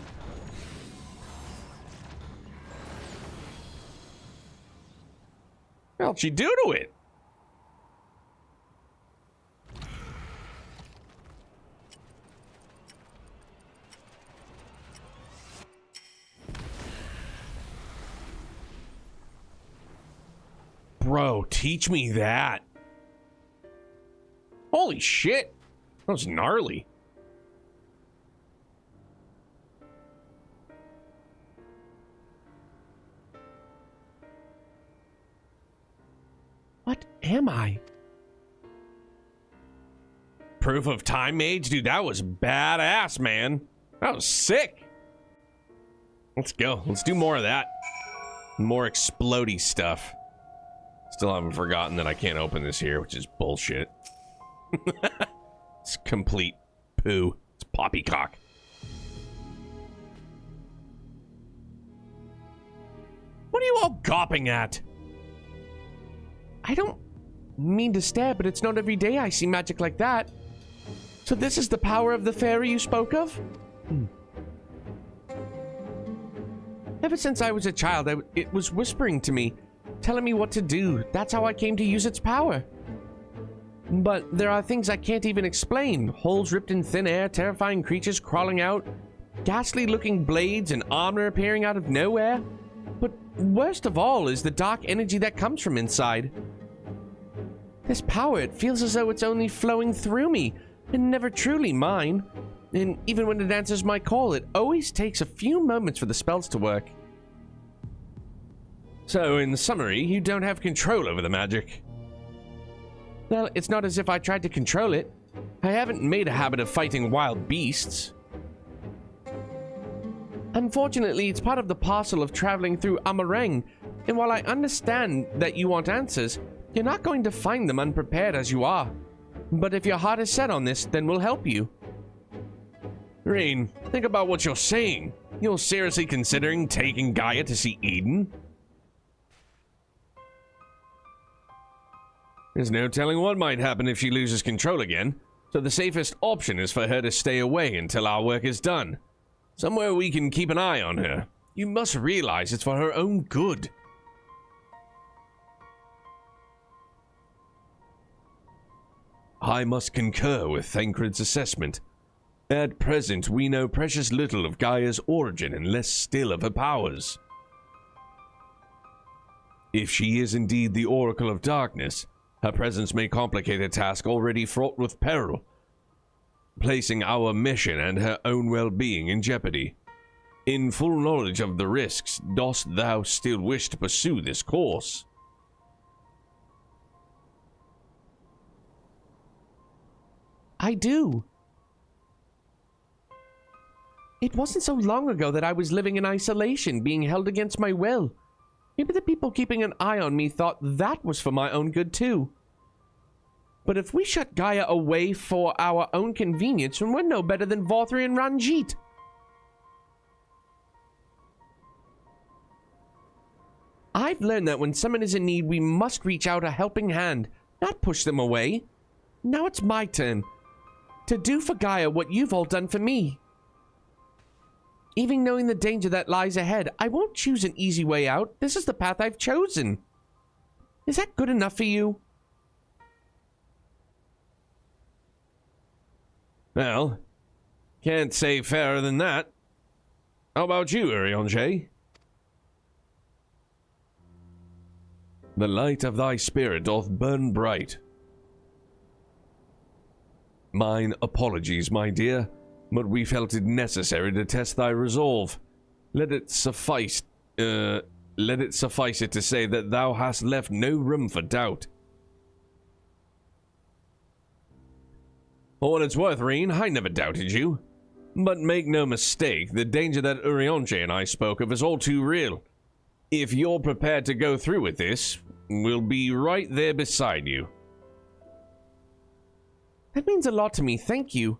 What'd she do to it? Bro, teach me that. Holy shit. That was gnarly. What am I? Proof of time mage? Dude, that was badass, man. That was sick. Let's go. Let's do more of that. More explodey stuff. Still haven't forgotten that I can't open this here, which is bullshit. It's complete poo. It's poppycock. What are you all gawping at? I don't mean to stare, but it's not every day I see magic like that. So this is the power of the fairy you spoke of? Ever since I was a child, it was whispering to me, telling me what to do. That's how I came to use its power. But there are things I can't even explain. Holes ripped in thin air, terrifying creatures crawling out, ghastly looking blades and armor appearing out of nowhere. But worst of all is the dark energy that comes from inside. This power, it feels as though it's only flowing through me and never truly mine. And even when it answers my call, it always takes a few moments for the spells to work. So, in summary, you don't have control over the magic. Well, it's not as if I tried to control it. I haven't made a habit of fighting wild beasts. Unfortunately, it's part of the parcel of traveling through Amareng, and while I understand that you want answers, you're not going to find them unprepared as you are. But if your heart is set on this, then we'll help you. Rain, think about what you're saying. You're seriously considering taking Gaia to see Eden? There's no telling what might happen if she loses control again, so the safest option is for her to stay away until our work is done. Somewhere we can keep an eye on her. You must realize it's for her own good. I must concur with Thancred's assessment. At present, we know precious little of Gaia's origin and less still of her powers. If she is indeed the Oracle of Darkness, her presence may complicate a task already fraught with peril, placing our mission and her own well-being in jeopardy. In full knowledge of the risks, dost thou still wish to pursue this course? I do. It wasn't so long ago that I was living in isolation, being held against my will. Maybe the people keeping an eye on me thought that was for my own good too. But if we shut Gaia away for our own convenience, then we're no better than Vorthri and Ranjit. I've learned that when someone is in need, we must reach out a helping hand, not push them away. Now it's my turn to do for Gaia what you've all done for me. Even knowing the danger that lies ahead, I won't choose an easy way out. This is the path I've chosen. Is that good enough for you? Well, can't say fairer than that. How about you, Urianger? The light of thy spirit doth burn bright. Mine apologies, my dear, but we felt it necessary to test thy resolve. Let it suffice it to say that thou hast left no room for doubt. For what it's worth, Reen, I never doubted you. But make no mistake, the danger that Urianger and I spoke of is all too real. If you're prepared to go through with this, we'll be right there beside you. That means a lot to me, thank you.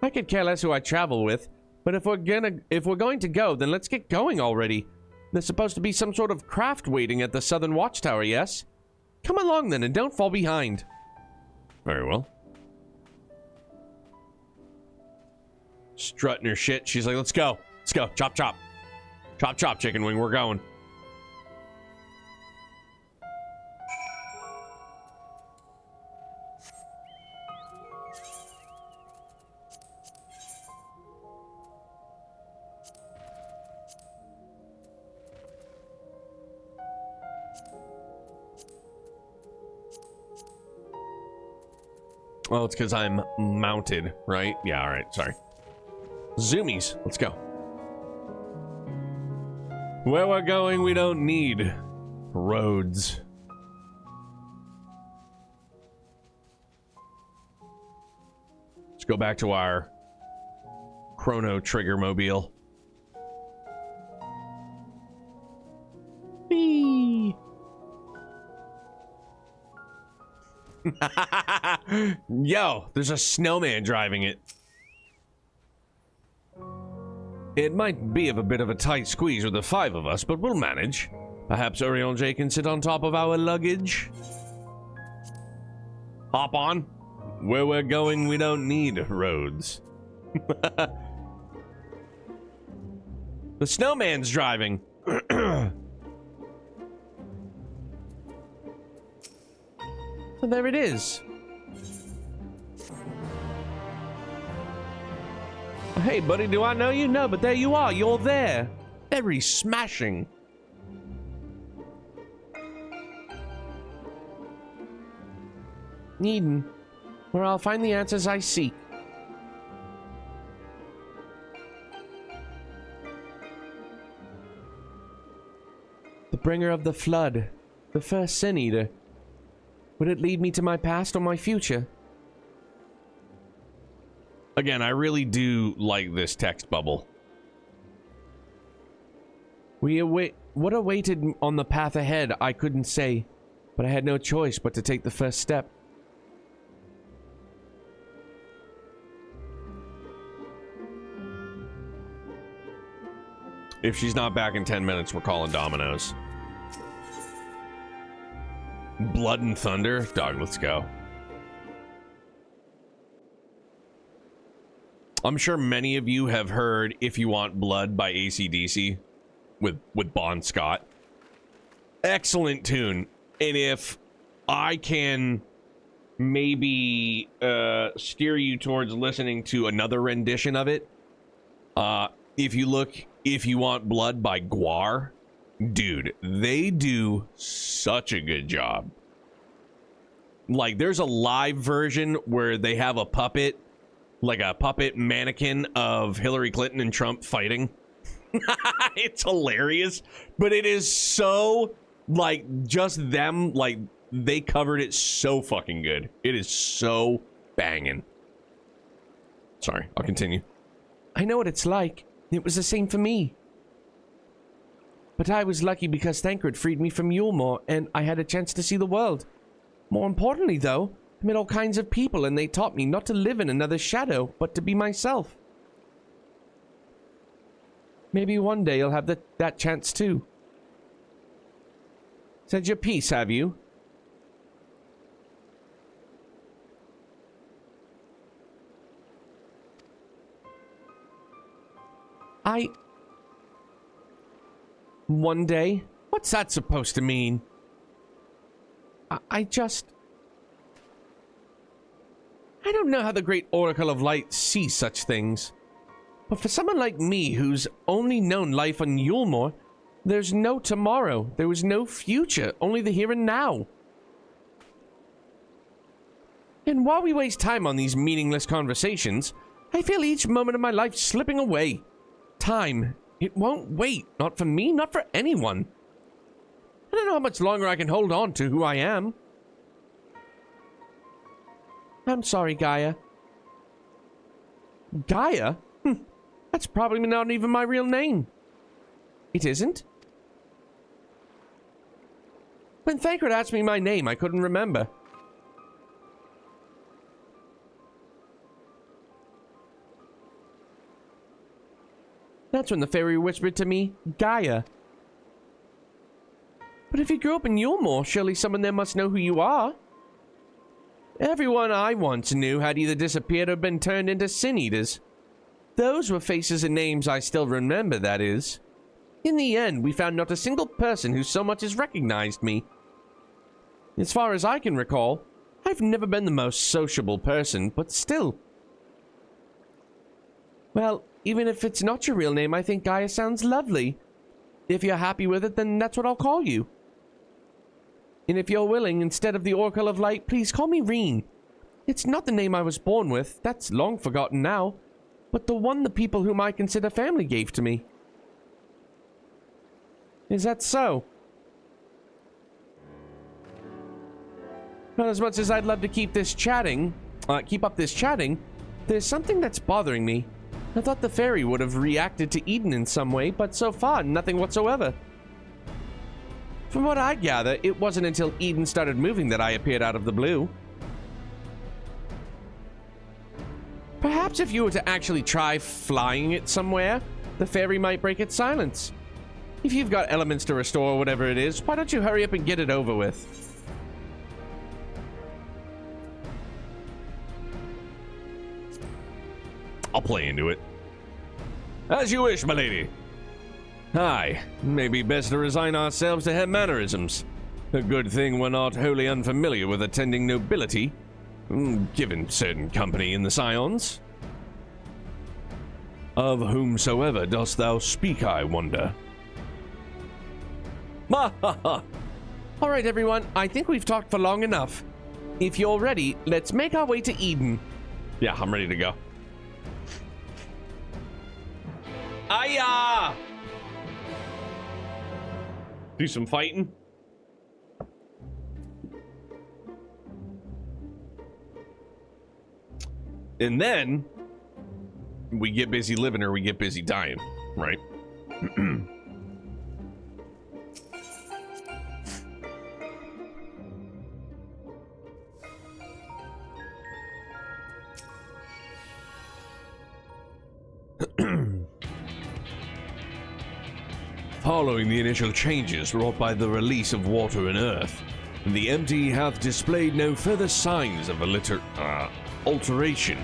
I could care less who I travel with, but if we're going to go, then let's get going already. There's supposed to be some sort of craft waiting at the Southern Watchtower, yes? Come along then and don't fall behind. Very well. Strutting her shit, she's like, let's go. Let's go. Chop, chop. Chop, chop, chicken wing. We're going. Well, it's because I'm mounted, right? Yeah, all right. Sorry. Zoomies. Let's go. Where we're going, we don't need roads. Let's go back to our Chrono Trigger mobile. Whee! Yo, there's a snowman driving it. It might be of a bit of a tight squeeze with the 5 of us, but we'll manage. Perhaps Urianger can sit on top of our luggage. Hop on. Where we're going, we don't need roads. The snowman's driving. So there it is. Hey, buddy, do I know you? No, but there you are. You're there. Very smashing. Eden, where I'll find the answers I seek. The bringer of the flood, the first sin eater. Would it lead me to my past or my future? Again, I really do like this text bubble. What awaited on the path ahead, I couldn't say, but I had no choice but to take the first step. If she's not back in 10 minutes, we're calling Domino's. Blood and Thunder? Dog, let's go. I'm sure many of you have heard If You Want Blood by AC/DC with Bon Scott. Excellent tune. And if I can maybe steer you towards listening to another rendition of it, if you look If You Want Blood by Guar, dude, they do such a good job. Like, there's a live version where they have a puppet, like a puppet mannequin of Hillary Clinton and Trump fighting. It's hilarious, but it is so, like, just them, like, they covered it so fucking good. It is so banging. Sorry, I'll continue. I know what it's like. It was the same for me. But I was lucky because Thancred freed me from Yulmore, and I had a chance to see the world. More importantly, though, I met all kinds of people, and they taught me not to live in another shadow, but to be myself. Maybe one day you'll have that chance, too. Said your piece, have you? One day? What's that supposed to mean? I don't know how the Great Oracle of Light sees such things. But for someone like me, who's only known life on Yulmore, there's no tomorrow, there was no future, only the here and now. And while we waste time on these meaningless conversations, I feel each moment of my life slipping away. Time, it won't wait, not for me, not for anyone. I don't know how much longer I can hold on to who I am. I'm sorry, Gaia. Gaia? That's probably not even my real name. It isn't? When Thancred asked me my name, I couldn't remember. That's when the fairy whispered to me, Gaia. But if you grew up in Yulmore, surely someone there must know who you are. Everyone I once knew had either disappeared or been turned into sin eaters. Those were faces and names I still remember, that is. In the end, we found not a single person who so much as recognized me. As far as I can recall, I've never been the most sociable person, but still. Well, even if it's not your real name, I think Gaia sounds lovely. If you're happy with it, then that's what I'll call you. And if you're willing, instead of the Oracle of Light, please call me Reen. It's not the name I was born with, that's long forgotten now, but the one the people whom I consider family gave to me. Is that so? Not as much as I'd love to keep up this chatting, there's something that's bothering me. I thought the fairy would have reacted to Eden in some way, but so far, nothing whatsoever. From what I gather, it wasn't until Eden started moving that I appeared out of the blue. Perhaps if you were to actually try flying it somewhere, the fairy might break its silence. If you've got elements to restore or whatever it is, why don't you hurry up and get it over with? I'll play into it. As you wish, my lady. Aye, maybe best to resign ourselves to her mannerisms. A good thing we're not wholly unfamiliar with attending nobility, given certain company in the Scions. Of whomsoever dost thou speak, I wonder? Ma ha ha! Alright everyone, I think we've talked for long enough. If you're ready, let's make our way to Eden. Yeah, I'm ready to go. Aya! Do some fighting. And then we get busy living or we get busy dying, right? Following the initial changes wrought by the release of water and earth, the empty hath displayed no further signs of alteration.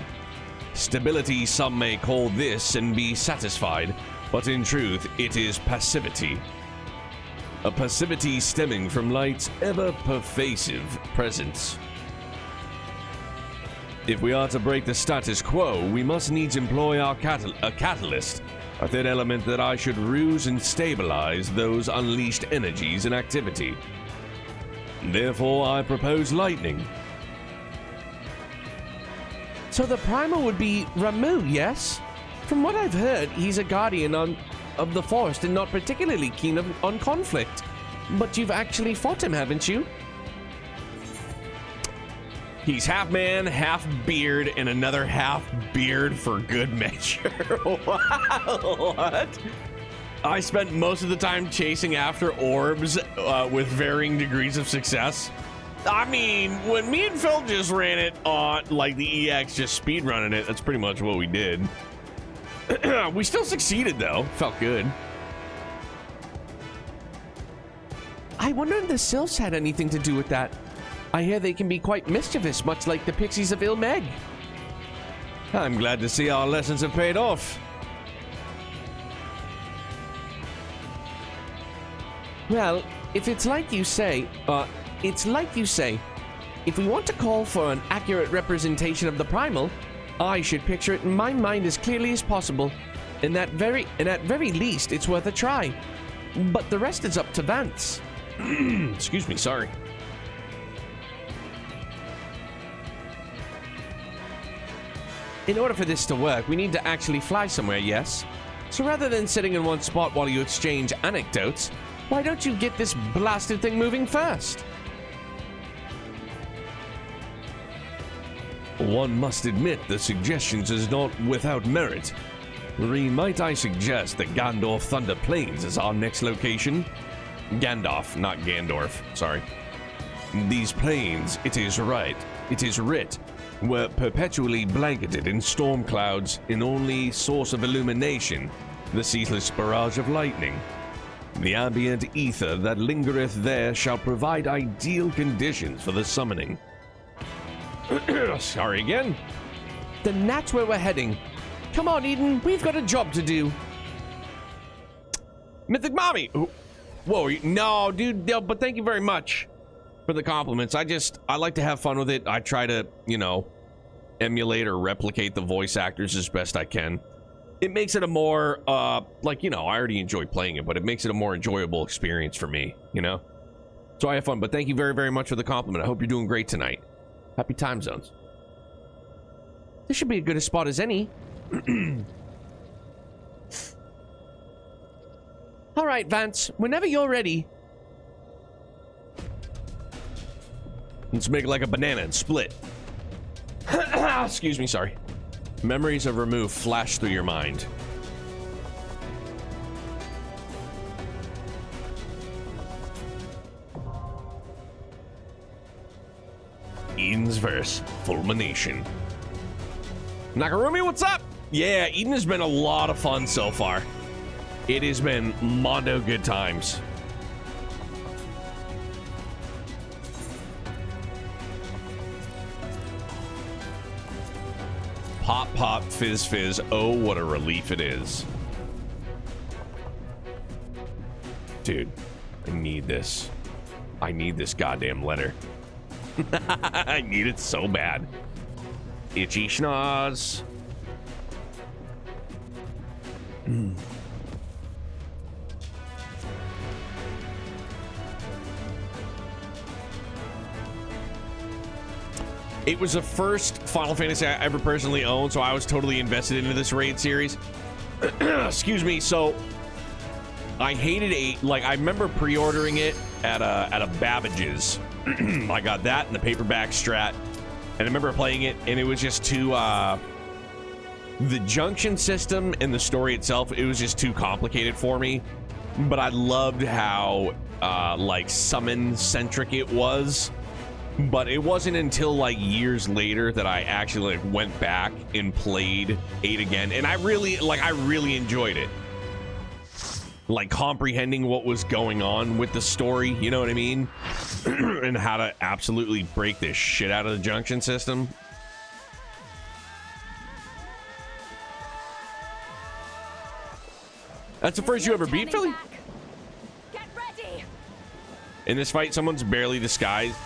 Stability some may call this and be satisfied, but in truth it is passivity. A passivity stemming from light's ever-pervasive presence. If we are to break the status quo, we must needs employ a catalyst, a third element that I should ruse and stabilize those unleashed energies and activity. Therefore, I propose lightning. So the primal would be Ramu, yes? From what I've heard, he's a guardian of the forest and not particularly keen on conflict. But you've actually fought him, haven't you? He's half man, half beard, and another half beard for good measure. What? I spent most of the time chasing after orbs with varying degrees of success. I mean, when me and Phil just ran it on, like the EX, just speed running it, that's pretty much what we did. We still succeeded though. Felt good. I wonder if the sylphs had anything to do with that. I hear they can be quite mischievous, much like the pixies of Ilmeg. I'm glad to see our lessons have paid off. Well, if it's like you say, if we want to call for an accurate representation of the primal, I should picture it in my mind as clearly as possible. And at very least, it's worth a try. But the rest is up to Vance. Excuse me, sorry. In order for this to work, we need to actually fly somewhere, yes? So rather than sitting in one spot while you exchange anecdotes, why don't you get this blasted thing moving first? One must admit the suggestions is not without merit. Might I suggest that Gandorf Thunder Plains is our next location? Gandalf, not Gandorf, sorry. These plains, it is writ, were perpetually blanketed in storm clouds, in only source of illumination, the ceaseless barrage of lightning. The ambient ether that lingereth there shall provide ideal conditions for the summoning. Sorry again. Then that's where we're heading. Come on, Eden, we've got a job to do. Mythic Mommy! Whoa, no, dude, no, but thank you very much for the compliments. I like to have fun with it. I try to, you know, emulate or replicate the voice actors as best I can. It makes it a more, like, you know, I already enjoy playing it, but it makes it a more enjoyable experience for me, you know? So I have fun, but thank you very, very much for the compliment. I hope you're doing great tonight. Happy time zones. This should be as good a spot as any. All right, Vance, whenever you're ready. Let's make it like a banana and split. Excuse me, sorry. Memories of remove flash through your mind. Eden's verse, fulmination. Nakarumi, what's up? Yeah, Eden has been a lot of fun so far. It has been mondo good times. Pop, pop, fizz, fizz. Oh, what a relief it is. Dude, I need this. I need this goddamn letter. I need it so bad. Itchy schnoz. It was the first Final Fantasy I ever personally owned, so I was totally invested into this raid series. Excuse me. So I hated I remember pre-ordering it at a Babbage's. I got that in the paperback strat, and I remember playing it, and it was just too the junction system and the story itself, it was just too complicated for me. But I loved how like summon centric it was. But it wasn't until like years later that I actually like went back and played 8 again, and I really enjoyed it. Like comprehending what was going on with the story, you know what I mean? And how to absolutely break this shit out of the junction system. That's the first you ever beat, Philly? Get ready. In this fight, someone's barely disguised.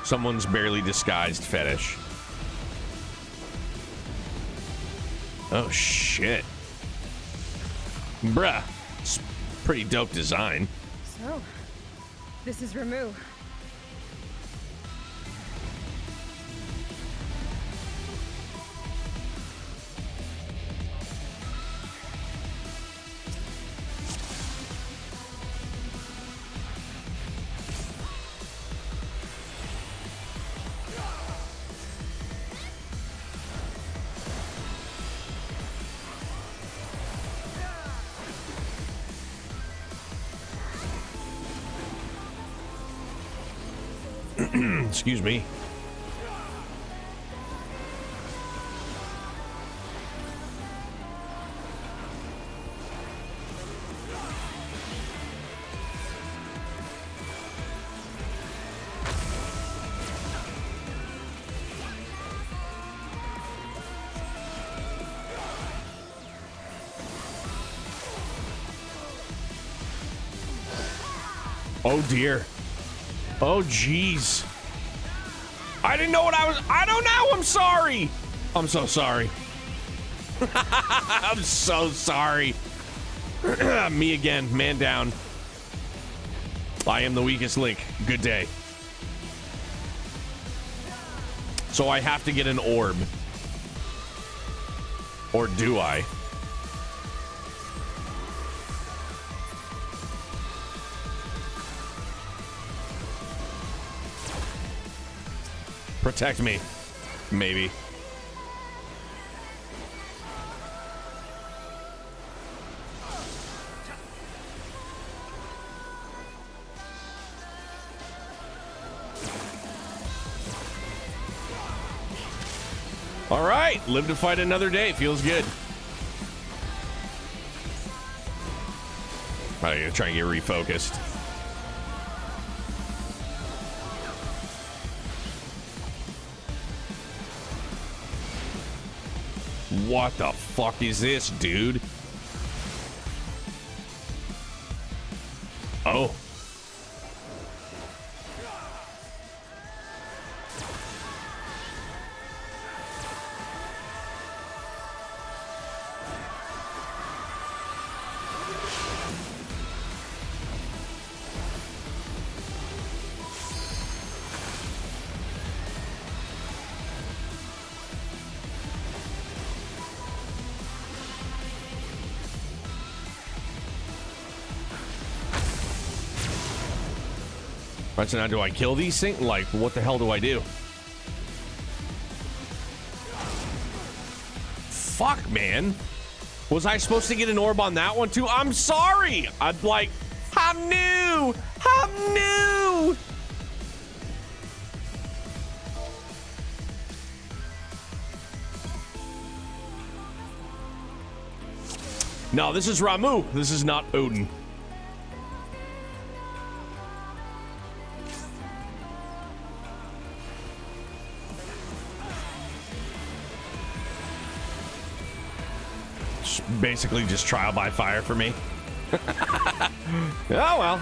Someone's barely disguised fetish. Oh, shit. Bruh. It's pretty dope design. So, this is Ramu. Excuse me. Oh dear. Oh jeez. I didn't know what I don't know. I'm sorry. I'm so sorry. I'm so sorry. Me again, man down. I am the weakest link. Good day. So I have to get an orb. Or do I? Protect me. Maybe. All right. Live to fight another day. Feels good. I'm gonna try and get refocused. What the fuck is this, dude? Oh. Right, so now do I kill these things? Like, what the hell do I do? Fuck, man. Was I supposed to get an orb on that one too? I'm sorry. I'm like, I'm new. I'm new. No, this is Ramu. This is not Odin. Basically just trial by fire for me. Oh well.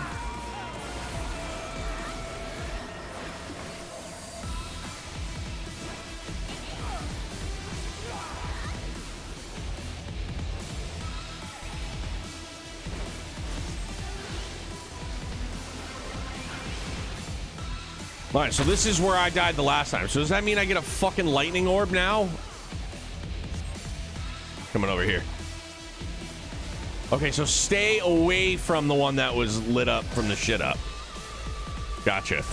All right, so this is where I died the last time. So does that mean I get a fucking lightning orb now? Coming over here. Okay, so stay away from the one that was lit up from the shit up. Gotcha.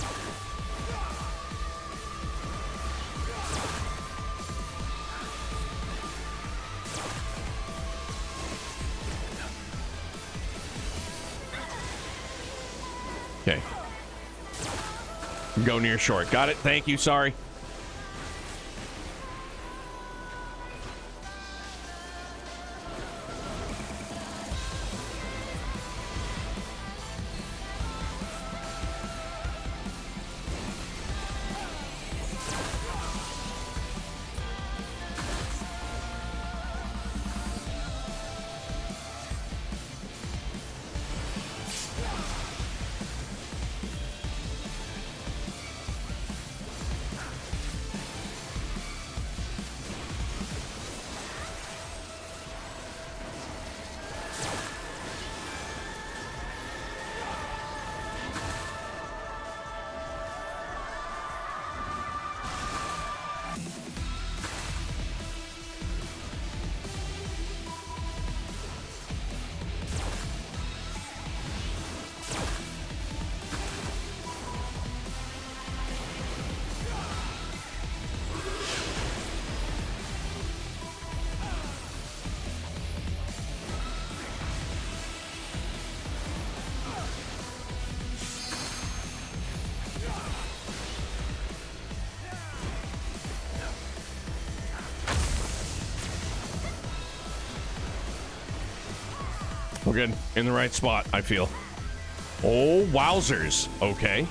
Okay. Go near short. Got it. Thank you. Sorry. We're good. In the right spot, I feel. Oh, wowzers. Okay.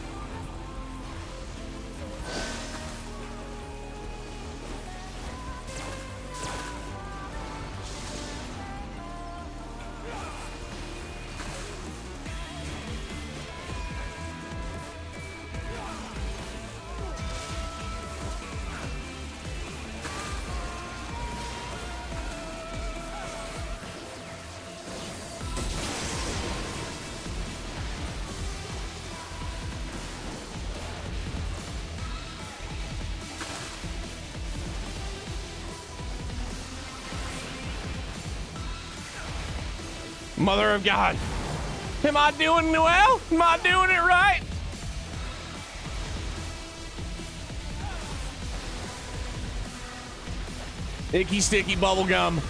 Mother of God. Am I doing well? Am I doing it right? Icky sticky bubble gum.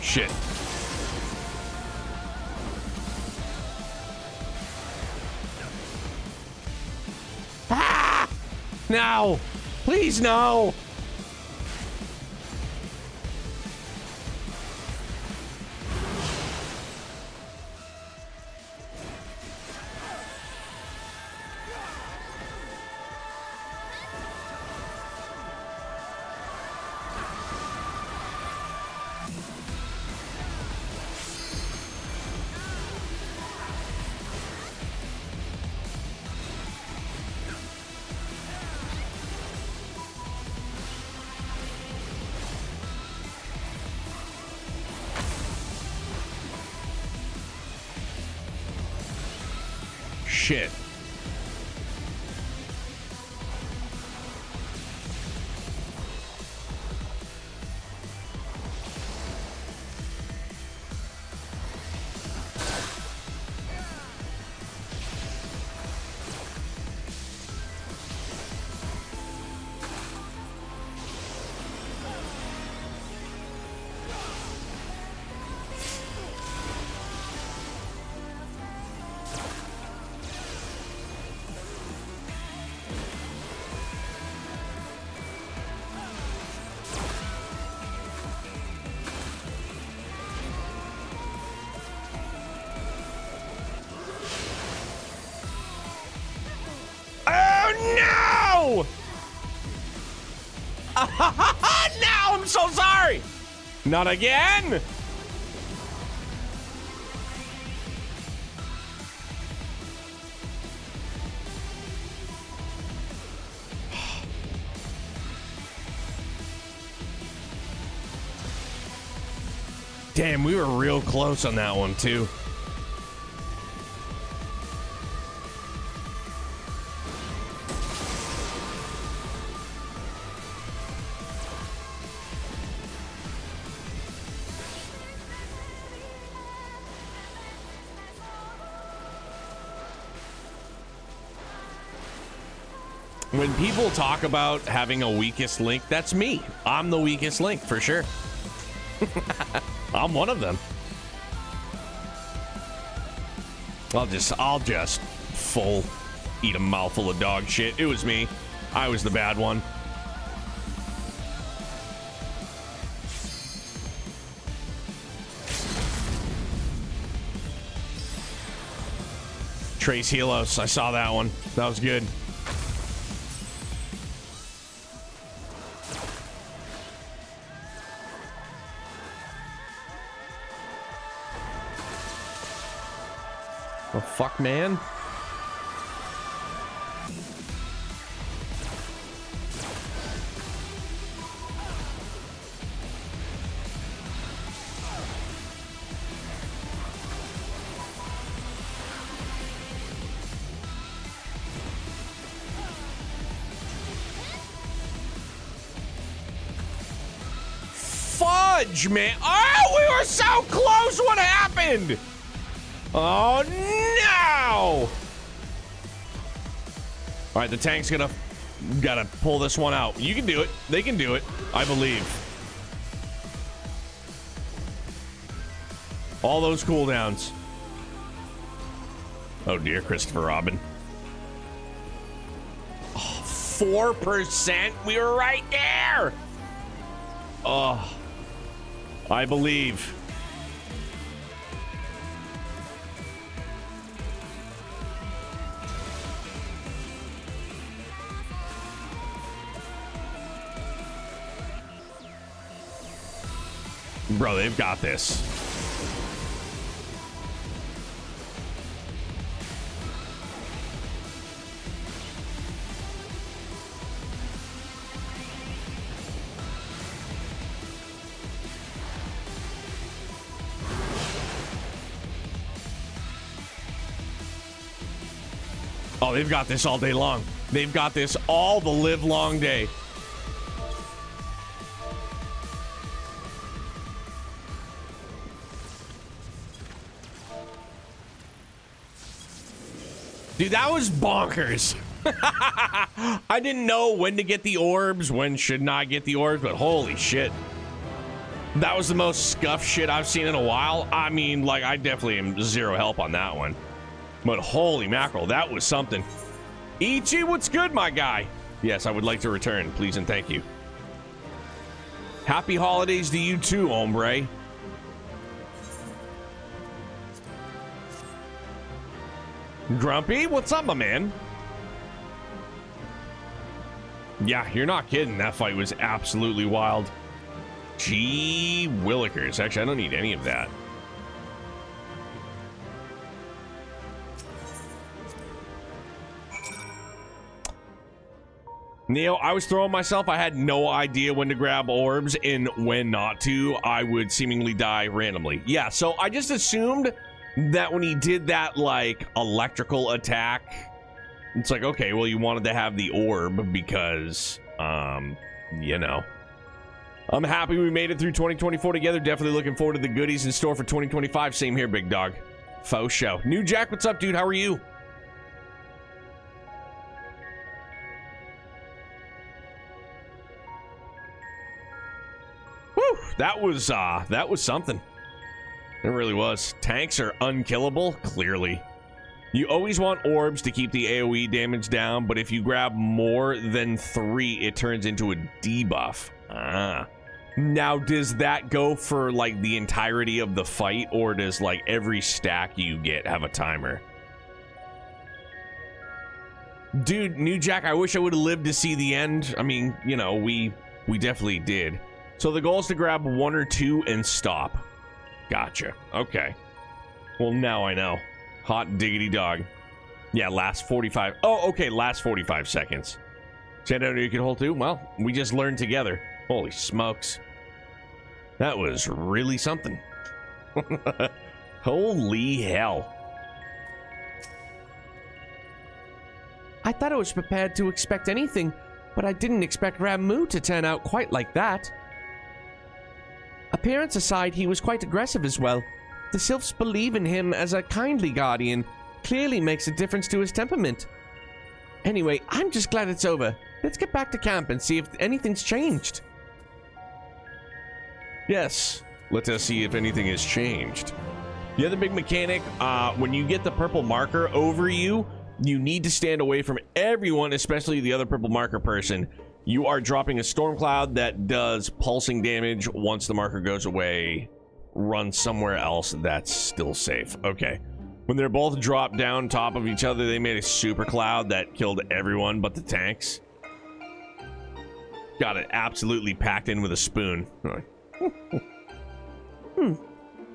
Shit. Ah! No! Please, no! Shit. Now I'm so sorry. Not again. Damn, we were real close on that one, too. When people talk about having a weakest link, that's me. I'm the weakest link, for sure. I'm one of them. I'll just full eat a mouthful of dog shit. It was me. I was the bad one. Trace Helos. I saw that one. That was good. Oh, fuck, man. Fudge, man. Oh, we were so close. What happened? Oh, no! All right, the tank's gotta pull this one out. You can do it. They can do it. I believe. All those cooldowns. Oh, dear, Christopher Robin. Oh, 4%? We were right there! Oh, I believe. Bro, they've got this. Oh, they've got this all day long. They've got this all the live long day. Dude, that was bonkers. I didn't know when to get the orbs, when should not get the orbs, but holy shit. That was the most scuffed shit I've seen in a while. I mean, like, I definitely am zero help on that one. But holy mackerel, that was something. Ichi, what's good, my guy? Yes, I would like to return, please and thank you. Happy holidays to you too, hombre. Grumpy, what's up, my man? Yeah, you're not kidding. That fight was absolutely wild. Gee willikers. Actually, I don't need any of that. Neo, I was throwing myself. I had no idea when to grab orbs and when not to. I would seemingly die randomly. Yeah, so I just assumed that when he did that, like, electrical attack, it's like, okay, well, you wanted to have the orb because, you know. I'm happy we made it through 2024 together. Definitely looking forward to the goodies in store for 2025. Same here, big dog. Faux show. New Jack, what's up, dude? How are you? Whew, that was something. It really was. Tanks are unkillable, clearly. You always want orbs to keep the AoE damage down, but if you grab more than 3, it turns into a debuff. Ah. Now, does that go for, like, the entirety of the fight, or does, like, every stack you get have a timer? Dude, New Jack, I wish I would have lived to see the end. I mean, you know, we We definitely did. So the goal is to grab 1 or 2 and stop. Gotcha. Okay. Well, now I know. Hot diggity dog. Yeah, last 45. Oh, okay, last 45 seconds. Shadow, you can hold 2? Well, we just learned together. Holy smokes. That was really something. Holy hell. I thought I was prepared to expect anything, but I didn't expect Ramu to turn out quite like that. Appearance aside, he was quite aggressive as well. The Sylphs believe in him as a kindly guardian. Clearly makes a difference to his temperament. Anyway, I'm just glad it's over. Let's get back to camp and see if anything's changed. Yes, let us see if anything has changed. The other big mechanic, when you get the purple marker over you, you need to stand away from everyone, especially the other purple marker person. You are dropping a storm cloud that does pulsing damage. Once the marker goes away, run somewhere else that's still safe. Okay. When they're both dropped down top of each other, they made a super cloud that killed everyone but the tanks. Got it absolutely packed in with a spoon.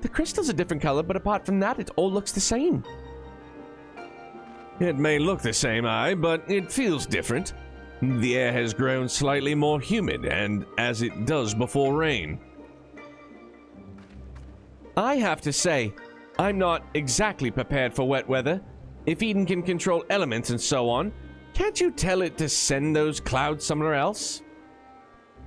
The crystal's a different color, but apart from that, it all looks the same. It may look the same, but it feels different. The air has grown slightly more humid, and as it does before rain. I have to say, I'm not exactly prepared for wet weather. If Eden can control elements and so on, can't you tell it to send those clouds somewhere else?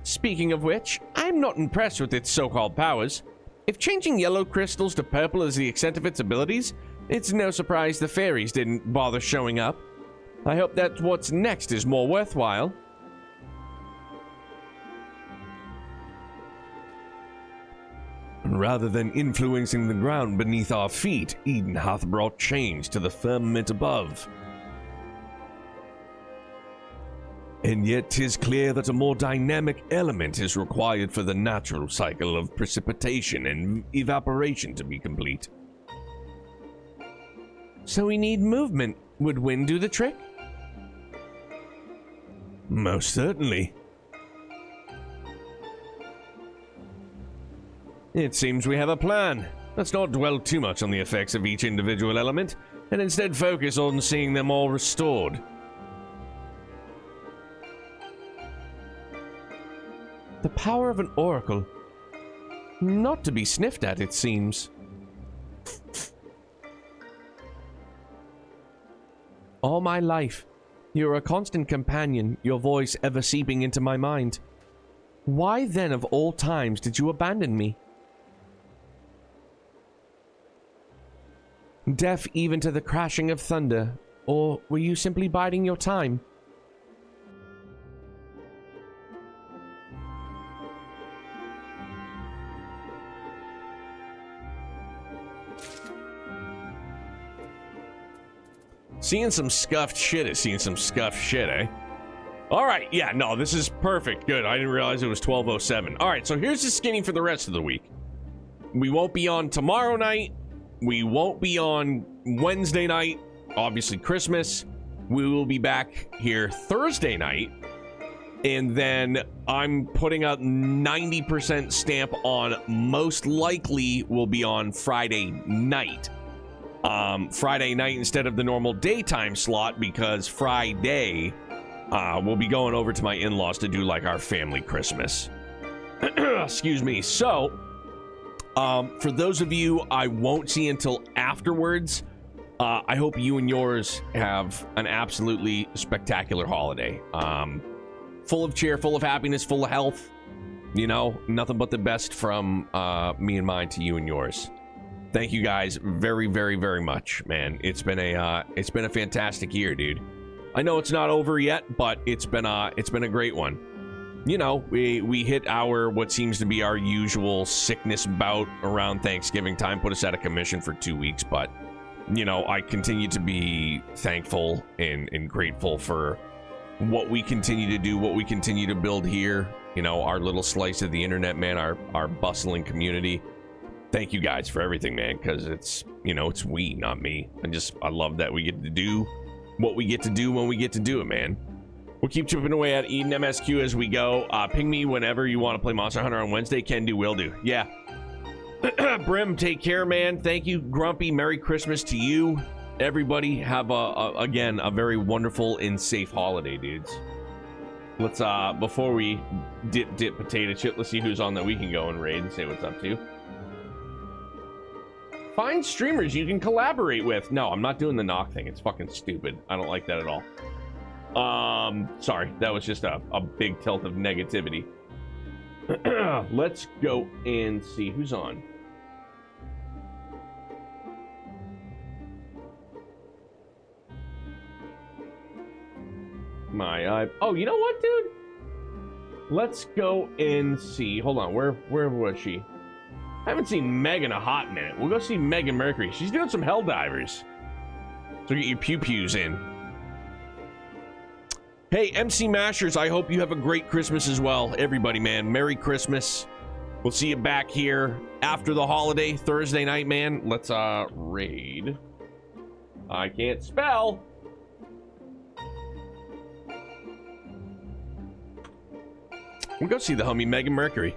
Speaking of which, I'm not impressed with its so-called powers. If changing yellow crystals to purple is the extent of its abilities, it's no surprise the fairies didn't bother showing up. I hope that what's next is more worthwhile. Rather than influencing the ground beneath our feet, Eden hath brought change to the firmament above. And yet 'tis clear that a more dynamic element is required for the natural cycle of precipitation and evaporation to be complete. So we need movement. Would wind do the trick? Most certainly. It seems we have a plan. Let's not dwell too much on the effects of each individual element, and instead focus on seeing them all restored. The power of an oracle. Not to be sniffed at, it seems. All my life, you're a constant companion, your voice ever seeping into my mind. Why then of all times did you abandon me? Deaf even to the crashing of thunder, or were you simply biding your time? Seeing some scuffed shit is seeing some scuffed shit, eh? Alright, yeah, no, this is perfect. Good, I didn't realize it was 12:07. Alright, so here's the skinny for the rest of the week. We won't be on tomorrow night. We won't be on Wednesday night. Obviously, Christmas. We will be back here Thursday night. And then I'm putting a 90% stamp on most likely will be on Friday night. Friday night instead of the normal daytime slot, because Friday we'll be going over to my in-laws to do like our family Christmas. Excuse me. So for those of you I won't see until afterwards, I hope you and yours have an absolutely spectacular holiday. Full of cheer, full of happiness, full of health. You know, nothing but the best from me and mine to you and yours. Thank you guys very, very, very much, man. It's been a fantastic year, dude. I know it's not over yet, but it's been a great one. You know, we hit our what seems to be our usual sickness bout around Thanksgiving time, put us out of commission for 2 weeks, but you know, I continue to be thankful and grateful for what we continue to do, what we continue to build here. You know, our little slice of the internet, man, our bustling community. Thank you guys for everything, man, because it's, you know, it's we, not me. I love that we get to do what we get to do when we get to do it, man. We'll keep chipping away at Eden MSQ as we go. Ping me whenever you want to play Monster Hunter on Wednesday. Can do, will do. Yeah. Brim, take care, man. Thank you, Grumpy. Merry Christmas to you. Everybody have again a very wonderful and safe holiday, dudes. Let's before we dip potato chip, let's see who's on that we can go and raid and say what's up to. Find streamers you can collaborate with. No, I'm not doing the knock thing. It's fucking stupid. I don't like that at all. Sorry, that was just a big tilt of negativity. Let's go and see who's on. Oh, you know what, dude? Let's go and see. Hold on, where was she? I haven't seen Meg in a hot minute. We'll go see Megan Mercury. She's doing some Helldivers. So get your pew-pews in. Hey, MC Mashers, I hope you have a great Christmas as well. Everybody, man, Merry Christmas. We'll see you back here after the holiday, Thursday night, man. Let's, raid. I can't spell. We'll go see the homie Megan Mercury.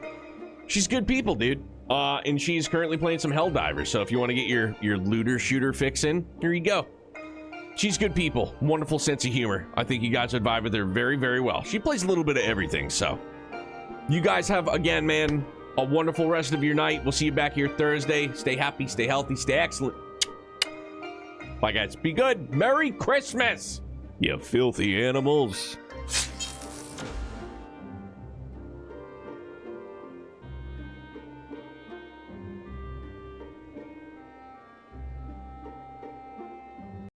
She's good people, dude. And she's currently playing some Helldivers. So if you want to get your looter shooter fix in, here you go. She's good people. Wonderful sense of humor. I think you guys would vibe with her very, very well. She plays a little bit of everything, so. You guys have, again, man, a wonderful rest of your night. We'll see you back here Thursday. Stay happy, stay healthy, stay excellent. Bye, guys. Be good. Merry Christmas, you filthy animals.